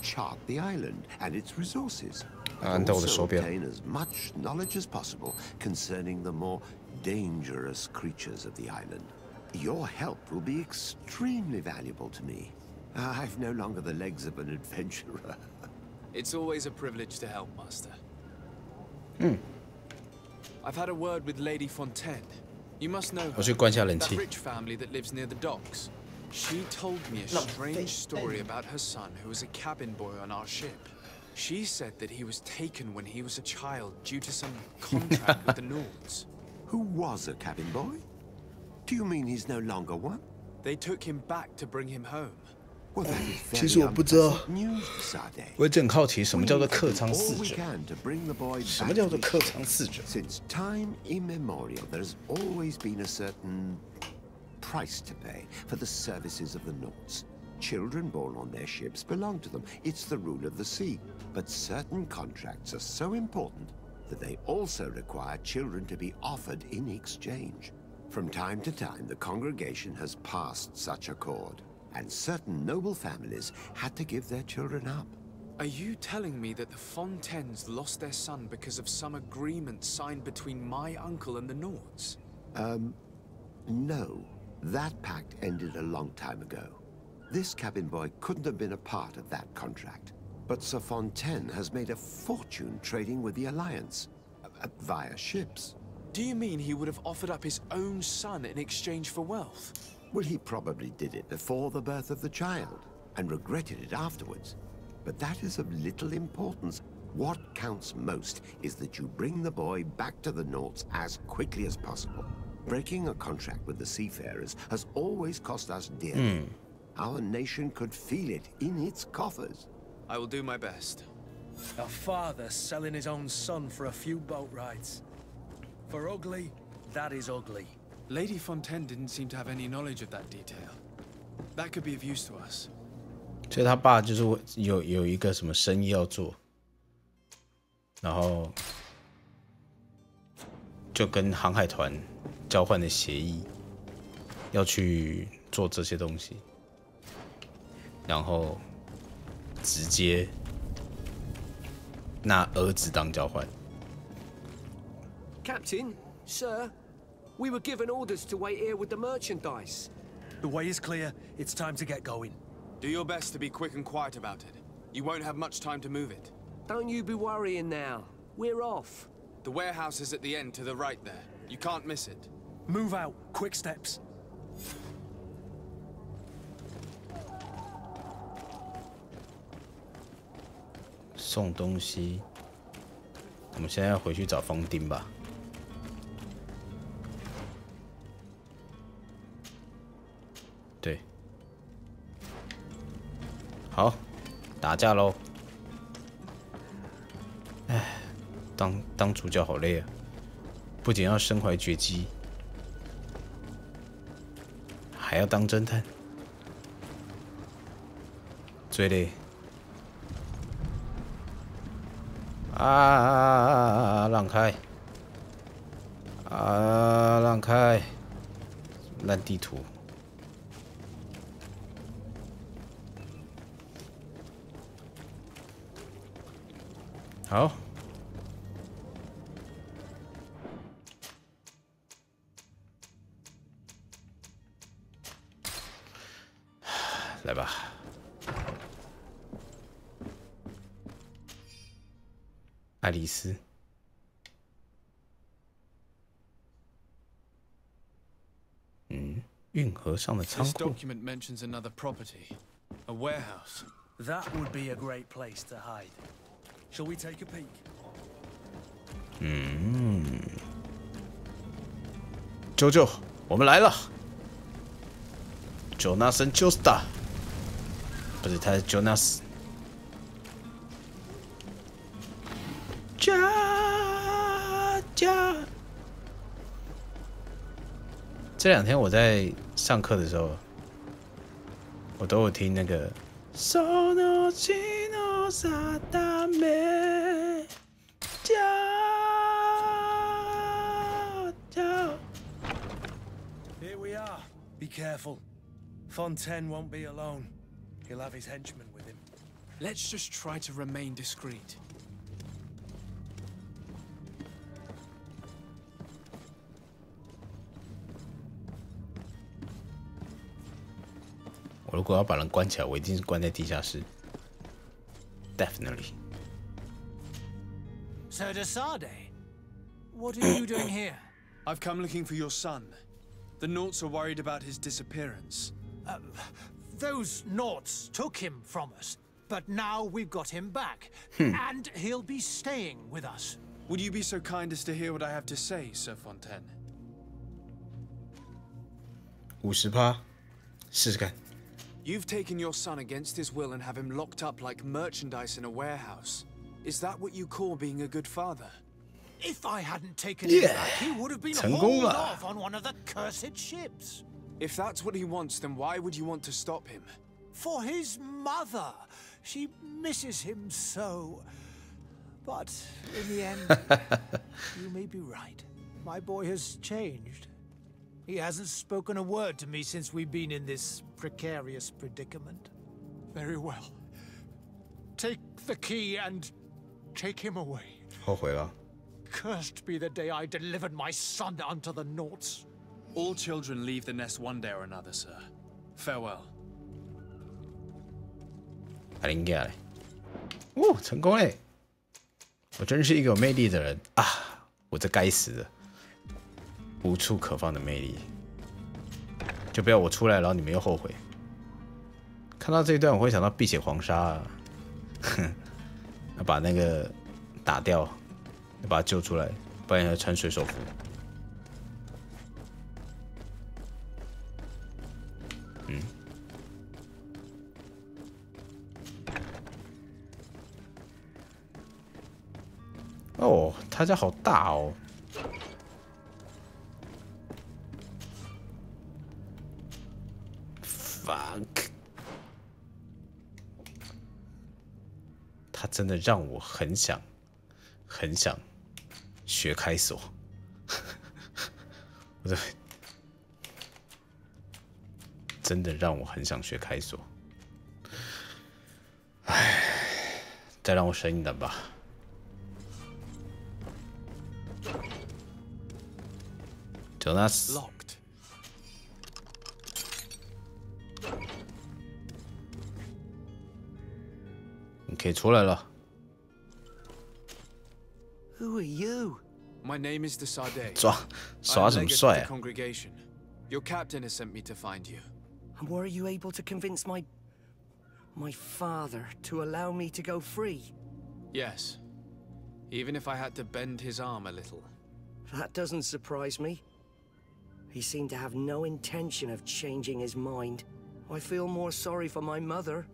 chart the island and its resources, and also obtain as much knowledge as possible concerning the more dangerous creatures of the island. Your help will be extremely valuable to me. I've no longer the legs of an adventurer. It's always a privilege to help, Master. I've had a word with Lady Fontaine. You must know her. That rich family that lives near the docks. She told me a strange story about her son who was a cabin boy on our ship. She said that he was taken when he was a child due to some contract with the Nords. Who was a cabin boy? Do you mean he's no longer one? They took him back to bring him home. 其实我不知道，我一直很好奇，什么叫做客舱侍者？什么叫做客舱侍者 ？Since time immemorial, there has always been a certain price to pay for the services of the Nords. Children born on their ships belong to them. It's the rule of the sea. But certain contracts are so important that they also require children to be offered in exchange. From time to time, the congregation has passed such accord, and certain noble families had to give their children up. Are you telling me that the Fontaines lost their son because of some agreement signed between my uncle and the Nords? No. That pact ended a long time ago. This cabin boy couldn't have been a part of that contract. But Sir Fontaine has made a fortune trading with the Alliance, via ships. Do you mean he would have offered up his own son in exchange for wealth? Well, he probably did it before the birth of the child, and regretted it afterwards. But that is of little importance. What counts most is that you bring the boy back to the Nords as quickly as possible. Breaking a contract with the seafarers has always cost us dearly. Our nation could feel it in its coffers. I will do my best. A father selling his own son for a few boat rides. For ugly, that is ugly. Lady Fontaine didn't seem to have any knowledge of that detail. That could be of use to us. 所以他爸就是有一个什么生意要做，然后就跟航海团交换的协议，要去做这些东西，然后直接拿儿子当交换。Captain, sir, we were given orders to wait here with the merchandise. The way is clear. It's time to get going. Do your best to be quick and quiet about it. You won't have much time to move it. Don't you be worrying now. We're off. The warehouse is at the end to the right there. You can't miss it. Move out. Quick steps. 送东西，我们现在要回去找方丁吧。对，好，打架喽！哎，当主角好累啊，不仅要身怀绝技，还要当侦探。追嘞！啊！让开！啊！让开！烂地图。好。来吧。爱丽丝。运河上的仓 This 库。 document mentions another property, a warehouse. That would be a great place to hide. Shall we take a peek? 啾啾，我们来了。Jonathan Joestar， 不是，他是 Jonas。这两天我在上课的时候，我都有听那个。Sono chino satame， Here we are. Be careful. Fontaine won't be alone. He'll have his henchmen with him. Let's just try to remain discreet. 我如果要把人关起来，我一定是关在地下室。Definitely. Sir de Sade, what are you doing here? I've come looking for your son. The Naughts are worried about his disappearance. Those Naughts took him from us, but now we've got him back, and he'll be staying with us. Would you be so kind as to hear what I have to say, Sir Fontaine? 50%，试试看。 You've taken your son against his will and have him locked up like merchandise in a warehouse. Is that what you call being a good father? If I hadn't taken him back, he would have been hauled off on one of the cursed ships. If that's what he wants, then why would you want to stop him? For his mother. She misses him so. But in the end, you may be right. My boy has changed. He hasn't spoken a word to me since we've been in this precarious predicament. Very well. Take the key and take him away. 后悔了。 Cursed be the day I delivered my son unto the Naughts. All children leave the nest one day or another, sir. Farewell. 还应该嘞。哦，成功嘞！我真是一个有魅力的人啊！我这该死的，无处可放的魅力，就不要我出来，然后你们又后悔。看到这一段，我会想到碧血黄沙、啊，哼，要把那个打掉，要把他救出来，不然要穿水手服。哦，他家好大哦。Fuck！ 他真的让我很想学开锁。我的，真的让我很想学开锁。唉，再让我省一点吧。 Jonas locked. 你可以出来了。Who are you? My name is de Sade. 耍什么帅啊 congregation. Your captain has sent me to find you. And were you able to convince my father to allow me to go free? Yes. Even if I had to bend his arm a little. That doesn't surprise me. He seemed to have no intention of changing his mind. I feel more sorry for my mother.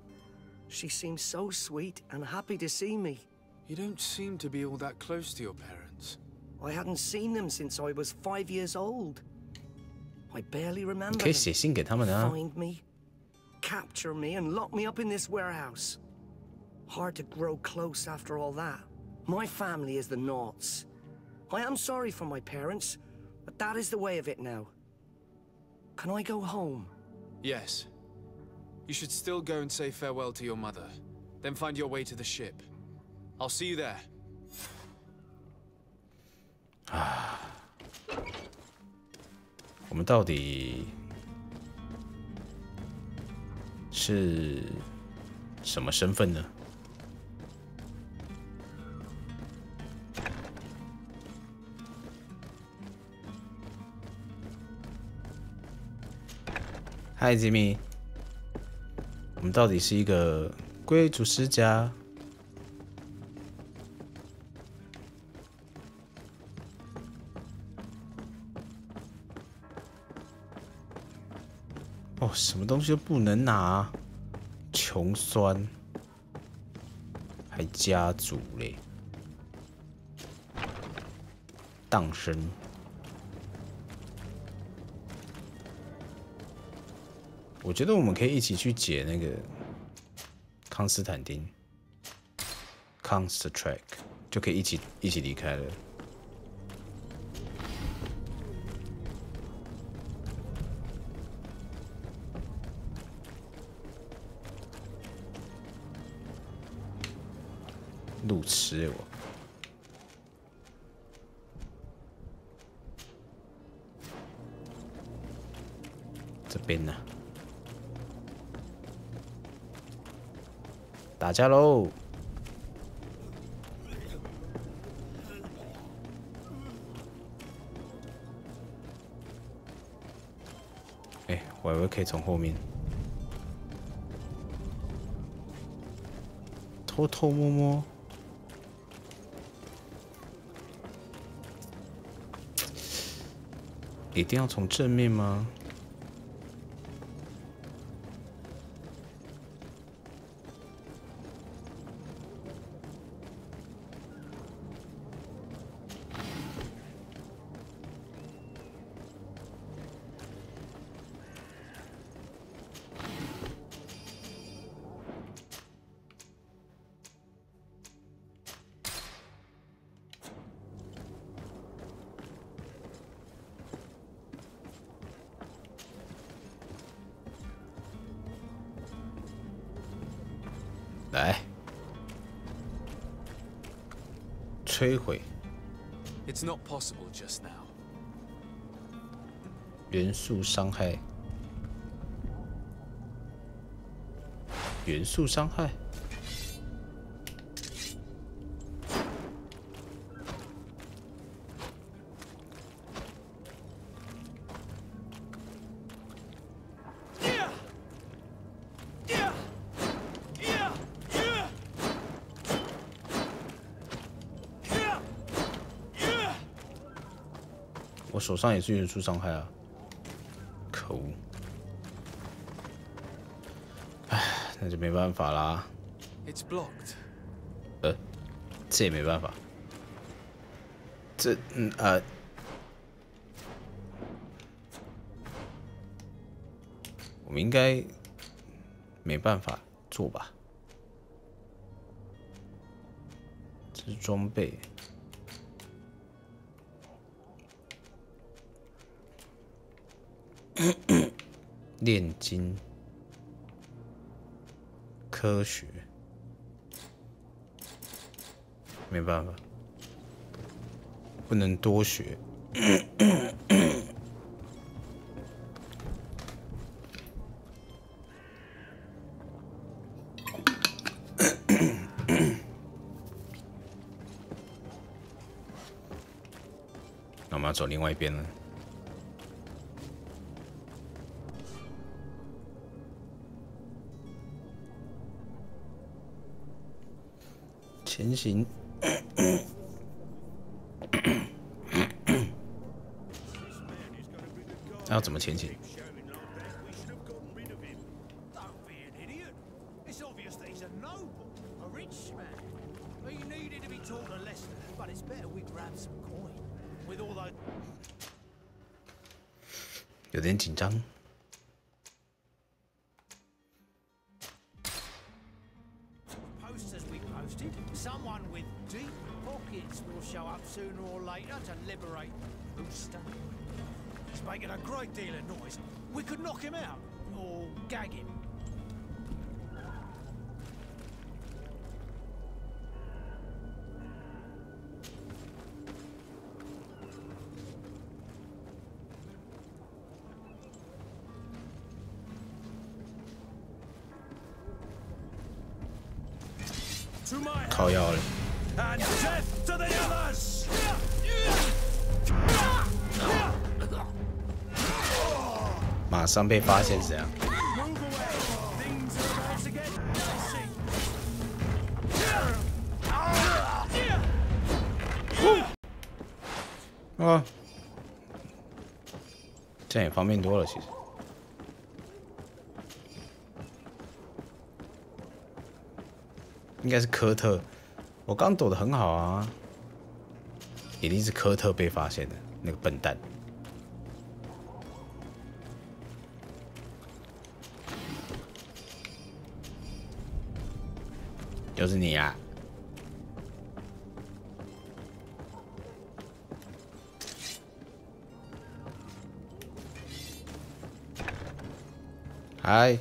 She seems so sweet and happy to see me. You don't seem to be all that close to your parents. I hadn't seen them since I was 5 years old. I barely remember 可以写信给他们啊。Find me, capture me and lock me up in this warehouse. Hard to grow close after all that. My family is the Naughts. I am sorry for my parents, but that is the way of it now. Can I go home? Yes. You should still go and say farewell to your mother. Then find your way to the ship. I'll see you there. 我们到底是什么身份呢？嗨，吉米，我们到底是一个贵族世家，哦，什么东西都不能拿，穷酸，还家族嘞，荡生。我觉得我们可以一起去解那个康斯坦丁 ，Constrack 就可以一起离开了。路痴我。这边呢？打架喽！哎，我以为可以从后面偷偷摸摸。一定要从正面吗？来，摧毁。It's not possible just now. 元素伤害，元素伤害。我手上也是元素伤害啊！可恶！唉，那就没办法啦。It's blocked. 这也没办法。我们应该没办法做吧？这是装备。炼金，科学，没办法，不能多学。那我们要走另外一边了。前行。那要怎么前行？ 有点紧张。interested. Someone with deep pockets will show up sooner or later to liberate Rooster. He's making a great deal of noise. We could knock him out, or gag him.靠腰了。 And death to the others! 马上被发现是这样。啊，这样也方便多了，其实。应该是科特，我刚躲得很好啊，一定是科特被发现的那个笨蛋。又是你啊！嗨，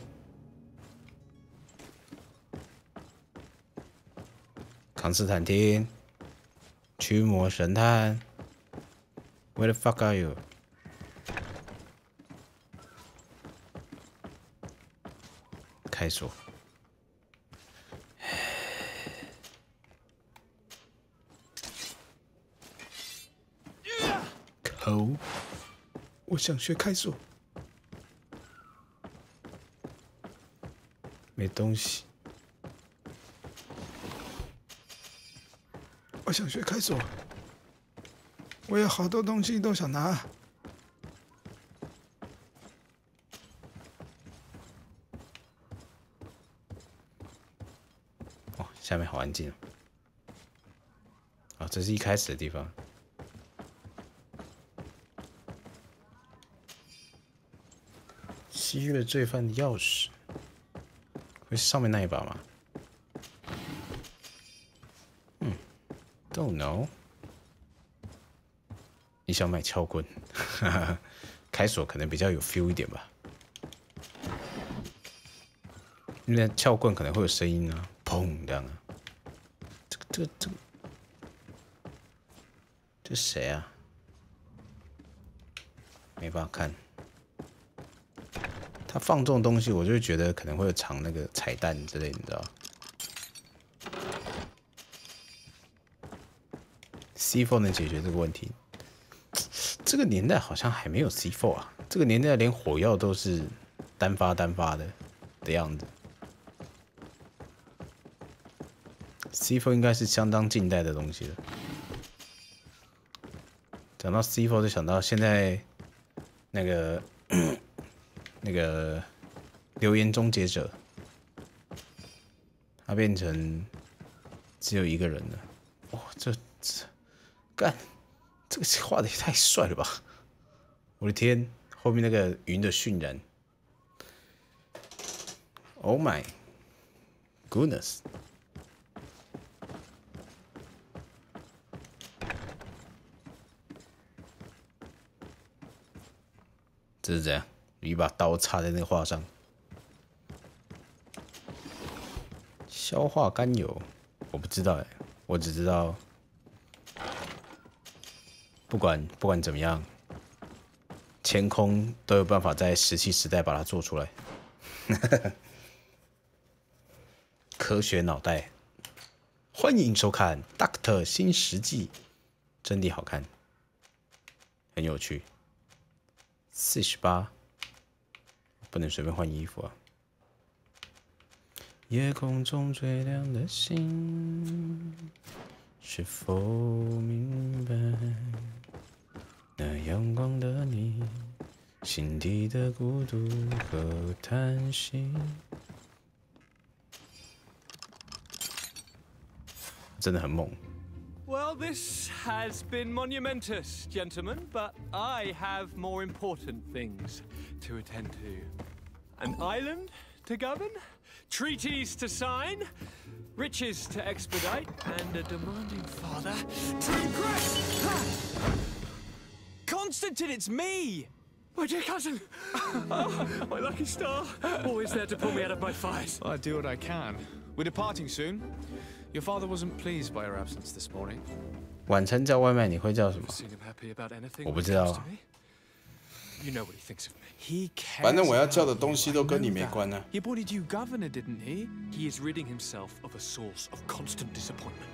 康斯坦丁，驱魔神探 ，Where the fuck are you？ 开锁。 口，我想学开锁，没东西。我想学开锁，我有好多东西都想拿。哦，下面好安静哦。啊，这是一开始的地方。 吸月罪犯的钥匙，会是上面那一把吗？Don't know。你想买撬棍，开锁可能比较有 feel 一点吧。因为撬棍可能会有声音啊，砰这样啊。这谁啊？没办法看。 他放这种东西，我就觉得可能会有藏那个彩蛋之类，你知道 ？C4 能解决这个问题？这个年代好像还没有 C4 啊，这个年代连火药都是单发的样子。C4 应该是相当近代的东西了。讲到 C4 就想到现在那个。那个留言终结者，他变成只有一个人了。哇，这干，这个画的也太帅了吧！我的天，后面那个云的渲染 ，Oh my goodness！ 这是怎样？ 一把刀插在那个画上，消化甘油，我不知道哎，我只知道，不管怎么样，天空都有办法在17时代把它做出来。科学脑袋，欢迎收看《Doctor 新世纪》，真的好看，很有趣。48。 不能随便换衣服啊！夜空中最亮的星，是否明白？那阳光的你，心底的孤独和叹息。真的很猛。 Well, this has been monumentous, gentlemen, but I have more important things to attend to. An island to govern, treaties to sign, Riches to expedite, and a demanding father to impress. Constantine, it's me! My dear cousin! Oh, my lucky star! Always there to pull me out of my fight. I do what I can. We're departing soon. Your father wasn't pleased by our absence this morning. 晚餐叫外卖你会叫什么？ Seen him happy about anything 我不知道。 You know what he thinks of me. He cares. 反正我要叫的东西都跟你没关啊。 He appointed you governor, didn't he? He is ridding himself of a source of constant disappointment.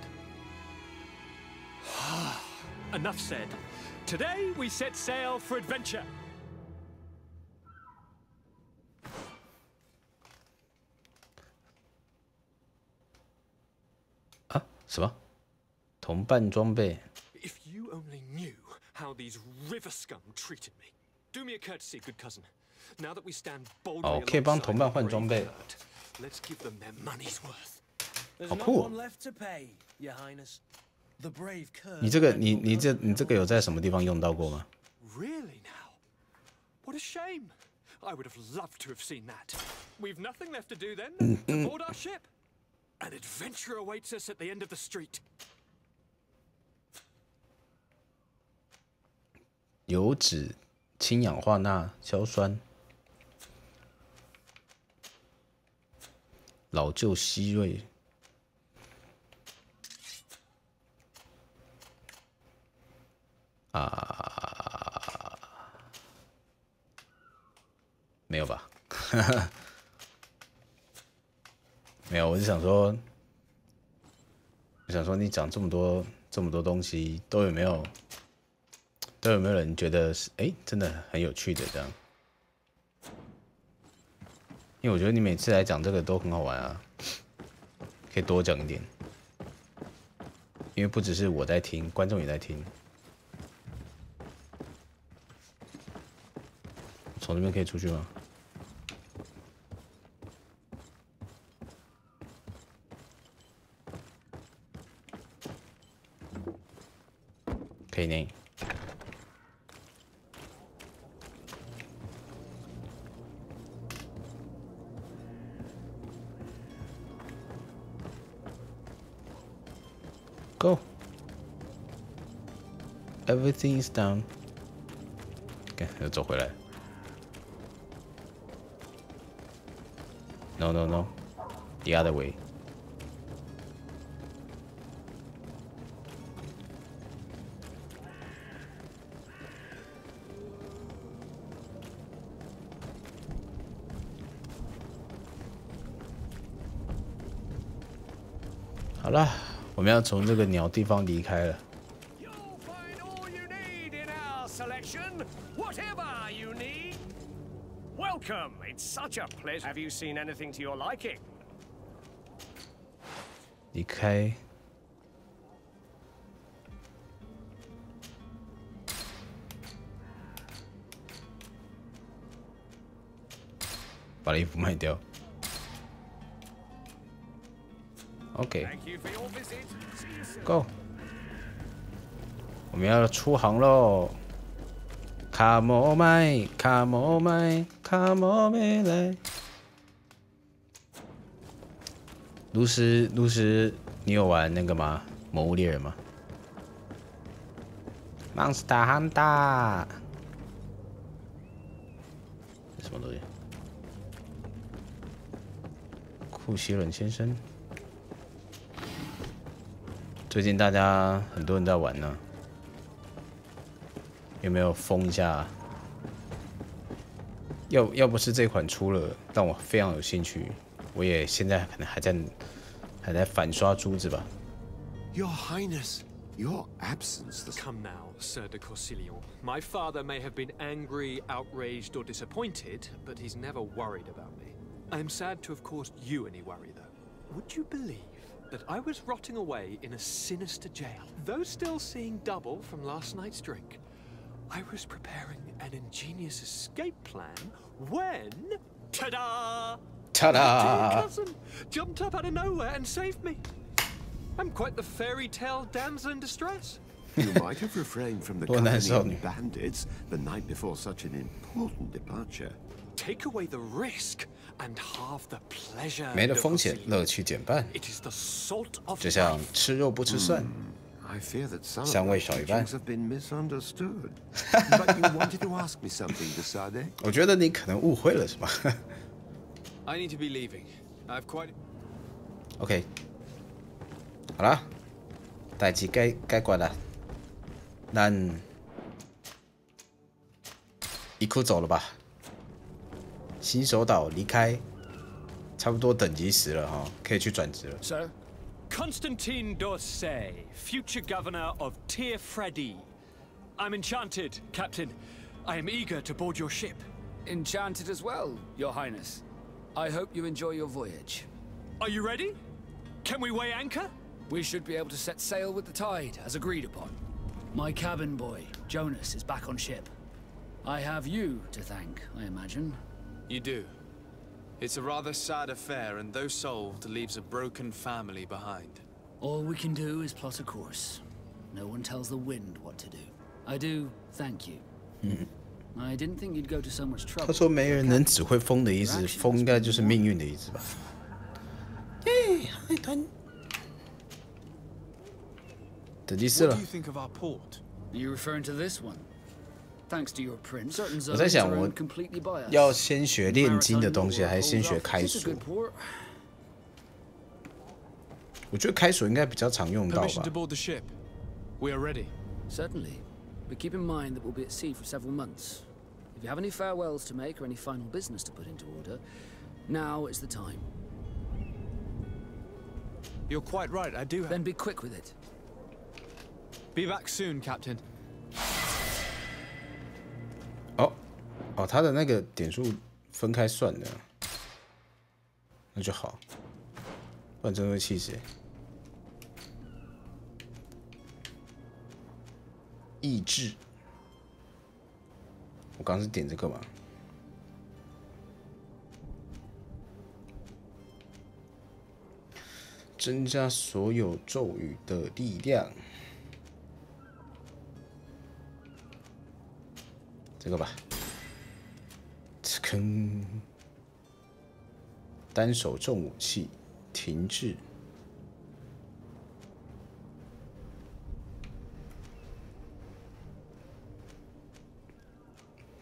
Enough said. Today we set sail for adventure. 啊？什么？同伴装备？ If you only knew how these river scum treated me. Do me a courtesy, good cousin. Now that we stand boldly 哦，可以帮同伴换装备。 Let's give them their money's worth. 好酷哦！你这个你这个有在什么地方用到过吗？ Really now? What a shame. I would have loved to have seen that. We've nothing left to do then to board our ship. An adventure awaits us at the end of the street. 油脂、氢氧化钠、硝酸、老旧希瑞。没有吧？没有，我是想说，你讲这么多东西，都有没有人觉得是真的很有趣的这样？因为我觉得你每次来讲这个都很好玩啊，可以多讲一点。因为不只是我在听，观众也在听。从这边可以出去吗？可以呢。Go. Everything is down. 看，又走回来。No, no, no. The other way. 好了，我们要从这个鸟地方离开了。 Whatever you need. Welcome. It's such a pleasure. Have you seen anything to your liking? 离开。把衣服卖掉。OK。Go。我们要出航喽。 Come on, my, come on, my, come on, my 来。炉石，你有玩那个吗？魔物猎人吗 ？Monster Hunter。这什么东西？库希伦先生。最近大家很多人在玩呢。 有没有封一下？要不是这款出了，让我非常有兴趣，我也现在可能还在反刷珠子吧。Your Highness, your absence. Come now, Sir de Corsilion. My father may have been angry, outraged, or disappointed, but he's never worried about me. I am sad to have caused you any worry, though. Would you believe that I was rotting away in a sinister jail, though still seeing double from last night's drink? I was preparing an ingenious escape plan when, ta-da! Ta-da! My dear cousin jumped up out of nowhere and saved me. I'm quite the fairy tale damsel in distress. You might have refrained from the company of bandits the night before such an important departure. Take away the risk and halve the pleasure. 没了风险，乐趣减半。 It is the salt of 就像吃肉不吃蒜， I fear that some 香 of 味 my 少一半 teachings。have been misunderstood. But you wanted to ask me something, Desade? 我觉得你可能误会了，是吧 I need to be leaving. I've quite. ？OK， 好啦，代志该管啦，咱一库走了吧。新手岛离开，差不多等级10了哈，可以去转职了。 Sir? Constantine d'Orsay, future governor of Tir Fredi. I'm enchanted, Captain. I am eager to board your ship. Enchanted as well, Your Highness. I hope you enjoy your voyage. Are you ready? Can we weigh anchor? We should be able to set sail with the tide, as agreed upon. My cabin boy, Jonas, is back on ship. I have you to thank, I imagine. You do. It's a rather sad affair, and though solved, leaves a broken family behind. All we can do is plot a course. No one tells the wind what to do. I do thank you. I didn't think you'd go to so much trouble. 他说没人能指挥风的意思，风应该就是命运的意思吧？哎，海豚。等级4 What 了 do you。think of our port? Are you referring to this one? Thanks to your prince, certain 我在 zones 想， are 我 owned completely by us. 要先学炼金的东西，还是先学开 It's a 锁 good？port. 我觉得开锁应该比较常用到 Permission 吧 to。board the ship. We are ready. Certainly. But keep in mind that we'll be at sea for several months. If you have any farewells to make or any final business to put into order, now is the time. You're quite right, I do have... Then be quick with it. Be back soon, Captain. 哦，他的那个点数分开算的，那就好，不然真的会气死。意志，我刚是点这个嘛？增加所有咒语的力量，这个吧。坑，单手重武器，停滞。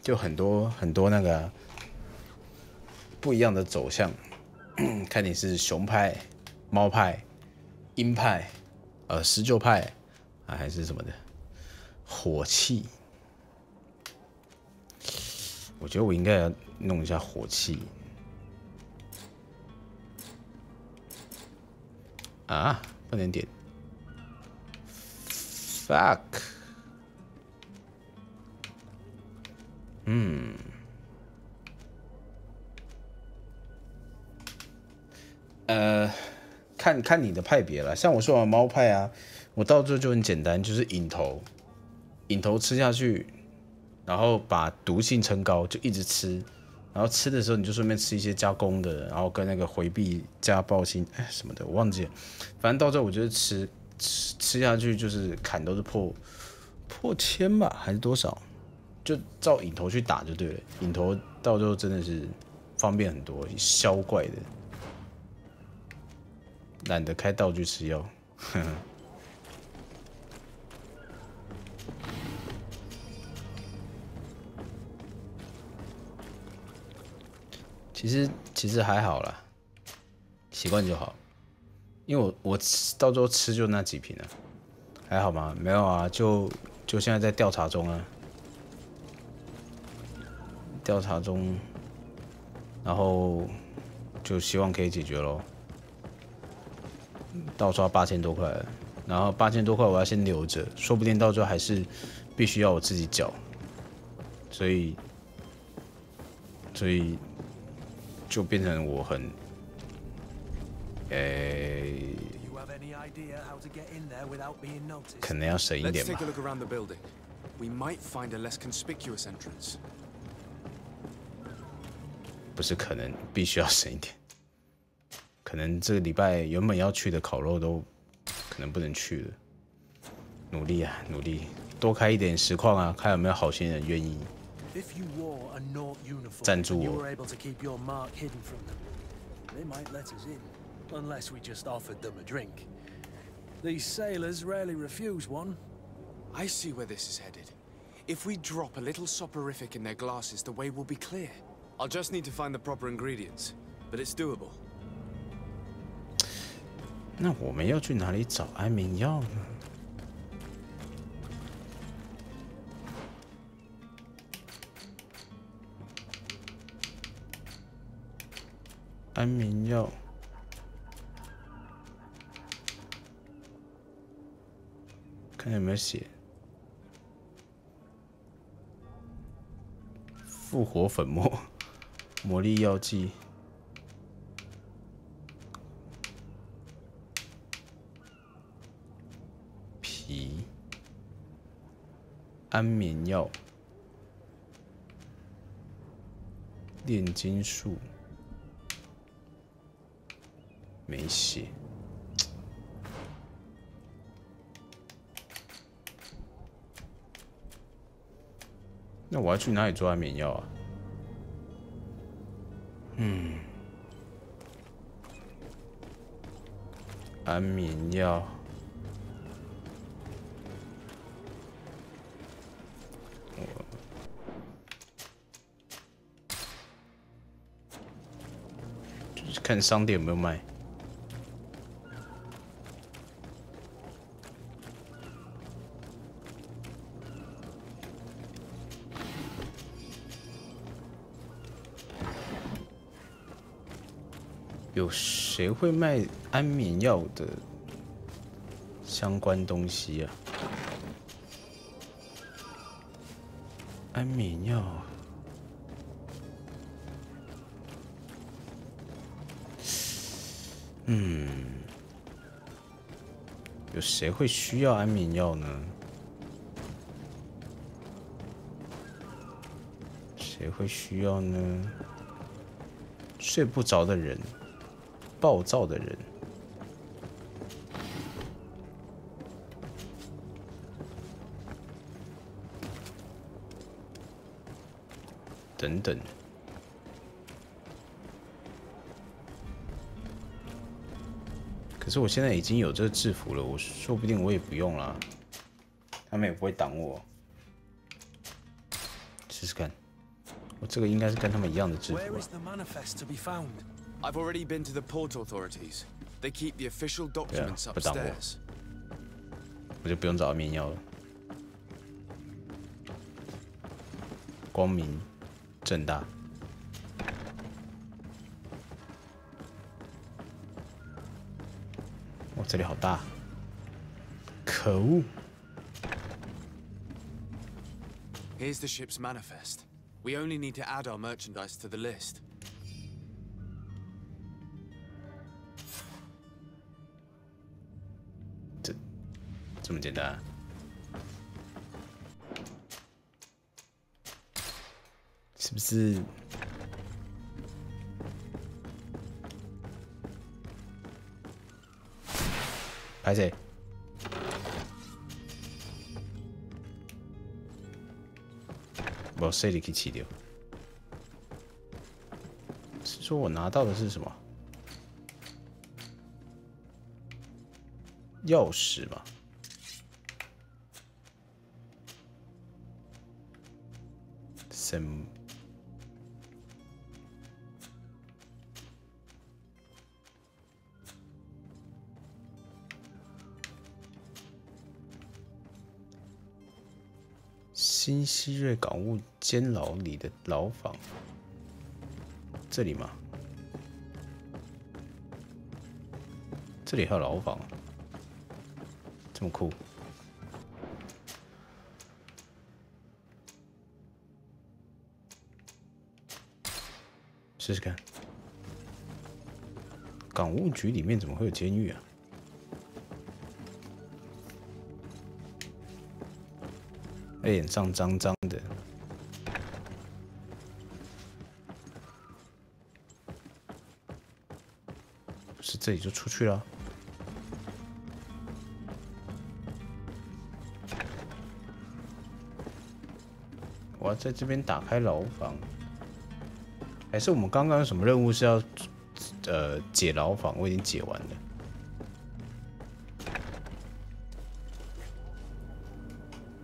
就很多那个不一样的走向，看你是熊派、猫派、鹰派、施救派啊，还是什么的火器。我觉得我应该要弄一下火器啊，不能点 ，fuck， 看你的派别了。像我说的猫派啊，我到最后就很简单，就是引头吃下去。然后把毒性撑高，就一直吃，然后吃的时候你就顺便吃一些加工的，然后跟那个回避加爆心什么的，我忘记了。反正到最后我觉得吃下去就是砍都是破1000吧，还是多少？就照引头去打就对了。引头到最后真的是方便很多，消怪的，懒得开道具吃药。呵呵其实还好啦，习惯就好。因为我到最后吃就那几瓶了，还好吗？没有啊，就现在在调查中啊，然后就希望可以解决咯。盗刷8000多块了，然后8000多块我要先留着，说不定到最后还是必须要我自己缴，所以就变成我很，可能要省一点吧。不是可能，必须要省一点。可能这个礼拜原本要去的烤肉都可能不能去了。努力啊，努力，多开一点实况啊，看有没有好心人愿意 If you wore a Naut uniform 赞助 and you 我 were able to keep your mark hidden from them, they might let us in, unless we just offered them a drink. These sailors rarely refuse one. I see where this is headed. If we drop a little soporific in their glasses, the way will be clear. I'll just need to find the proper ingredients, but it's doable. 那我们要去哪里找安眠药呢？安眠药，看有没有写。复活粉末、魔力药剂。 安眠药、炼金术没写，那我要去哪里做安眠药啊？安眠药。 看商店有没有卖。有谁会卖安眠药的相关东西啊？安眠药。 有谁会需要安眠药呢？谁会需要呢？睡不着的人，暴躁的人，等等。 可是我现在已经有这个制服了，我说不定我也不用啦，他们也不会挡我。试试看，我这个应该是跟他们一样的制服吧。 I've already been to the port authorities. They keep the official documents upstairs. 我就不用找安眠药了，光明正大。 哇，这里好大！可恶！ Here's the ship's manifest. We only need to add our merchandise to the list. 这么简单啊？是不是？ 拍谁？我谁里可以弃掉？是说我拿到的是什么？钥匙吧。新希瑞港务监牢里的牢房，这里吗？这里还有牢房，这么酷！试试看，港务局里面怎么会有监狱啊？ 脸上脏脏的，不是这里就出去了？我要在这边打开牢房，还是我们刚刚有什么任务是要解牢房？我已经解完了。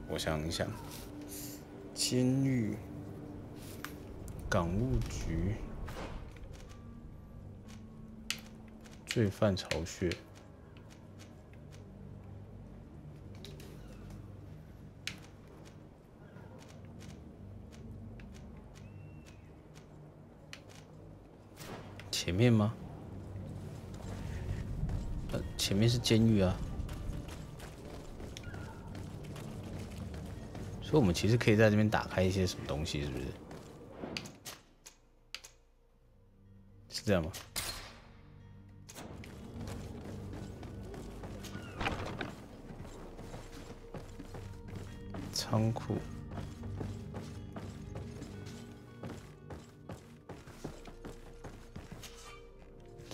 我想一想，监狱、港务局、罪犯巢穴。前面吗？前面是监狱啊，所以我们其实可以在这边打开一些什么东西，是不是？是这样吗？仓库。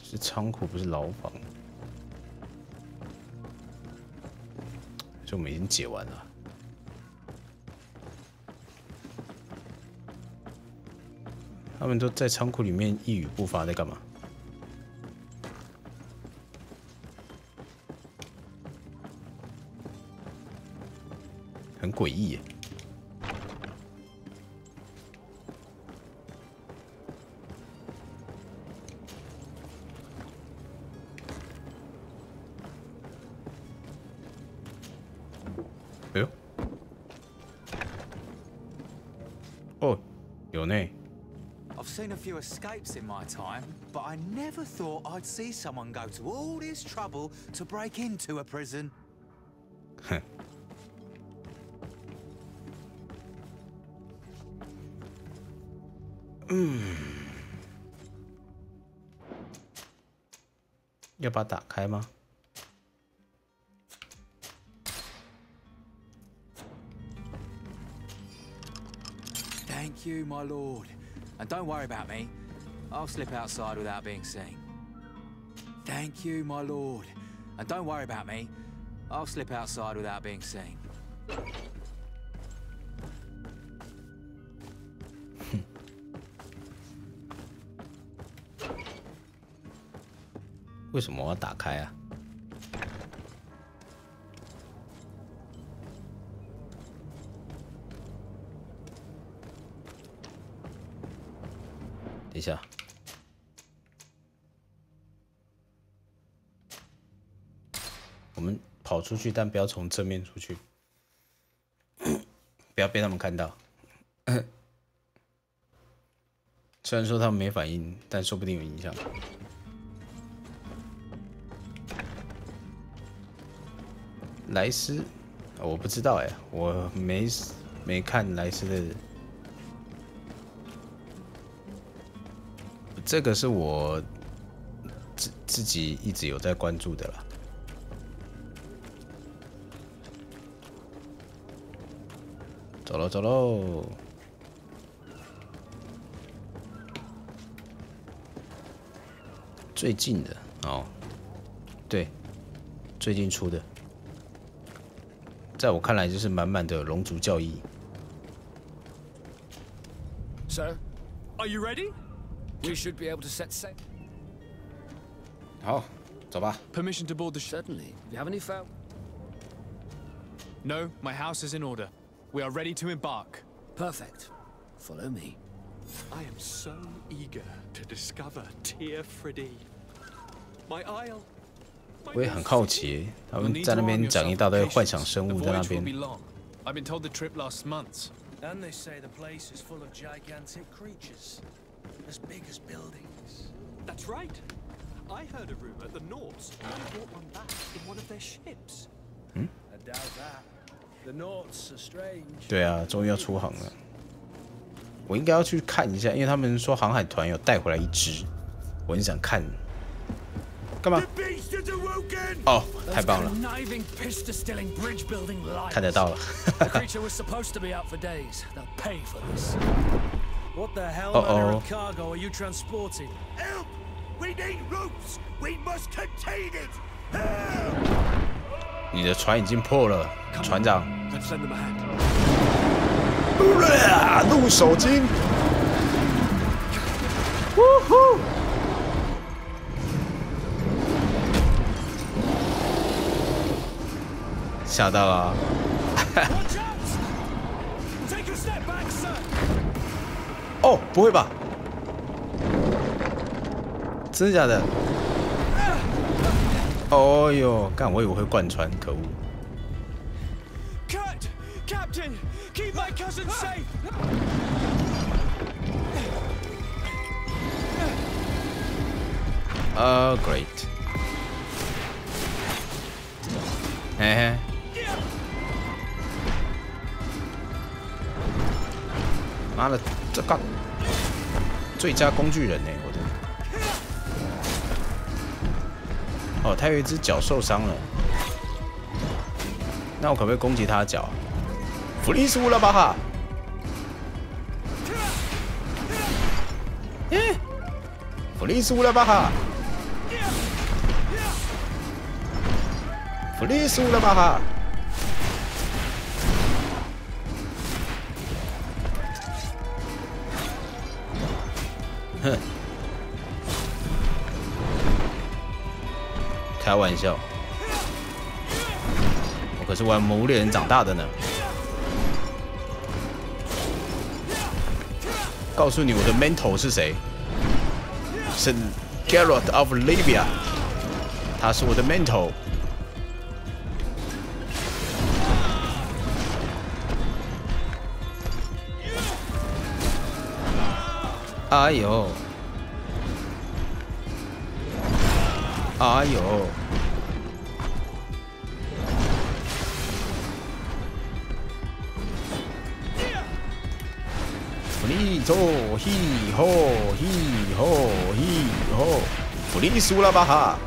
是仓库，不是牢房。就我们已经解完了。他们都在仓库里面一语不发，在干嘛？很诡异耶。哎呦，哦，有呢。 I've seen a few escapes in my time, but I never thought I'd see someone go to all this trouble to break into a prison. 哼。要把它打开吗？ Thank you, my lord. And don't worry about me. I'll slip outside without being seen. Thank you, my lord. And don't worry about me. I'll slip outside without being seen. 为什么我要打开啊？等一下，我们跑出去，但不要从正面出去，不要被他们看到。虽然说他们没反应，但说不定有影响。莱斯，我不知道哎，我没看莱斯的。 这个是我自己一直有在关注的啦。走喽走喽！最近的哦，对，最近出的，在我看来就是满满的龙族教义。Sir, are you ready? We should be able to set sail. 好，走吧。 Permission to board the ship? Certainly. Do you have any foul? No, my house is in order. We are ready to embark. Perfect. Follow me. I am so eager to discover Tear Freddy. My isle. 我也很好奇，他们在那边讲一大堆幻想生物在那边。 I've been told the trip lasts months. And they say the place is full of gigantic creatures, as big as buildings. That's right. I heard a rumor the Nords brought one back in one of their ships. I doubt that. The Nords are strange. 对啊，终于要出航了。我应该要去看一下，因为他们说航海团有带回来一只，我很想看。干嘛？哦，太棒了！看得到了。What the hell manner of cargo are you transporting? Help! We need ropes. We must contain it. 你的船已经破了，船长。 Let's lend them a hand. 入手金，呜呼！吓到了！哦，不会吧？真的假的？哦呦，干！我以为会贯穿，可恶！ Captain, keep my cousin safe. Great. 嘿嘿。妈的，这个最佳工具人呢？我的。哦，他有一只脚受伤了。那我可不可以攻击他的脚？ 弗利斯乌拉巴哈，弗利斯乌拉巴哈，弗利斯乌拉巴哈，哼，开玩笑，我可是玩《魔物猎人》长大的呢。 告诉你我的 mentor 是谁？是 Geralt of Rivia， 他是我的 mentor。哎呦！哎呦！ 嘿走，嘿吼，嘿吼，嘿吼，弗利苏拉巴哈。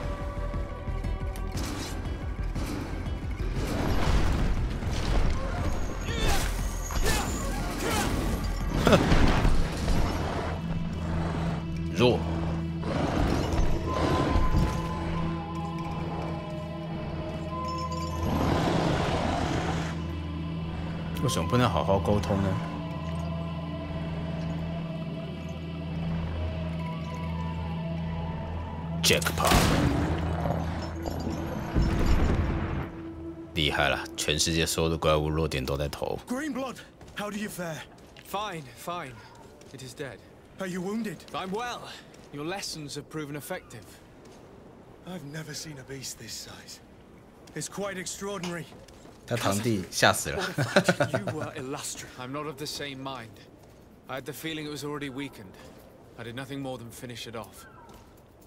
哼，弱。为什么不能好好沟通呢？ Jackpot， 厉害了！全世界所有的怪物弱点都在头。Greenblood, how do you fare? Fine, fine. It is dead. Are you wounded? I'm well. Your lessons have proven effective. I've never seen a beast this size. It's quite extraordinary. 他堂弟吓死了。You were illustrious. I'm not of the same mind. I had the feeling it was already weakened. I did nothing more than finish it off.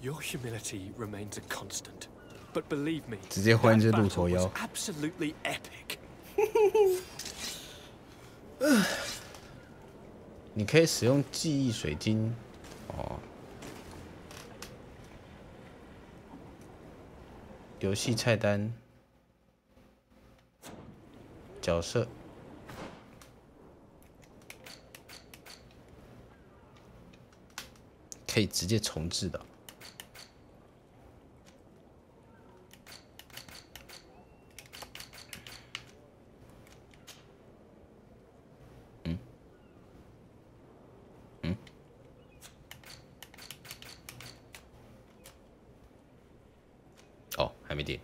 Your humility remains a constant, but believe me, 直接换一只鹿头腰。 absolutely epic. 你可以使用记忆水晶，哦。游戏菜单，角色。 可以直接重置的。哦，还没点。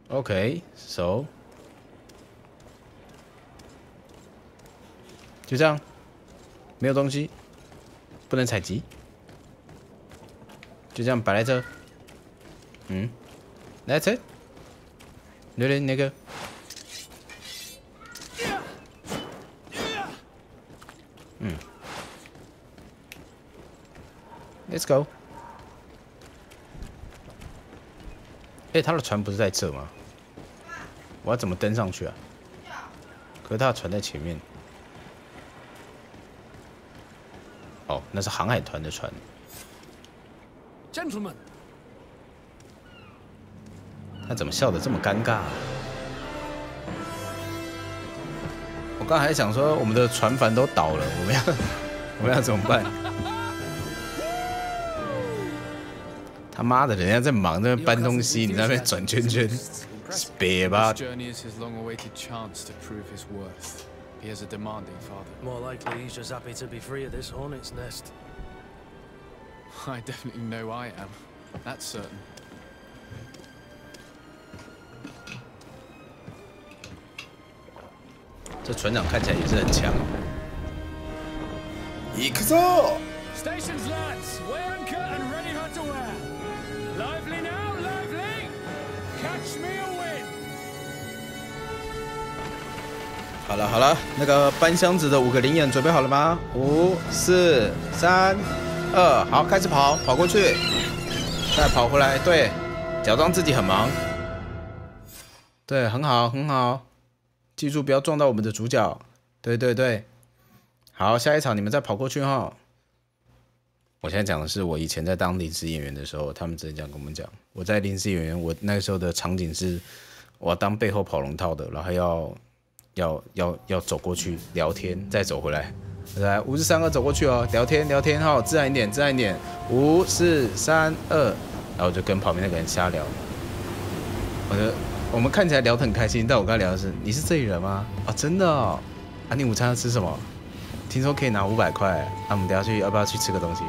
OK， so。 就这样，没有东西，不能采集，就这样摆在这。嗯 ，That's it。榴莲那个，嗯 ，Let's go。哎，他的船不是在这吗？我要怎么登上去啊？可是他的船在前面。 哦，那是航海团的船。Gentlemen， 他怎么笑得这么尴尬啊？我刚还想说，我们的船帆都倒了，我们要怎么办？他妈的，人家在忙在那边搬东西，你在那边转圈圈，别吧。 This journey is his long-awaited chance to prove his worth. He has a demanding father. More likely, he's just happy to be free of this hornet's nest. I definitely know I am. That's certain. 这船长看起来也是很强。行くぞ！ Stations, lads, weigh anchor and ready hard to wear. Lively now, lively! Catch me a wind. 好了好了，那个搬箱子的5个灵眼准备好了吗？5、4、3、2，好，开始跑，跑过去，再跑回来，对，假装自己很忙，对，很好很好，记住不要撞到我们的主角，对对对，好，下一场你们再跑过去哈。我现在讲的是我以前在当临时演员的时候，他们直接这样跟我们讲。我在临时演员，我那个时候的场景是，我要当背后跑龙套的，然后要走过去聊天，再走回来。来，5、4、3、2，走过去哦，聊天聊天哈，自然一点，自然一点。5、4、3、2，然后我就跟旁边那个人瞎聊。我们看起来聊得很开心，但我跟他聊的是，你是这里人吗？啊，真的哦。啊，你午餐要吃什么？听说可以拿500块。啊，我们等下去要不要去吃个东西？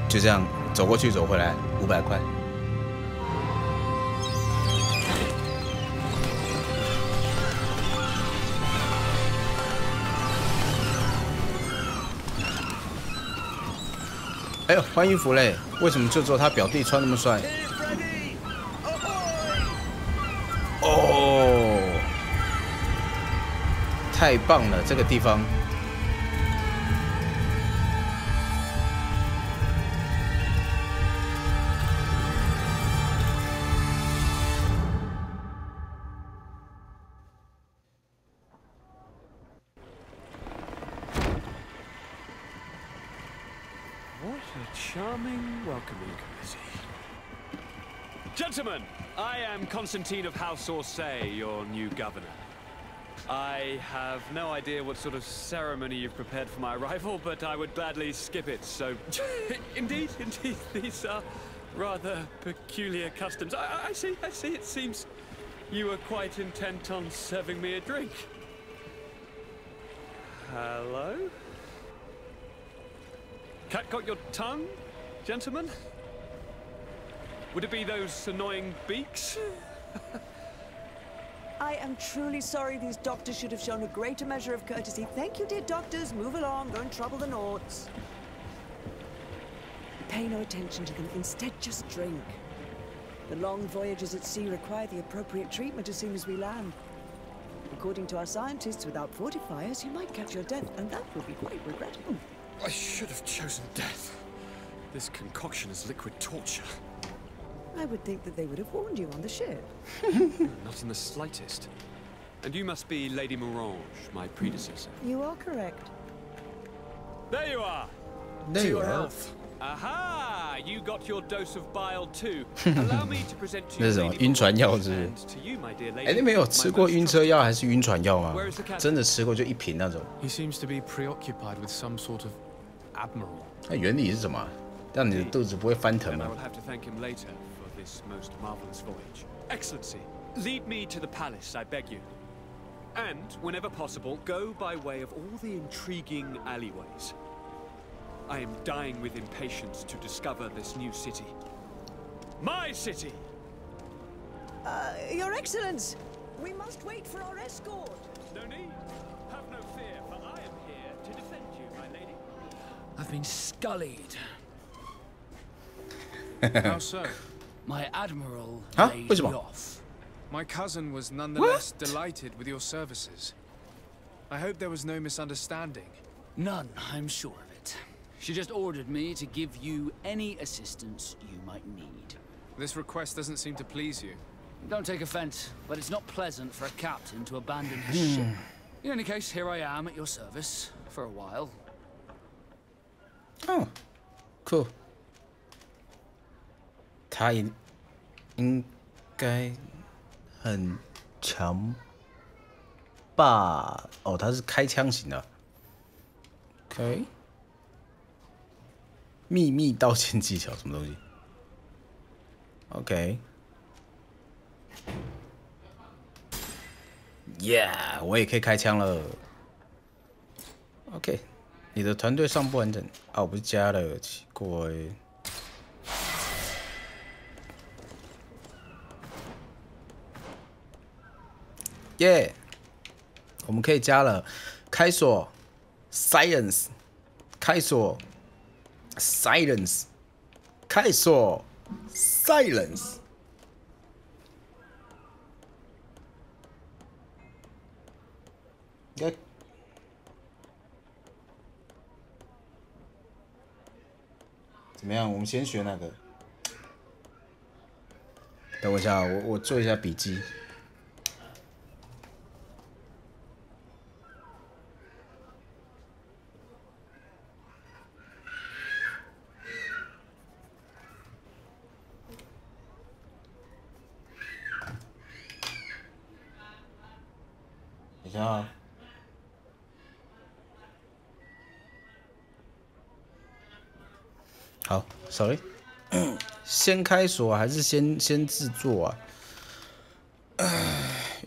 就这样走过去走回来500块。哎呦，欢迎福嘞！为什么就只有他表弟穿那么帅？哦，太棒了，这个地方。Charming welcoming committee. Gentlemen, I am Constantine of House Orsay, your new governor. I have no idea what sort of ceremony you've prepared for my arrival, but I would gladly skip it, so... indeed, these are rather peculiar customs. I see, it seems you were quite intent on serving me a drink. Hello? Cat got your tongue, gentlemen? Would it be those annoying beaks? I am truly sorry. These doctors should have shown a greater measure of courtesy. Thank you, dear doctors. Move along. Don't trouble the Naughts. Pay no attention to them. Instead, just drink. The long voyages at sea require the appropriate treatment as soon as we land. According to our scientists, without fortifiers, you might catch your death, and that would be quite regrettable. I should have chosen death. This concoction is liquid torture. I would think that they would have warned you on the ship. Not in the slightest. And you must be Lady Morange, my predecessor. You are correct. There you are. There you To your are. health. Aha! You got your dose of bile too. Allow me to present to you. 那是什么晕船药是不是？ To you, my dear lady. 哎，你们有吃过晕车药还是晕船药吗？真的吃过就一瓶那种。 He seems to be preoccupied with some sort of admiral. 那原理是什么？让你的肚子不会翻腾 And I 吗 will have to thank him later for this most marvelous voyage. Excellency, lead me to the palace, I beg you. And, whenever possible, go by way of all the intriguing alleyways. I am dying with impatience to discover this new city. My city! Your Excellence, we must wait for our escort. No need. Have no fear, for I am here to defend you, my lady. I've been scullied. How so? My admiral Huh? laid Which me one? off. My cousin was nonetheless delighted with your services. I hope there was no misunderstanding. None, I'm sure of it. She just ordered me to give you any assistance you might need. This request doesn't seem to please you. Don't take offense, but it's not pleasant for a captain to abandon his ship. In any case, here I am at your service for a while. Oh, cool. 他应该很强吧？哦，他是开枪型的。OK， 秘密道歉技巧什么东西 ？OK，Yeah， 我也可以开枪了。OK， 你的团队尚不完整啊！我不是加了，奇怪。耶，我们可以加了，开锁 ，Silence， 开锁 ，Silence， 开锁 ，Silence。应该怎么样？我们先学哪个？等我一下，我做一下笔记。等一下啊。好 ，sorry， 先开锁还是先制作啊？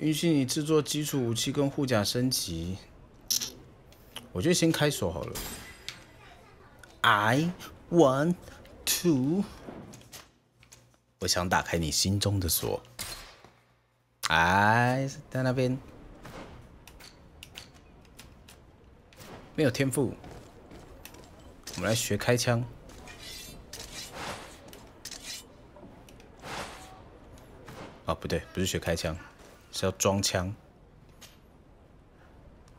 允许你制作基础武器跟护甲升级，我觉得先开锁好了。I want to， 我想打开你心中的锁。哎，在那边没有天赋，我们来学开枪。啊，不对，不是学开枪，是要装枪。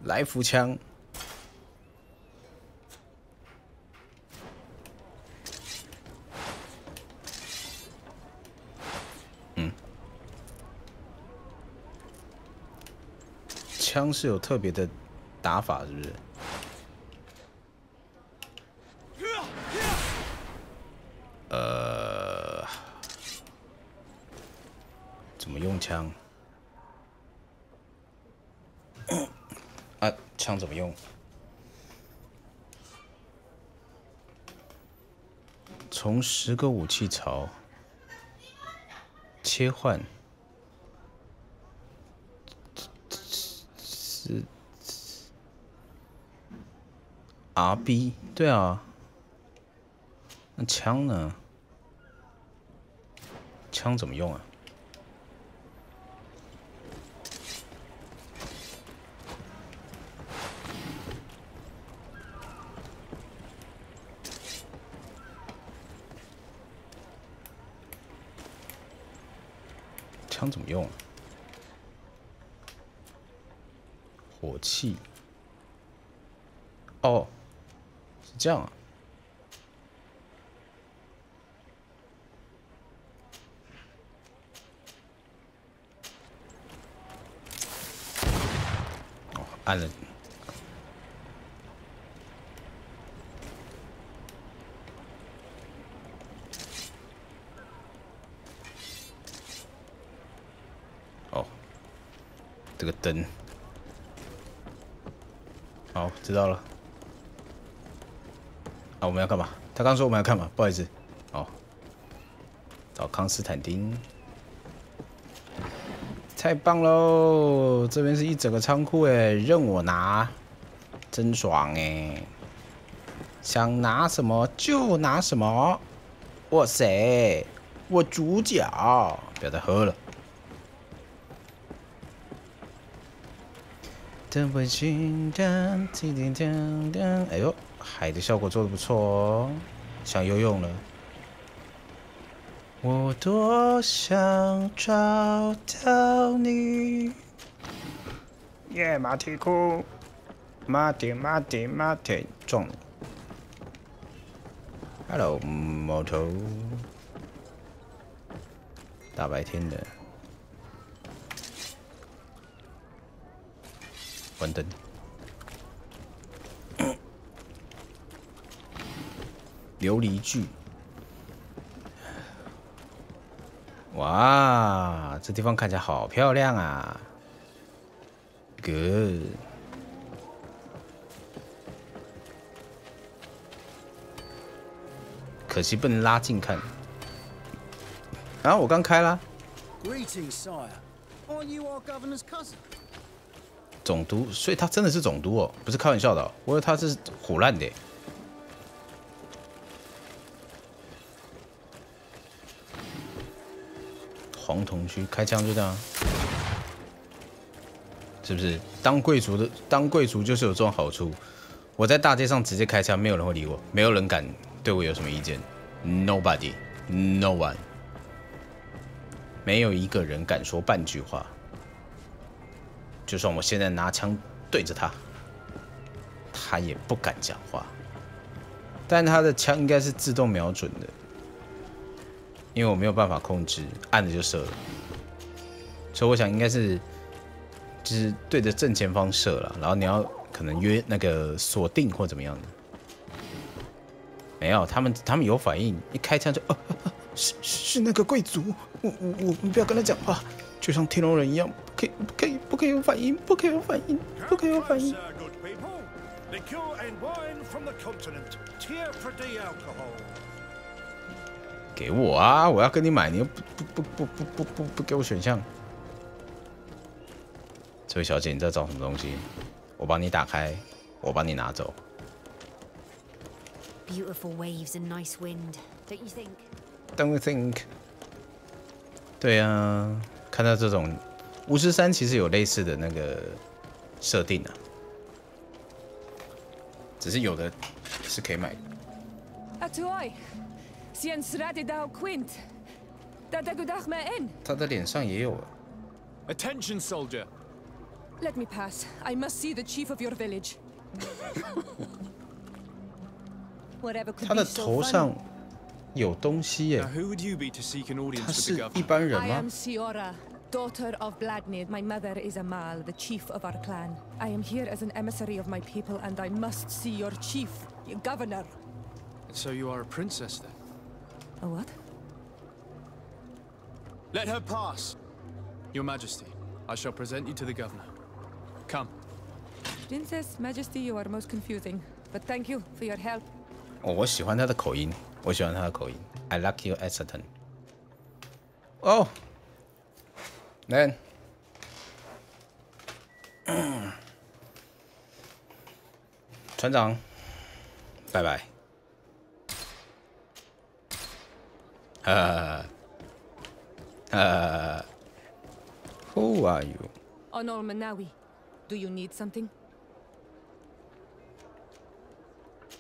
来福枪。枪是有特别的打法，是不是？怎么用枪？啊，枪怎么用？从10个武器槽切换。RB 对啊，那枪呢？枪怎么用啊？枪怎么用？火器。哦，是这样啊。哦，按了。哦，这个灯。好，知道了。啊，我们要干嘛？他刚说我们要干嘛？不好意思。哦，找康斯坦丁。太棒喽！这边是一整个仓库哎，任我拿，真爽哎！想拿什么就拿什么。哇塞，我主角！不要再喝了。哎呦，海的效果做得不错哦，想游泳了。我多想找到你。耶，马蹄裤，马蹄，撞了。Hello， 毛头。大白天的。关灯。琉璃锯。哇，这地方看起来好漂亮啊 ！Good。可惜不能拉近看。然后我刚开啦。Greetings, sire. Aren't you our governor's cousin? 总督，所以他真的是总督哦，不是开玩笑的、哦。我以为他是唬烂的。黄铜区开枪就这样，是不是？当贵族就是有这种好处。我在大街上直接开枪，没有人会理我，没有人敢对我有什么意见。Nobody, no one， 没有一个人敢说半句话。就算我现在拿枪对着他，他也不敢讲话。但他的枪应该是自动瞄准的。因为我没有办法控制，按着就射了，所以我想应该是就是对着正前方射了，然后你要可能约那个锁定或怎么样的。没有，他们有反应，一开枪就是那个贵族，我们不要跟他讲话，就像天龙人一样，不可以有反应，不可以有反应，不可以有反应。给我啊！我要跟你买，你又不给我选项。这位小姐，你在找什么东西？我帮你打开，我帮你拿走。Beautiful waves and nice wind, don't you think? Don't you think? 对啊，看到这种巫师3其实有类似的那个设定啊，只是有的是可以买的。他的脸上也有。Attention, soldier. Let me pass. I must see the chief of your village. 他的头上有东西耶。他是一般人 I 吗 am Siora, daughter of Vladimir. My mother is Amal, the chief of our clan. I am here as an emissary of my people, and I must see your chief, your governor. So you are a princess then? A what? Let her pass. Your Majesty, I shall present you to the governor. Come. Princess, Majesty, you are most confusing. But thank you for your help. 哦，我喜欢他的口音，我喜欢他的口音。I like your accent. 哦 ，man， 船长，拜拜。Who are you? Honor Manawi, do you need something?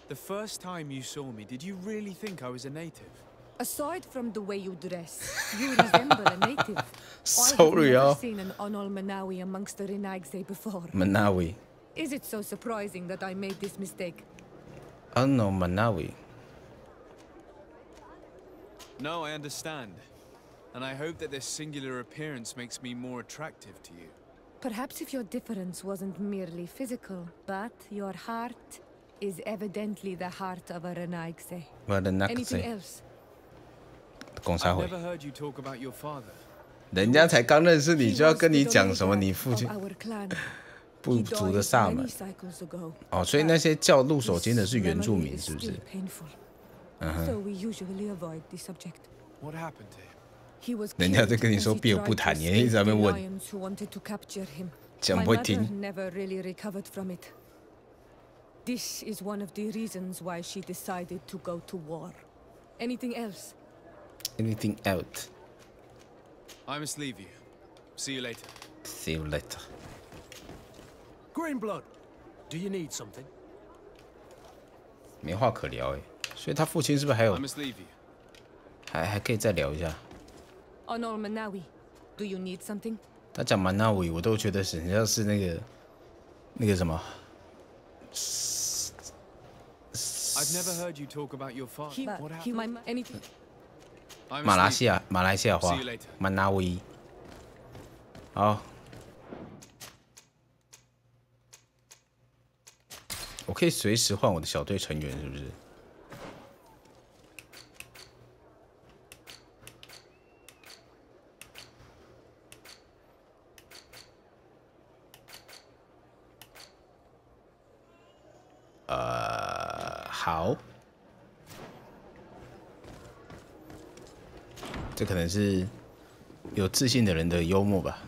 The first time you saw me, did you really think I was a native? Aside from the way you dress, you resemble a native. Sorry, I have never seen an Onol Manawi amongst the Renaigse before. Manawi. Is it so surprising that I made this mistake? Onol Manawi. No, I understand. And I hope that this singular appearance makes me more attractive to you. Perhaps if your difference wasn't merely physical, but your heart is evidently the heart of a Renaigse. Anything else? I've never heard you talk about your father. 人家才刚认识你，就要跟你讲什么你父亲部族的萨满。哦，所以那些叫入手经的是原住民，是不是？嗯哼。人家在跟你说避而不谈，你一直在那边问，讲不会听。 This is one of the reasons why she decided to go to war. Anything else? Anything else? I must leave you. See you later. See you later. Greenblood, do you need something? 没话可聊哎，所以他父亲是不是还有？ I must leave you. 还可以再聊一下。 Honor Manawi, do you need something? 他讲 Manawi， 我都觉得很像是那个什么。 I've never heard you talk about your father. What happened? 马来西亚话 ，Manawi。好，我可以随时换我的小队成员，是不是？好，这可能是有自信的人的幽默吧。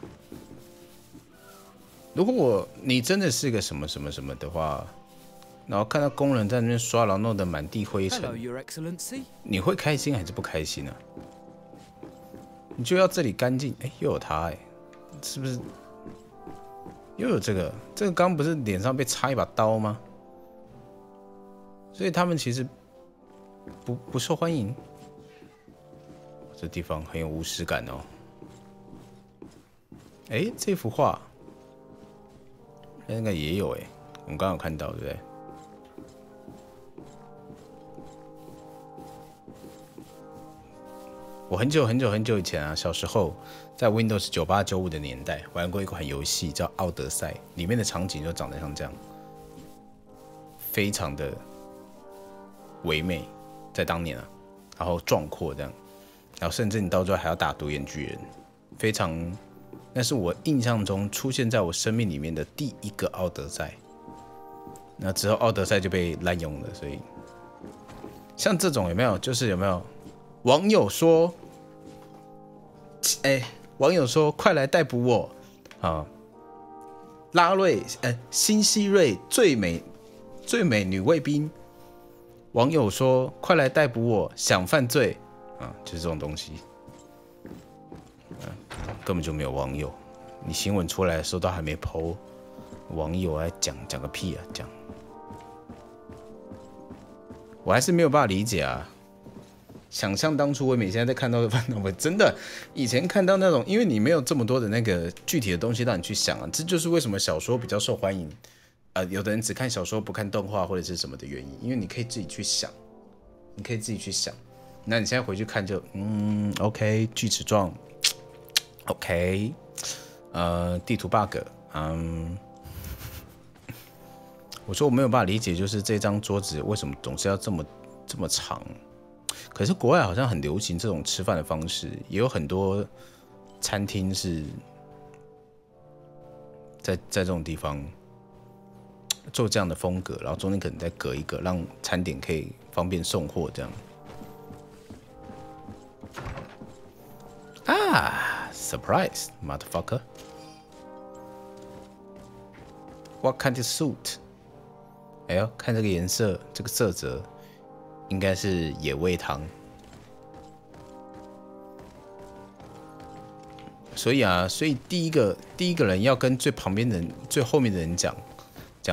如果你真的是个什么什么什么的话，然后看到工人在那边刷，然后弄得满地灰尘， Hello, Your Excellency. 你会开心还是不开心呢？你就要这里干净，哎，又有他哎，是不是？又有这个刚不是脸上被插一把刀吗？所以他们其实不受欢迎。这地方很有巫师感哦。哎，这幅画应该也有哎，我们刚刚有看到，对不对？我很久以前啊，小时候在 Windows 98、95的年代玩过一款游戏叫《奥德赛》，里面的场景就长得像这样，非常的唯美，在当年啊，然后壮阔这样，然后甚至你到最后还要打独眼巨人，非常，那是我印象中出现在我生命里面的第一个奥德赛。那之后奥德赛就被滥用了，所以像这种有没有？就是有没有？网友说：“网友说，快来逮捕我啊！拉瑞，新希瑞最美女卫兵。”网友说：“快来逮捕我，想犯罪啊！”就是这种东西，根本就没有网友。你新闻出来的时候都还没 po， 网友来讲个屁啊！讲，我还是没有办法理解啊。想象当初唯美现在在看到的范岛，我真的以前看到那种，因为你没有这么多的那个具体的东西让你去想啊，这就是为什么小说比较受欢迎。有的人只看小说不看动画或者是什么的原因，因为你可以自己去想，那你现在回去看就，OK， 锯齿状 ，OK， 地图 bug， 我说我没有办法理解，就是这张桌子为什么总是要这么长。可是国外好像很流行这种吃饭的方式，也有很多餐厅是在这种地方做这样的风格，然后中间可能再隔一个，让餐点可以方便送货这样。啊 ，surprise motherfucker！ What kind of suit？ 哎呦，看这个颜色，这个色泽。应该是野味汤，所以第一个人要跟最旁边的人、最后面的人讲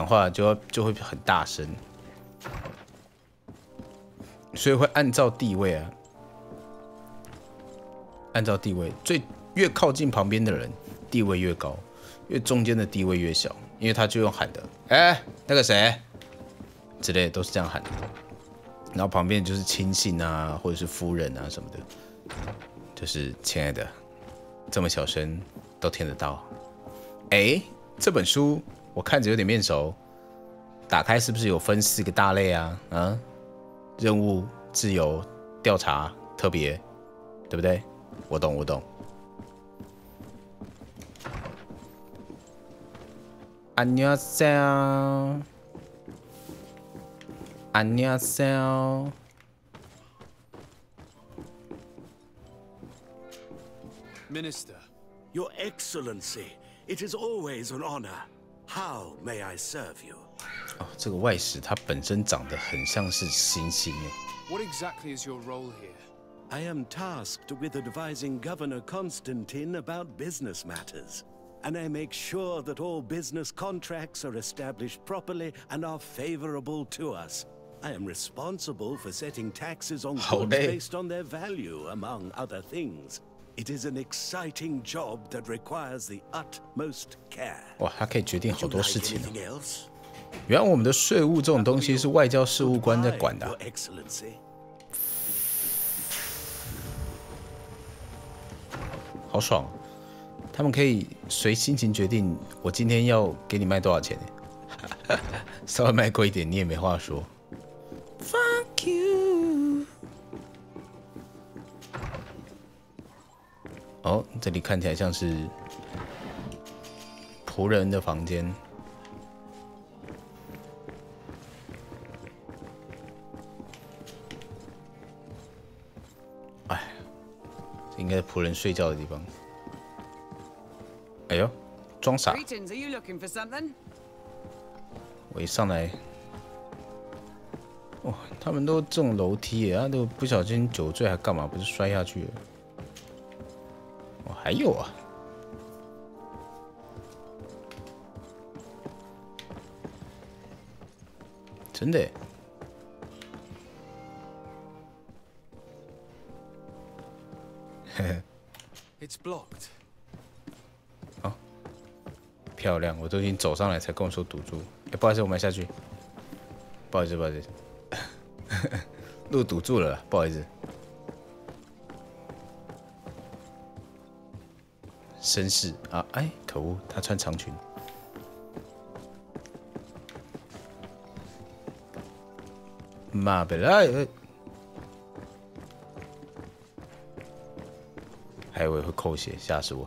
话就会很大声，所以会按照地位啊，越靠近旁边的人地位越高，越中间的地位越小，因为他就用喊的，那个谁之类的都是这样喊的。然后旁边就是亲信啊，或者是夫人啊什么的，就是亲爱的，这么小声都听得到。这本书我看着有点面熟，打开是不是有分4个大类啊？任务、自由、调查、特别，对不对？我懂。안녕하세요。 안녕하세요. Minister. Your Excellency, it is always an honor. How may I serve you? 这个外使他本身长得很像是猩猩耶。What exactly is your role here? I am tasked with advising Governor Constantine about business matters. And I make sure that all business contracts are established properly and are favorable to us. I am responsible for setting taxes on goods based on their value, among other things. It is an exciting job that requires the utmost care. 哇，他可以决定好多事情。原来我们的税务这种东西是外交事务官在管的。好爽，他们可以随心情决定我今天要给你卖多少钱。稍微卖贵一点，你也没话说。Fuck you！ 这里看起来像是仆人的房间。应该是仆人睡觉的地方。哎呦，装傻！ Greetings, are you looking for something? 我一上来，哇，他们都这种楼梯耶，他都不小心酒醉还干嘛？不是摔下去了？哦，还有啊，真的耶。嘿嘿。It's blocked. 漂亮，我都已经走上来才跟我说堵住。哎，不好意思，我们下去。不好意思，不好意思，路堵住了啦，不好意思。绅士啊，哎，可恶，他穿长裙。妈贝来，还以为会扣血，吓死我。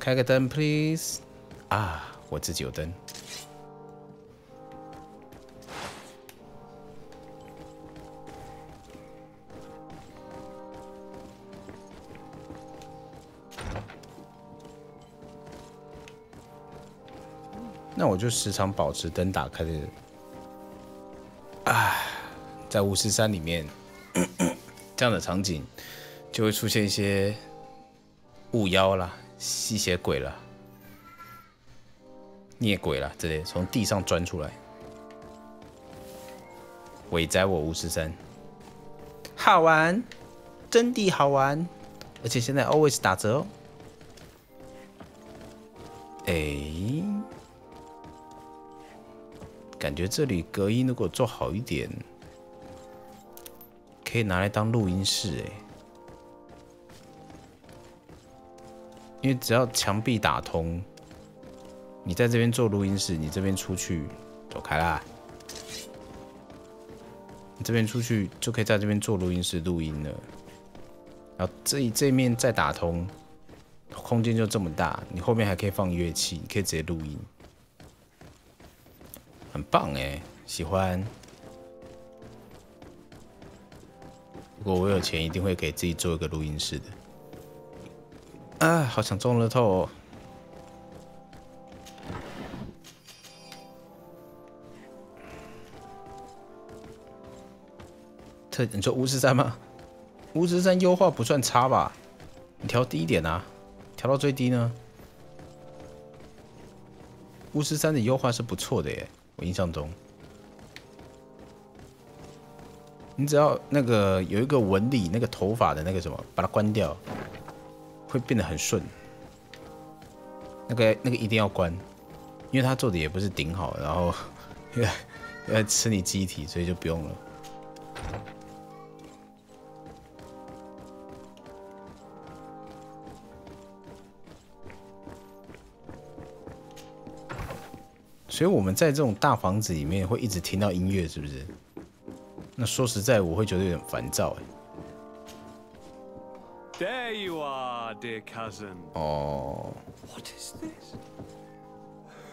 开个灯 ，please。啊，我自己有灯。那我就时常保持灯打开的。啊，在巫师山里面，这样的场景就会出现一些雾妖啦。 吸血鬼了，孽鬼了，之类从地上钻出来，尾宰我巫师山，好玩，真的好玩，而且现在 always 打折哦。哎，感觉这里隔音如果做好一点，可以拿来当录音室哎。 因为只要墙壁打通，你在这边做录音室，你这边出去走开啦。你这边出去就可以在这边做录音室录音了。然后这面再打通，空间就这么大，你后面还可以放乐器，你可以直接录音，很棒哎，喜欢。如果我有钱，一定会给自己做一个录音室的。 啊，好想中乐透哦！你说巫师山吗？巫师山优化不算差吧？你调低一点啊，调到最低呢。巫师山的优化是不错的耶，我印象中。你只要那个有一个纹理，那个头发的那个什么，把它关掉。 会变得很顺，那个一定要关，因为他做的也不是顶好，然后要吃你机体，所以就不用了。所以我们在这种大房子里面会一直听到音乐，是不是？那说实在，我会觉得有点烦躁哎。 There you are, dear cousin. 哦。 What is this?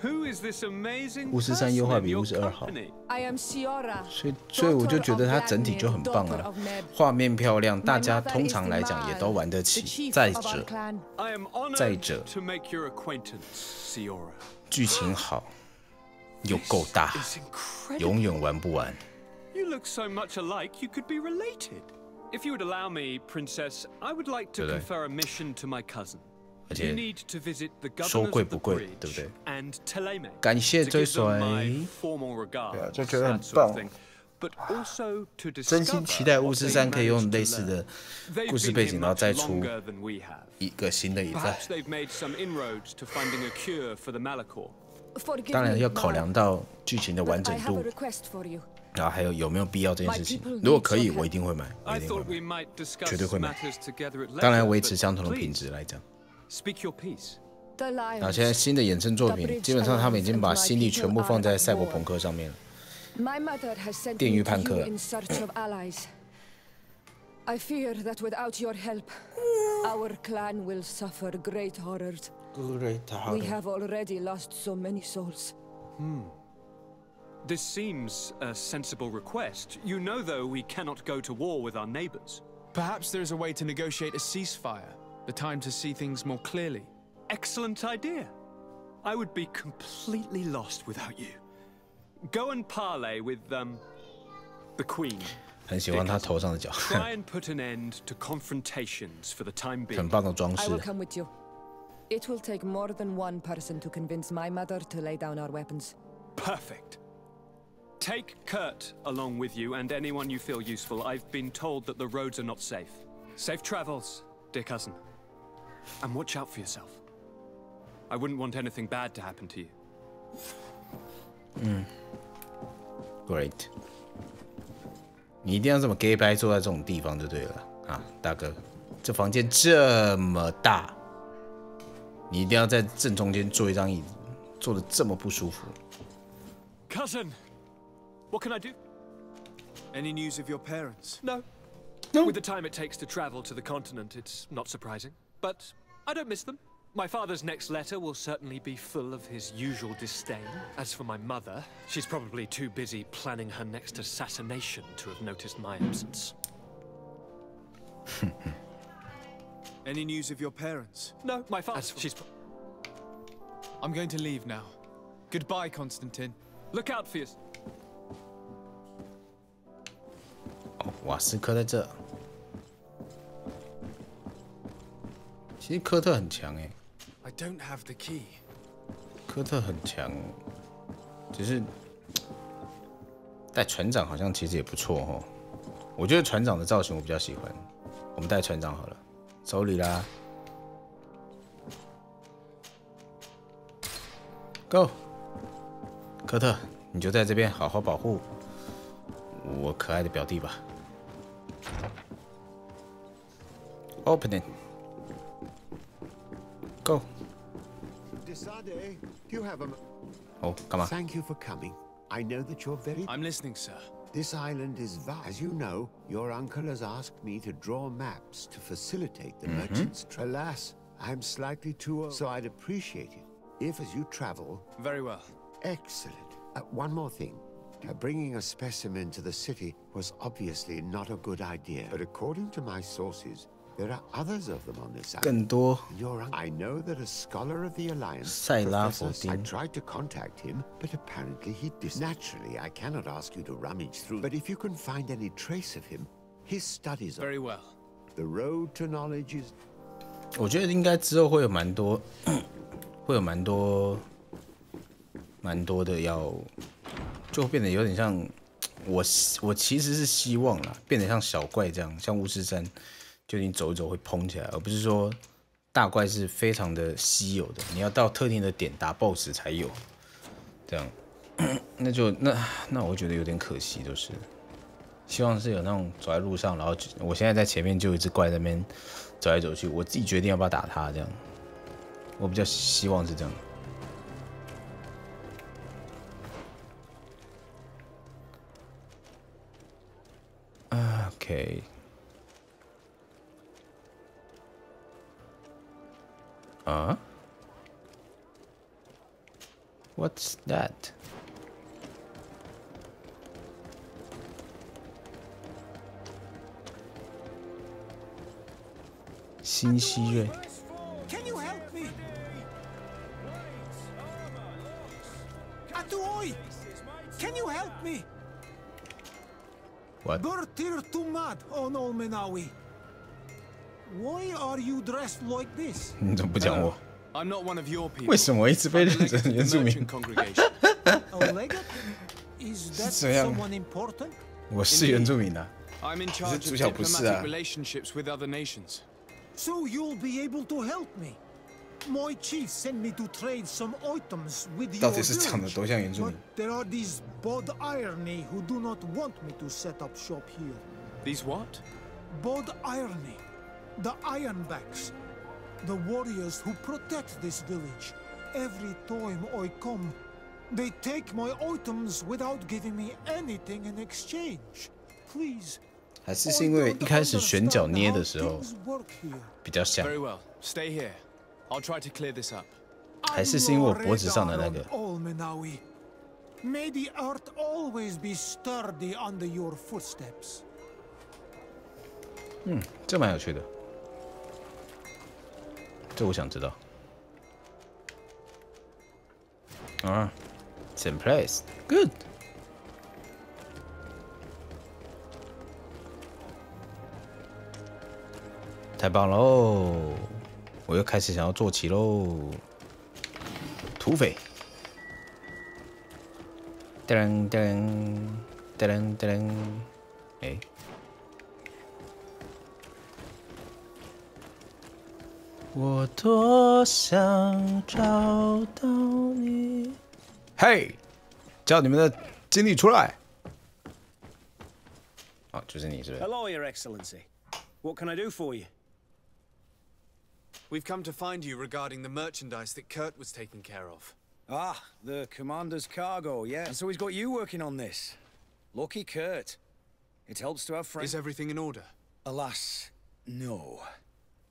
Who is this amazing 巫师山优化比巫师2好， I am Siora. 所以我就觉得它整体就很棒啊，画面漂亮，大家通常来讲也都玩得起。再者，剧情好，又够大，永远玩不完。 You look so much alike, you could be related. If you would allow me, Princess, I would like to confer a mission to my cousin. You need to visit the governors of the bridge and Teleme to give them my formal regards, that sort of thing. But also to discover 真心期待巫师山可以用类似的故事背景，然后再出 longer than we have. 一个新的一代。 Perhaps they've made some inroads to finding a cure for the Malachor. 当然要考量到剧情的完整度。 然后还有没有必要这件事情？如果可以，我一定会买，我一定会买，绝对会买。当然维持相同的品质来讲。然后现在新的衍生作品，基本上他们已经把心力全部放在赛博朋克上面了。电狱判客。I fear that without your help, our clan will suffer great horrors. We have already lost so many souls. This seems a sensible request. You know, though, we cannot go to war with our neighbors. Perhaps there is a way to negotiate a ceasefire, the time to see things more clearly. Excellent idea. I would be completely lost without you. Go and parley with, the Queen. 很喜欢他头上的角。 Try and put an end to confrontations for the time being. 很棒的装 I 饰 will。come with you. It will take more than one person to convince my mother to lay down our weapons. Perfect. Take Kurt along with you and anyone you feel useful. I've been told that the roads are not safe. Safe travels, dear cousin. And watch out for yourself. I wouldn't want anything bad to happen to you. Great. 你一定要这么 gay 掰坐在这种地方就对了啊，大哥，这房间这么大，你一定要在正中间坐一张椅子，坐得这么不舒服。Cousin, what can I do? Any news of your parents? No. With the time it takes to travel to the continent, it's not surprising. But I don't miss them. My father's next letter will certainly be full of his usual disdain. As for my mother, she's probably too busy planning her next assassination to have noticed my absence. Any news of your parents? No, my father. I'm going to leave now. Goodbye, Constantine. Look out for yourself. 哦，瓦斯科在这。其实科特很强哎。 I don't have the key. 科特很强，只是带船长好像其实也不错哦。我觉得船长的造型我比较喜欢，我们带船长好了，手里啦 ，Go， 科特，你就在这边好好保护我可爱的表弟吧。Opening， Go。 Desade, do you have a... 哦，干嘛？ Thank you for coming. I know that you're very... I'm listening, sir. This island is vast. As you know, your uncle has asked me to draw maps to facilitate the merchants. Alas, I'm slightly too old, so I'd appreciate it if, as you travel... Very well. Excellent. One more thing. Bringing a specimen to the city was obviously not a good idea, but according to my sources, there are others of them on this island. 更多。 I know that a scholar of the Alliance, 塞拉佛 Professor, I 丁。 tried to contact him, but apparently he dis. Naturally, I cannot ask you to rummage through, but if you can find any trace of him, his studies are... Very well. The road to knowledge is... 我觉得应该之后会有蛮多，会有蛮多的要，就会变得有点像我其实是希望啦，变得像小怪这样，像巫师山。 就你走一走会蓬起来，而不是说大怪是非常的稀有的，你要到特定的点打 BOSS 才有，这样，那我觉得有点可惜，就是希望是有那种走在路上，然后我现在在前面就有一只怪在那边走来走去，我自己决定要不要打它，这样，我比较希望是这样。OK。 What's that? 新希瑞。 Can you help me? Atuoi! Can you help me? What? Bertir Tumad on Olmenawi. Why are you dressed like this? 你怎么不讲我？ I'm not one of your people. 为什么一直被认成原住民？ Is that 是这样。 someone important? 我是原住民啊。 I'm in 可是 charge 主 of 角不是啊 diplomatic。relationships with other nations. So you'll be able to help me. My chief sent me to trade some items with your 到底是长得 village. 多像原住 But 民？ there are these Bod Irony who do not want me to set up shop here. These what? Bod Irony. The Ironbacks. The warriors who protect this village. Every time I come, they take my items without giving me anything in exchange. Please. 还是因为一开始选角捏的时候 Things work here. 比较像， Very well. Stay here. I'll try to clear this up. 还是因为我脖子上的那个？ Olmenawi. May the earth always be sturdy under your footsteps. 嗯，这蛮有趣的，这我想知道。啊 ，same place, good。太棒喽！我又开始想要做棋喽。土匪，噔噔噔噔，哎，我多想找到你。嘿，叫你们的经理出来。哦，就是你是不是？ Hello, Your Excellency. What can I do for you? We've come to find you regarding the merchandise that Kurt was taking care of. Ah, the commander's cargo, yeah. And so he's got you working on this. Lucky Kurt. It helps to have friends. Is everything in order? Alas, no.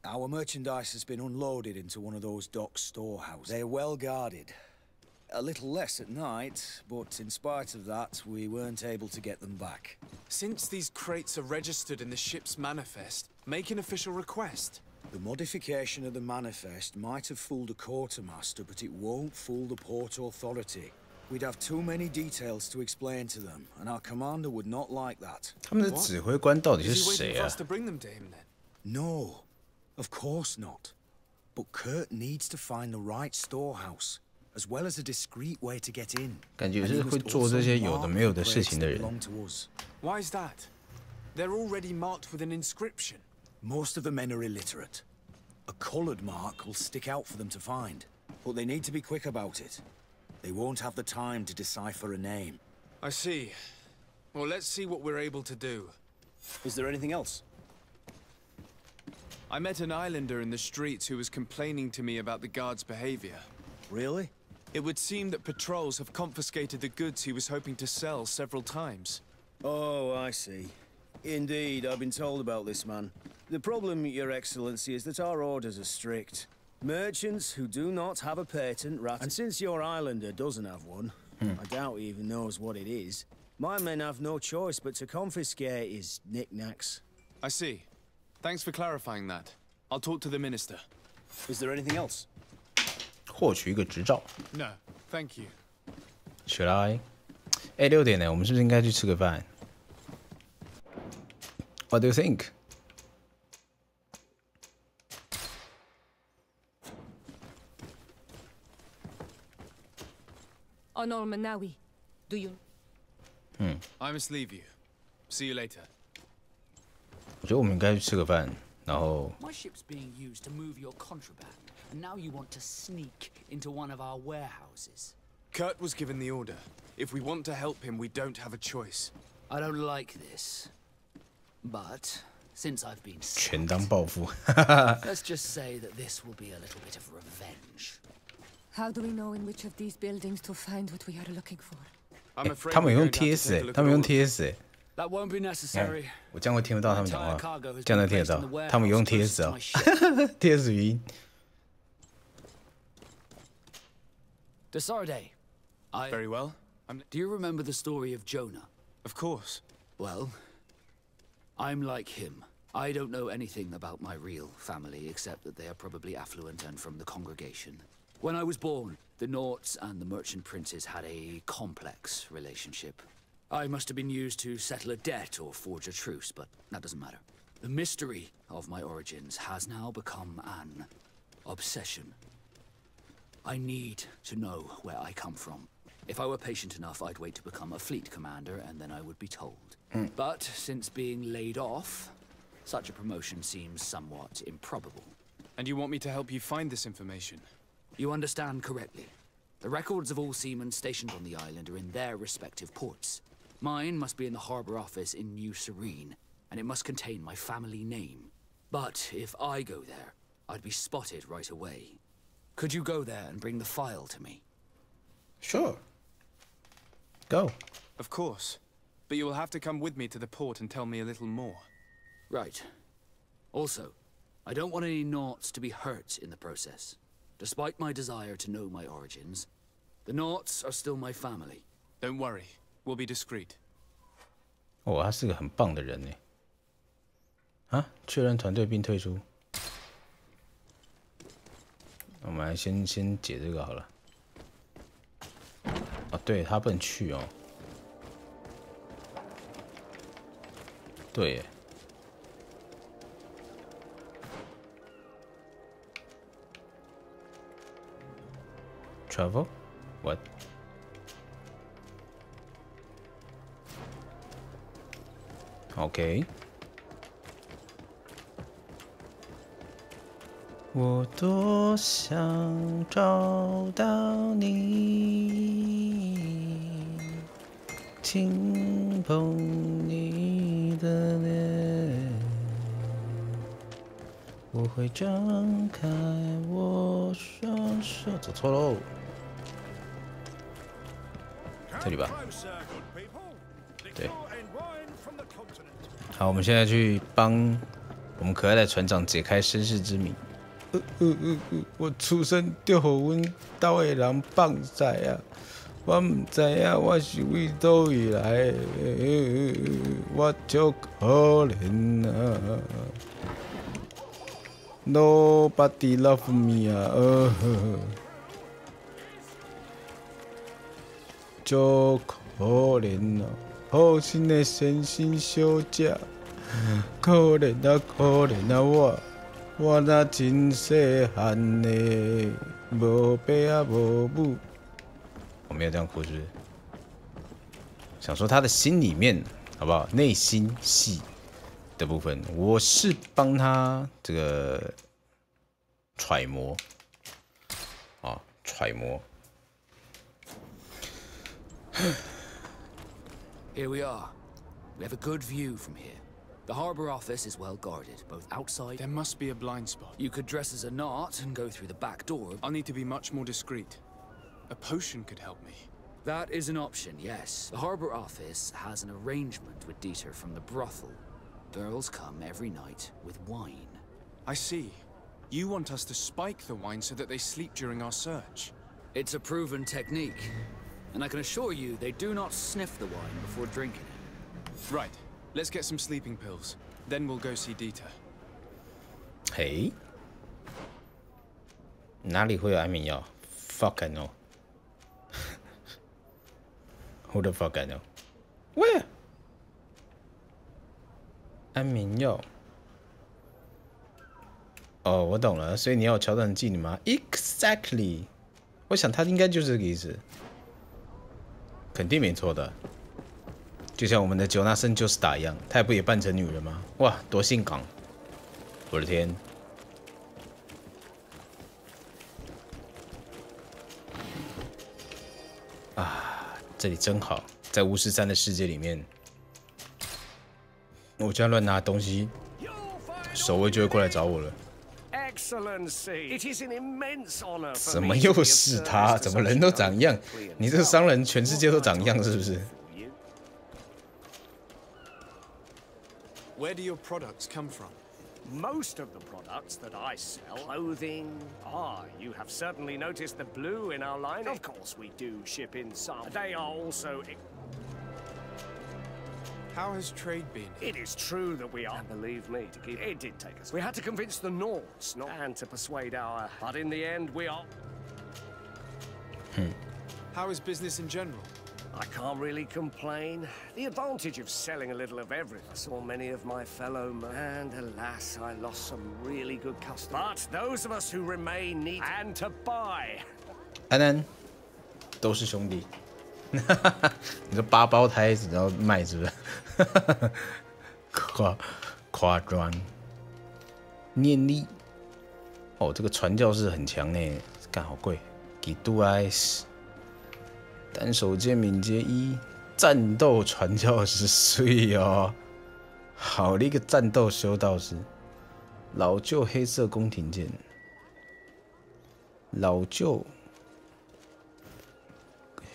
Our merchandise has been unloaded into one of those dock storehouses. They're well guarded. A little less at night, but in spite of that, we weren't able to get them back. Since these crates are registered in the ship's manifest, make an official request. The modification of the manifest might have fooled a quartermaster, but it won't fool the port authority. We'd have too many details to explain to them, and our commander would not like that. 他们的指挥官到底是 Is he 谁 waiting for 啊 us to bring them to him then? No, of course not. But Kurt needs to find the right storehouse, as well as a discreet way to get in. 感觉是会做这些有的没有的事情的人。 Why is that? They're already marked with an inscription. Most of the men are illiterate. A colored mark will stick out for them to find, but they need to be quick about it. They won't have the time to decipher a name. I see. Well, let's see what we're able to do. Is there anything else? I met an islander in the streets who was complaining to me about the guard's behavior. Really? It would seem that patrols have confiscated the goods he was hoping to sell several times. Oh, I see. Indeed, I've been told about this man. The problem, Your Excellency, is that our orders are strict. Merchants who do not have a patent, and since your islander doesn't have one, I doubt he even knows what it is, my men have no choice but to confiscate his knickknacks. I see. Thanks for clarifying that. I'll talk to the minister. Is there anything else? 获取一个执照。 No, thank you. Should I？ 哎，6点呢，我们是不是应该去吃个饭 ？What do you think？ Honor Manawi, do you? I must leave you. See you later. 我觉得我们应该去吃个饭，然后 My ship's being used to move your contraband, and now you want to sneak into one of our warehouses. Kurt was given the order. If we want to help him, we don't have a choice. I don't like this. But since I've been 全当报复。 let's just say that this will be a little bit of revenge. How do we know in which of these buildings to find what we are looking for? I'm afraid 他们 we're 用 going to have to TS take a 哎， look 他 at 们用 all of them. TS 哎。 That won't be necessary. 我这样会听得到他们讲话，这样能听得到。他们用 TS 哦，TS 语音。 Desarde, Very well. Do you remember the story of Jonah? Of course. Well, I'm like him. I don't know anything about my real family, except that they are probably affluent and from the congregation. When I was born, the Norts and the merchant princes had a complex relationship. I must have been used to settle a debt or forge a truce, but that doesn't matter. The mystery of my origins has now become an obsession. I need to know where I come from. If I were patient enough, I'd wait to become a fleet commander, and then I would be told. But since being laid off, such a promotion seems somewhat improbable. And you want me to help you find this information? You understand correctly. The records of all seamen stationed on the island are in their respective ports. Mine must be in the harbor office in New Serene, and it must contain my family name. But if I go there, I'd be spotted right away. Could you go there and bring the file to me? Sure. Go. Of course. But you will have to come with me to the port and tell me a little more. Right. Also, I don't want any Naughts to be hurt in the process. Despite my desire to know my origins, the Naughts are still my family. Don't worry. We'll be discreet. 哦，他是个很棒的人呢。啊，确认团队并退出。我们来先解这个好了。啊，对他不能去哦。对耶。Travel? What? OK。我多想找到你，轻碰你的脸，我会张开我双手。走错喽，这里吧？对。好，我们现在去帮我们可爱的船长解开身世之谜。我出生就互阮兜的人放屎啊！我唔知影我是为倒位来的，我足可怜啊 ！Nobody love me 啊！足可怜啊！好心的先生小姐，可怜啊可怜啊我那真细汉的，无爸啊无母。我没有这样哭，是不是？想说他的心里面，好不好？内心戏的部分，我是帮他这个揣摩，啊，揣摩。Here we are. We have a good view from here. The harbour office is well guarded, both outside... There must be a blind spot. You could dress as a knot and go through the back door. I'll need to be much more discreet. A potion could help me. That is an option, yes. The harbour office has an arrangement with Dieter from the brothel. Girls come every night with wine. I see. You want us to spike the wine so that they sleep during our search. It's a proven technique. And I can assure you they do not sniff the wine before drinking it. Right. Let's get some sleeping pills. Then we'll go see Dieter. 嘿，哪里会有安眠药 ？Fuck I know. Who the fuck I know? Where? 安眠药。哦，我懂了，所以你要有桥段技能吗 ？Exactly. 我想他应该就是这个意思，肯定没错的。就像我们的九纳森就是打一样，他不也扮成女人吗？哇，多性感！我的天！啊，这里真好，在巫师三的世界里面，我这样乱拿东西，守卫就会过来找我了。怎么又是他？怎么人都长一样？你这个商人，全世界都长一样，是不是？ Where do your products come from? Most of the products that I sell, clothing. You have certainly noticed the blue in our line. Of course, we do ship in some. They are also. How has trade been? It is true that we are. And believe me, to keep it did take us. We had to convince the Nords, and to persuade our. But in the end, we are. How is business in general? I can't really complain. The advantage of selling a little of everything. I saw many of my fellow men, and alas, I lost some really good customers. But those of us who remain need and to buy. 安安，都是兄弟。你说8胞胎只要卖是不是？夸张，念力。哦，这个传教士很强呢，干好贵。几度 ice。 单手剑敏捷1，战斗传教士碎哦，好的一个战斗修道士，老旧黑色宫廷剑，老旧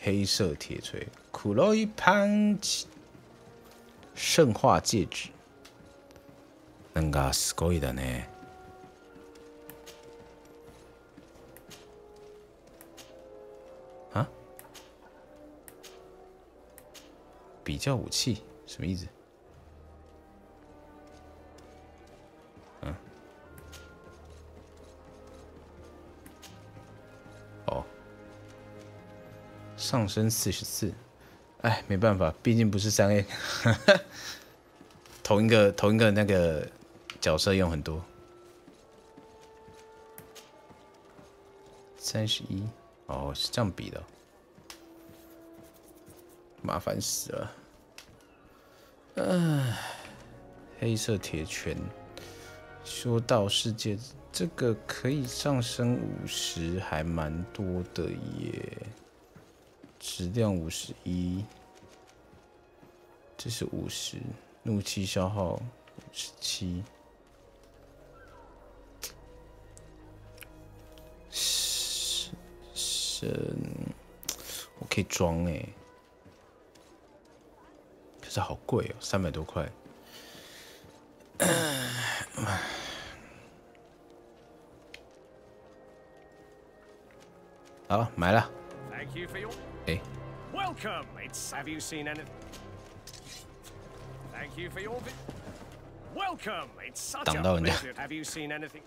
黑色铁锤，苦肉一盘起，圣化戒指，なんかすごいだね。 比较武器什么意思？上升44，哎，没办法，毕竟不是3A， 同一个那个角色用很多。31，哦，是这样比的，麻烦死了。黑色铁拳，说到世界，这个可以上升50，还蛮多的耶。质量51，这是50，怒气消耗57，我可以装哎，可是好贵哦，300多块。好，买了。哎。Welcome. It's. Have you seen anything? Thank you for your visit. Welcome. It's such a pleasure. Have you seen anything?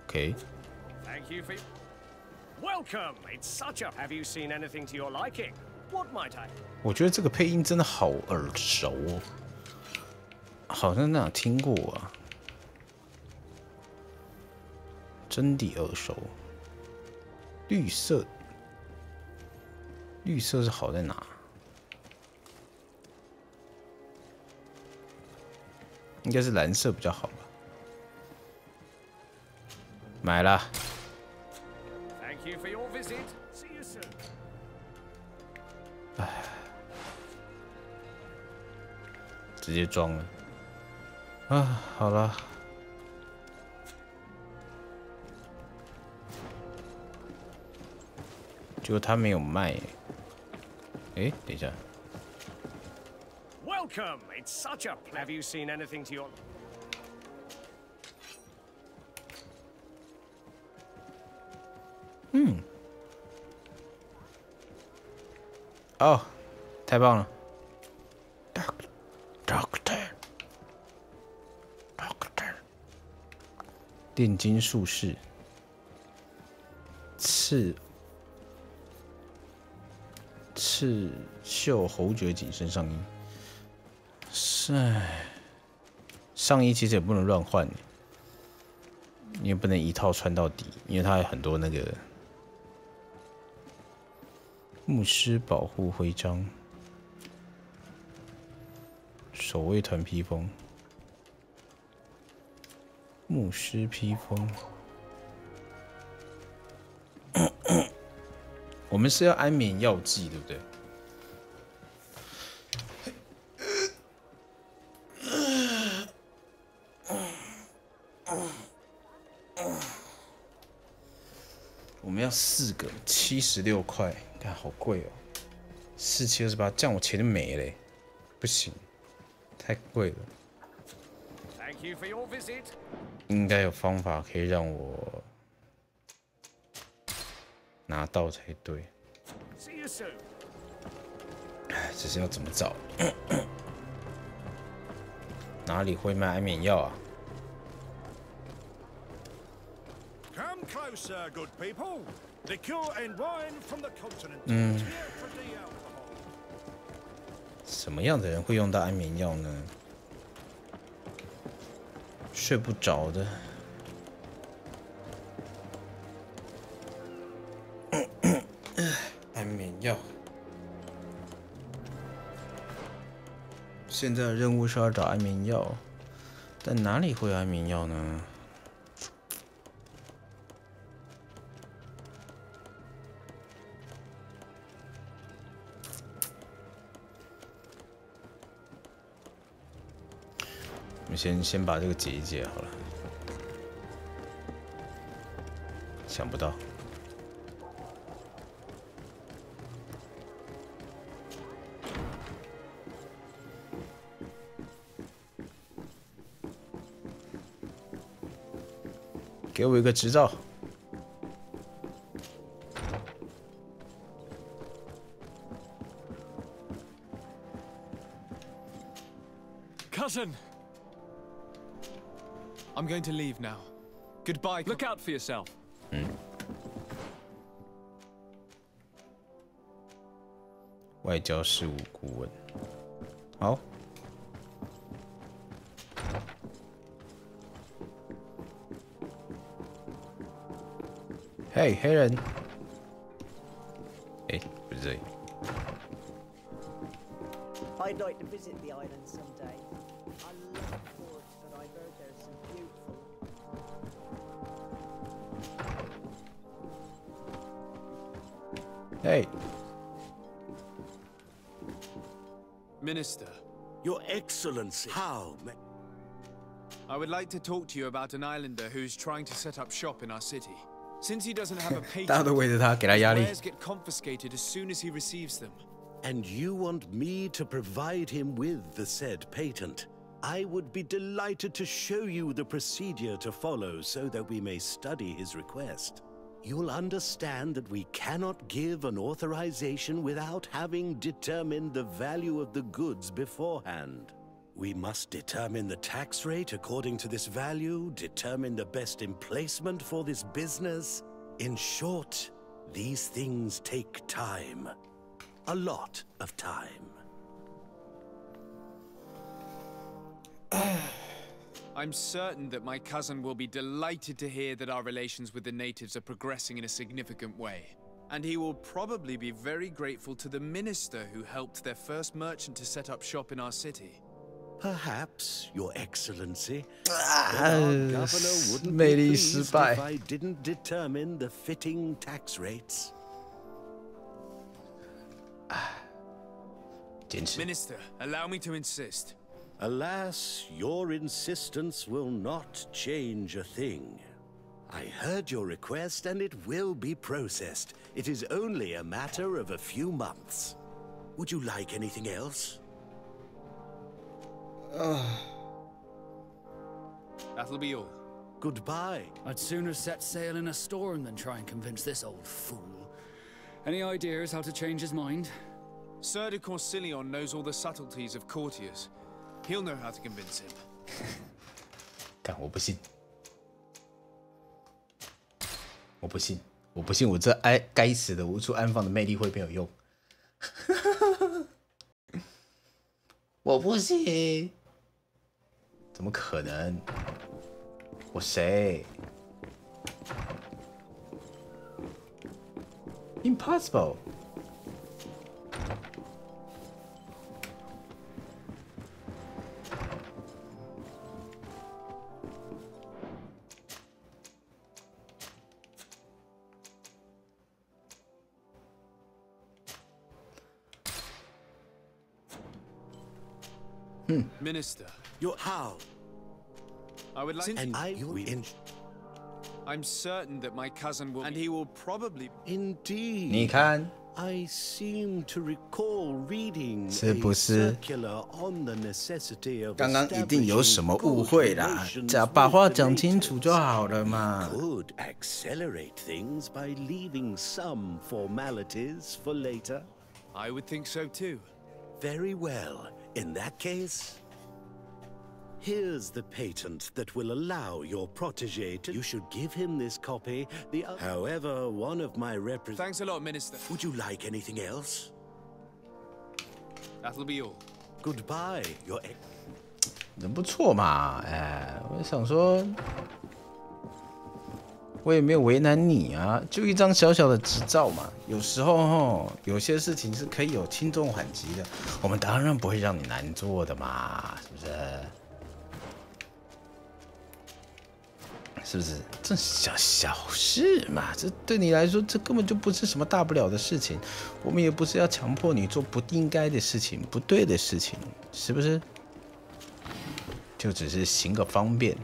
Okay. Thank you for. Welcome. It's such a. Have you seen anything to your liking? What might I? 我觉得这个配音真的好耳熟哦，好像哪听过啊，真的耳熟。绿色是好在哪？应该是蓝色比较好吧。买了。Thank you for your visit. See you soon. 直接装了。啊，好了。结果他没有卖。哎，等一下。Welcome. It's such a. Have you seen anything to your? 哦，太棒了 ，Doctor， 炼金术士，刺绣侯爵紧身上衣，上衣其实也不能乱换，你也不能一套穿到底，因为它有很多那个。牧师保护徽章，守卫团披风，牧师披风。我们是要安眠药剂，对不对？我们要4个，76块。好贵哦，4728，这样我钱就没了，不行，太贵了。Thank you for your visit. 应该有方法可以让我拿到才对。See you soon. 只是要怎么找？哪里会卖安眠药啊？ Come closer, good people. Liqueur and wine from the continent. 什么样的人会用到安眠药呢？睡不着的。安眠药。现在的任务是要找安眠药，但哪里会有安眠药呢？ 我们先把这个解一解好了，想不到。给我一个执照。Cousin! I'm going to leave now. Goodbye. Look out for yourself. 外交事务顾问。好。嘿，黑人。哎，不是这里。I'd like to visit the island someday. I love port, but I've heard there's some beautiful. Hey. Minister. Your Excellency. How? I would like to talk to you about an islander who's trying to set up shop in our city. Since he doesn't have a patent, 大家都围着他，给他压力。 his wares get confiscated as soon as he receives them. And you want me to provide him with the said patent? I would be delighted to show you the procedure to follow so that we may study his request. You'll understand that we cannot give an authorization without having determined the value of the goods beforehand. We must determine the tax rate according to this value, determine the best emplacement for this business. In short, these things take time. A lot of time. I'm certain that my cousin will be delighted to hear that our relations with the natives are progressing in a significant way. And he will probably be very grateful to the minister who helped their first merchant to set up shop in our city. Perhaps, Your Excellency, our governor wouldn't be pleased if I didn't determine the fitting tax rates. Minister, allow me to insist. Alas, your insistence will not change a thing. I heard your request and it will be processed. It is only a matter of a few months. Would you like anything else? That'll be all. Goodbye. I'd sooner set sail in a storm than try and convince this old fool. Any ideas how to change his mind? Sir de Corsilion knows all the subtleties of courtiers. He'll know how to convince him. 但我不信，我不信，我不信，我这该死的无处安放的魅力会没有用。我不信，怎么可能？我谁 ？Impossible。Minister. Your how? I would like and I'm certain that my cousin will and he will probably Indeed. 你看 I seem to recall reading 是不 a 是 circular on the necessity of 刚刚一定有什么误会啦，只要把话讲清楚就好了嘛。 Could accelerate things by leaving some formalities for later. I would think so too. Very well. In that case, here's the patent that will allow your protege to... You should give him this copy. However, one of my Thanks a lot, Minister. Would you like anything else? That'll be all. Goodbye, Your 人不错嘛，哎，我想说，我也没有为难你啊，就一张小小的执照嘛。有时候吼，有些事情是可以有轻重缓急的，我们当然不会让你难做的嘛，是不是？是不是？这小事嘛，这对你来说，这根本就不是什么大不了的事情。我们也不是要强迫你做不应该的事情、不对的事情，是不是？就只是行个方便。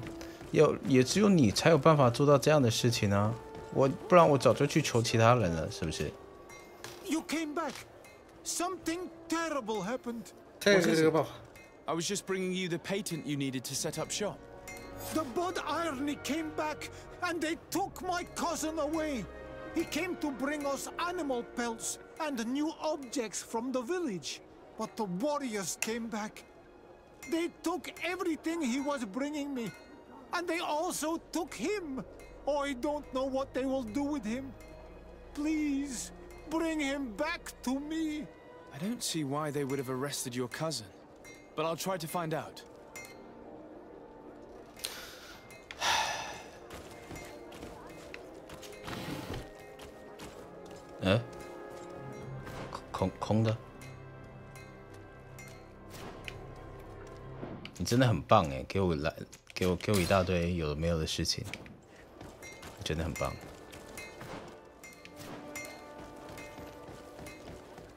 也只有你才有办法做到这样的事情啊！不然我早就去求其他人了，是不是？ You came back. Something terrible happened. What is it? I was just bringing you the patent you needed to set up shop. The bod irony came back. and they took my cousin away. He came to bring us animal pelts and new objects from the village. But the warriors came back. They took everything he was bringing me. And they also took him. Oh, I don't know what they will do with him. Please, bring him back to me. I don't see why they would have arrested your cousin, but I'll try to find out.空的。你真的很棒哎，给我一大堆有的没有的事情，我觉得很棒。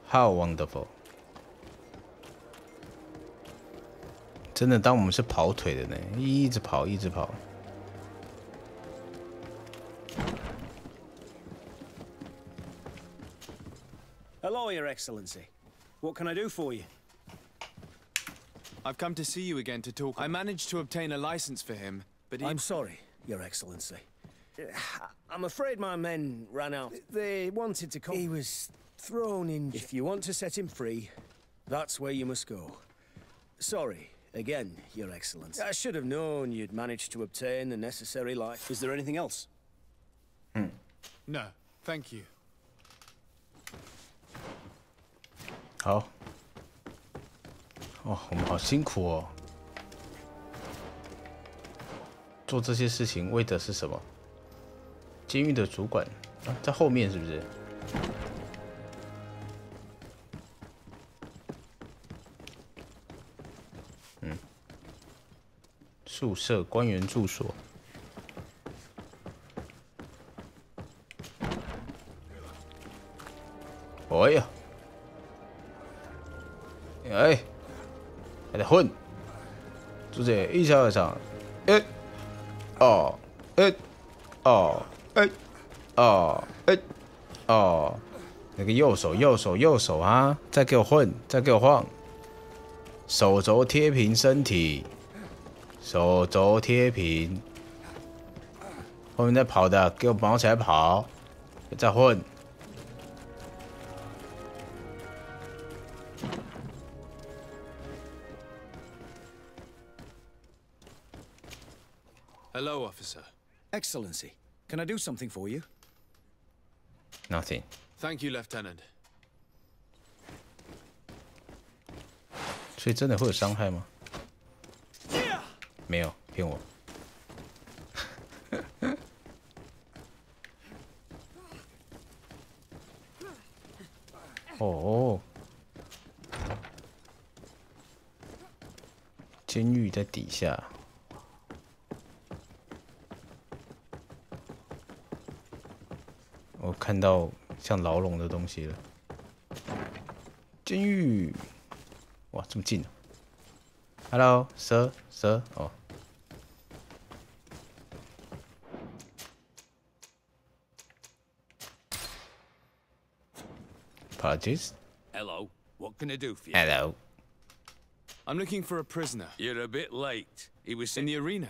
How wonderful！ 真的当我们是跑腿的呢，一直跑，一直跑。Hello, Your Excellency. What can I do for you? I've come to see you again to talk. I managed to obtain a license for him, but he... I'm sorry, Your Excellency. I'm afraid my men ran out. They wanted to come. He was thrown in. If you want to set him free, that's where you must go. Sorry, again, Your Excellency. I should have known you'd managed to obtain the necessary life. Is there anything else? No, thank you. 好。哦，我们好辛苦哦。做这些事情为的是什么？监狱的主管啊，在后面是不是？宿舍官员住所。哎呀！哎，还得混！朱姐一下二上，哎，哦，哎，哦，哎，哦，哎，哦，那个右手啊！再给我混，再给我晃！手肘贴平身体，手肘贴平。后面在跑的，给我绑起来跑！再混！ Hello, officer. Excellency, can I do something for you? Nothing. Thank you, Lieutenant. 所以真的会有伤害吗？没有，骗我。哦，监狱在底下。 我看到像牢笼的东西了。监狱，哇，这么近啊 ！Hello， 蛇，哦。Apologies. Hello. What can I do for you? Hello. I'm looking for a prisoner. You're a bit late. He was in the arena.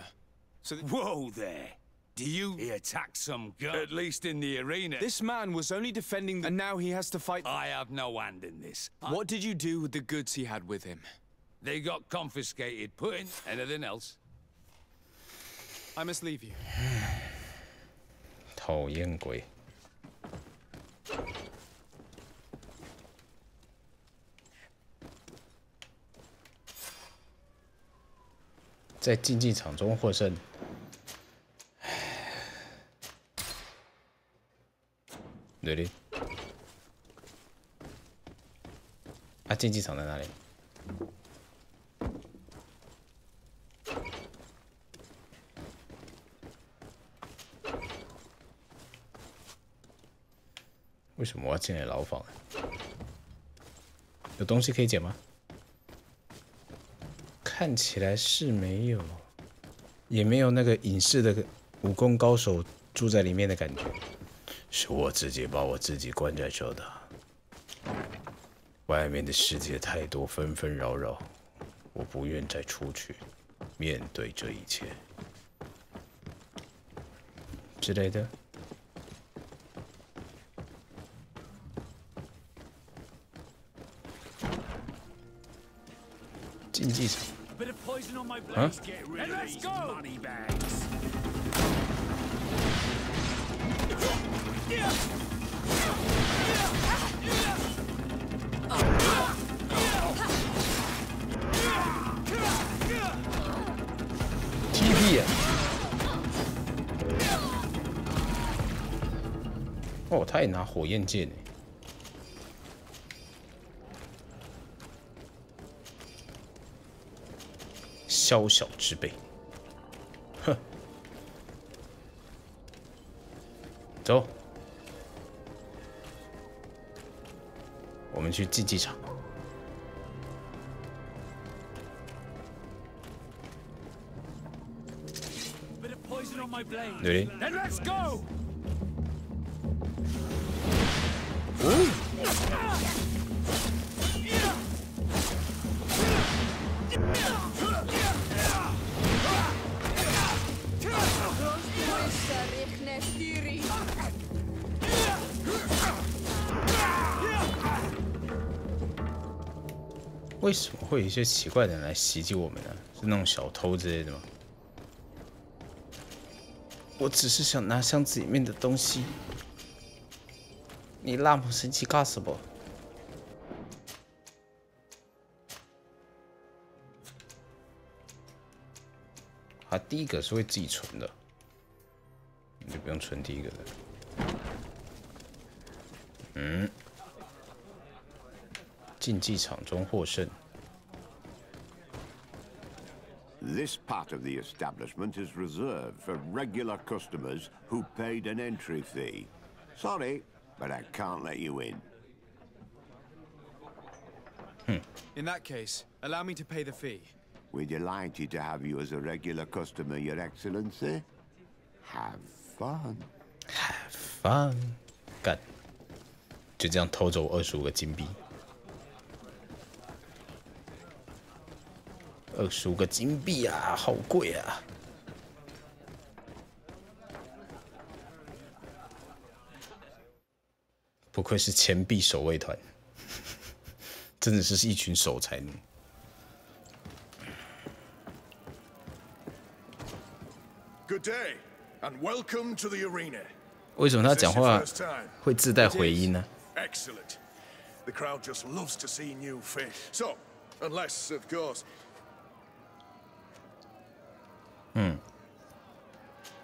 So whoa there. Do you... He attacked some gun. At least in the arena. This man was only defending and now he has to fight... I have no hand in this. What did you do with the goods he had with him? They got confiscated. Put in anything else. I must leave you. 讨厌鬼。在竞技场中获胜。 Really？ 啊，竞技场在哪里？为什么我要进来牢房？有东西可以捡吗？看起来是没有，也没有那个隐士的武功高手住在里面的感觉。 是我自己把我自己关在这的。外面的世界太多纷纷扰扰，我不愿再出去面对这一切。之类的。竞技场。啊？TP 哦，他也拿火焰剑呢。宵小之辈，哼，走，我们去竞技场。对。为什么会有一些奇怪的人来袭击我们呢？是那种小偷之类的吗？我只是想拿箱子里面的东西。你那么生气干什么？啊，第一个是会自己存的，你就不用存第一个的。嗯。竞技场中获胜。This part of the establishment is reserved for regular customers who paid an entry fee. Sorry, but I can't let you in. In that case, allow me to pay the fee. We're delighted to have you as a regular customer, Your Excellency. Have fun. Have fun. 干，就这样偷走25个金币。25个金币啊，好贵啊！不愧是钱币守卫团，真的是一群守财奴。Good day, and welcome to the arena. 为什么他讲话会自带回音呢 ？Excellent. The crowd just loves to see new fish. So, unless, of course.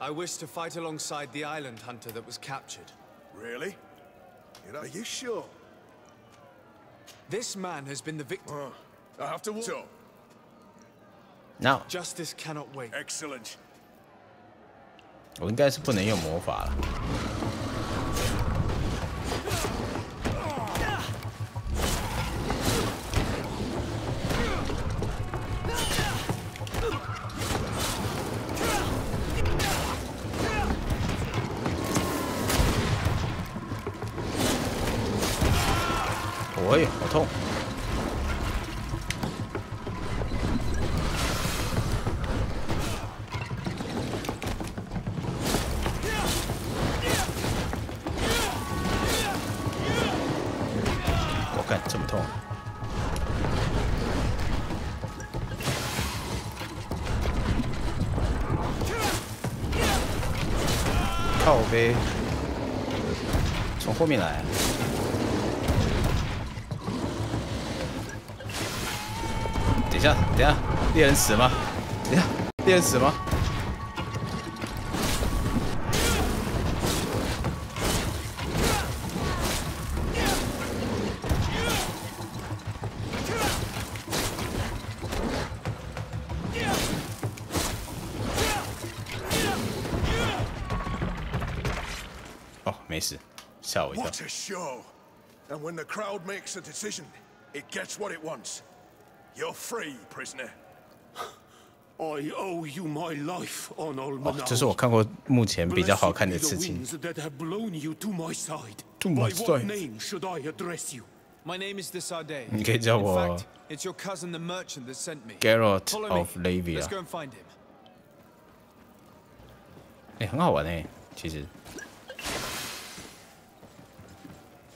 I wish to fight alongside the island hunter that was captured. Really? Are you sure? This man has been the victim. I have to. So. No. Justice cannot wait. Excellent. 我应该是不能用魔法了。哎，好痛！我看这么痛。靠呗，从后面来。等一下，猎人死吗？等一下，猎人死吗？哦，没事，吓我一跳。What a show! And when the crowd makes a decision, it gets what it wants. You're free, prisoner. I owe you my life on all 哦，这是我看过目前比较好看的刺青。 that have blown you to my side. To my By what side. name should I address you? My name is Desarde. 你可以叫我 In fact, it's your cousin the merchant that sent me. Geralt Follow me. of Lavia. Let's go and find him. 哎，很好玩哎。其实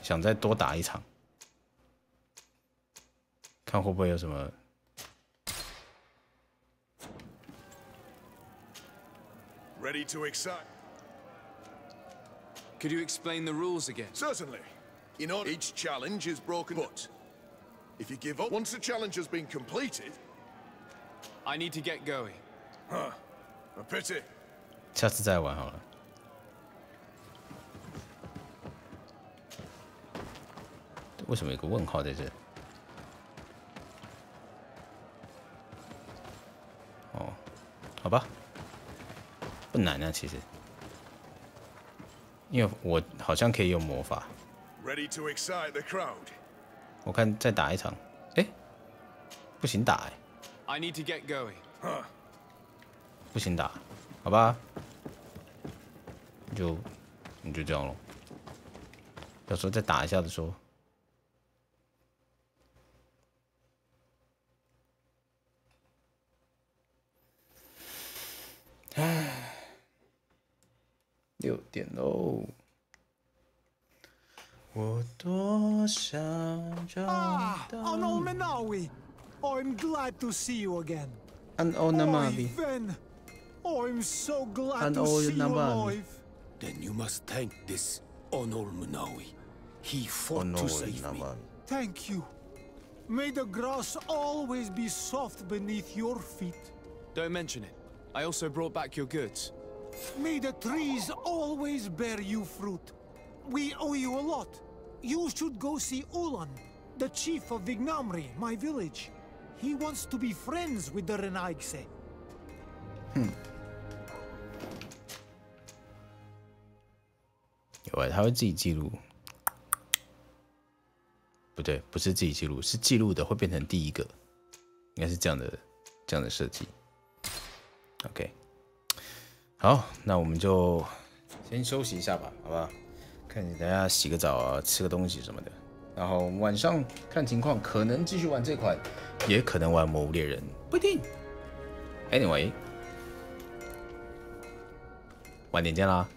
想再多打一场，看会不会有什么。 Ready to excite? Could you explain the rules again? Certainly. In order, each challenge is broken, but if you give up once the challenge has been completed, I need to get going. Huh? A pity. 下次再玩好了。为什么有个问号在这？哦，好吧。 不难啊，其实，因为我好像可以用魔法。Ready to excite the crowd. 我看再打一场，哎，不行打哎。 I need to get going. 不行打，好吧？你就这样咯。到时候再打一下的时候。唉。 6点喽，我多想找到。Anol Menawi, I'm glad to see you again. Anol Namavi. Ven, I'm so glad to Anol see you Namavi. alive. Then you must thank this Onol Munawi. He fought to save me. Thank you. May the grass always be soft beneath your feet. Don't mention it. I also brought back your goods. May the trees always bear you fruit. We owe you a lot. You should go see Ulan, the chief of Vignamri, my village. He wants to be friends with the Renaigse. 有啊，他会自己记录。不对，不是自己记录，是记录的会变成第一个，应该是这样的设计。OK。 好，那我们就先休息一下吧，好吧？看你等下洗个澡啊，吃个东西什么的。然后晚上看情况，可能继续玩这款，也可能玩《魔物猎人》，不一定。Anyway，晚点见啦。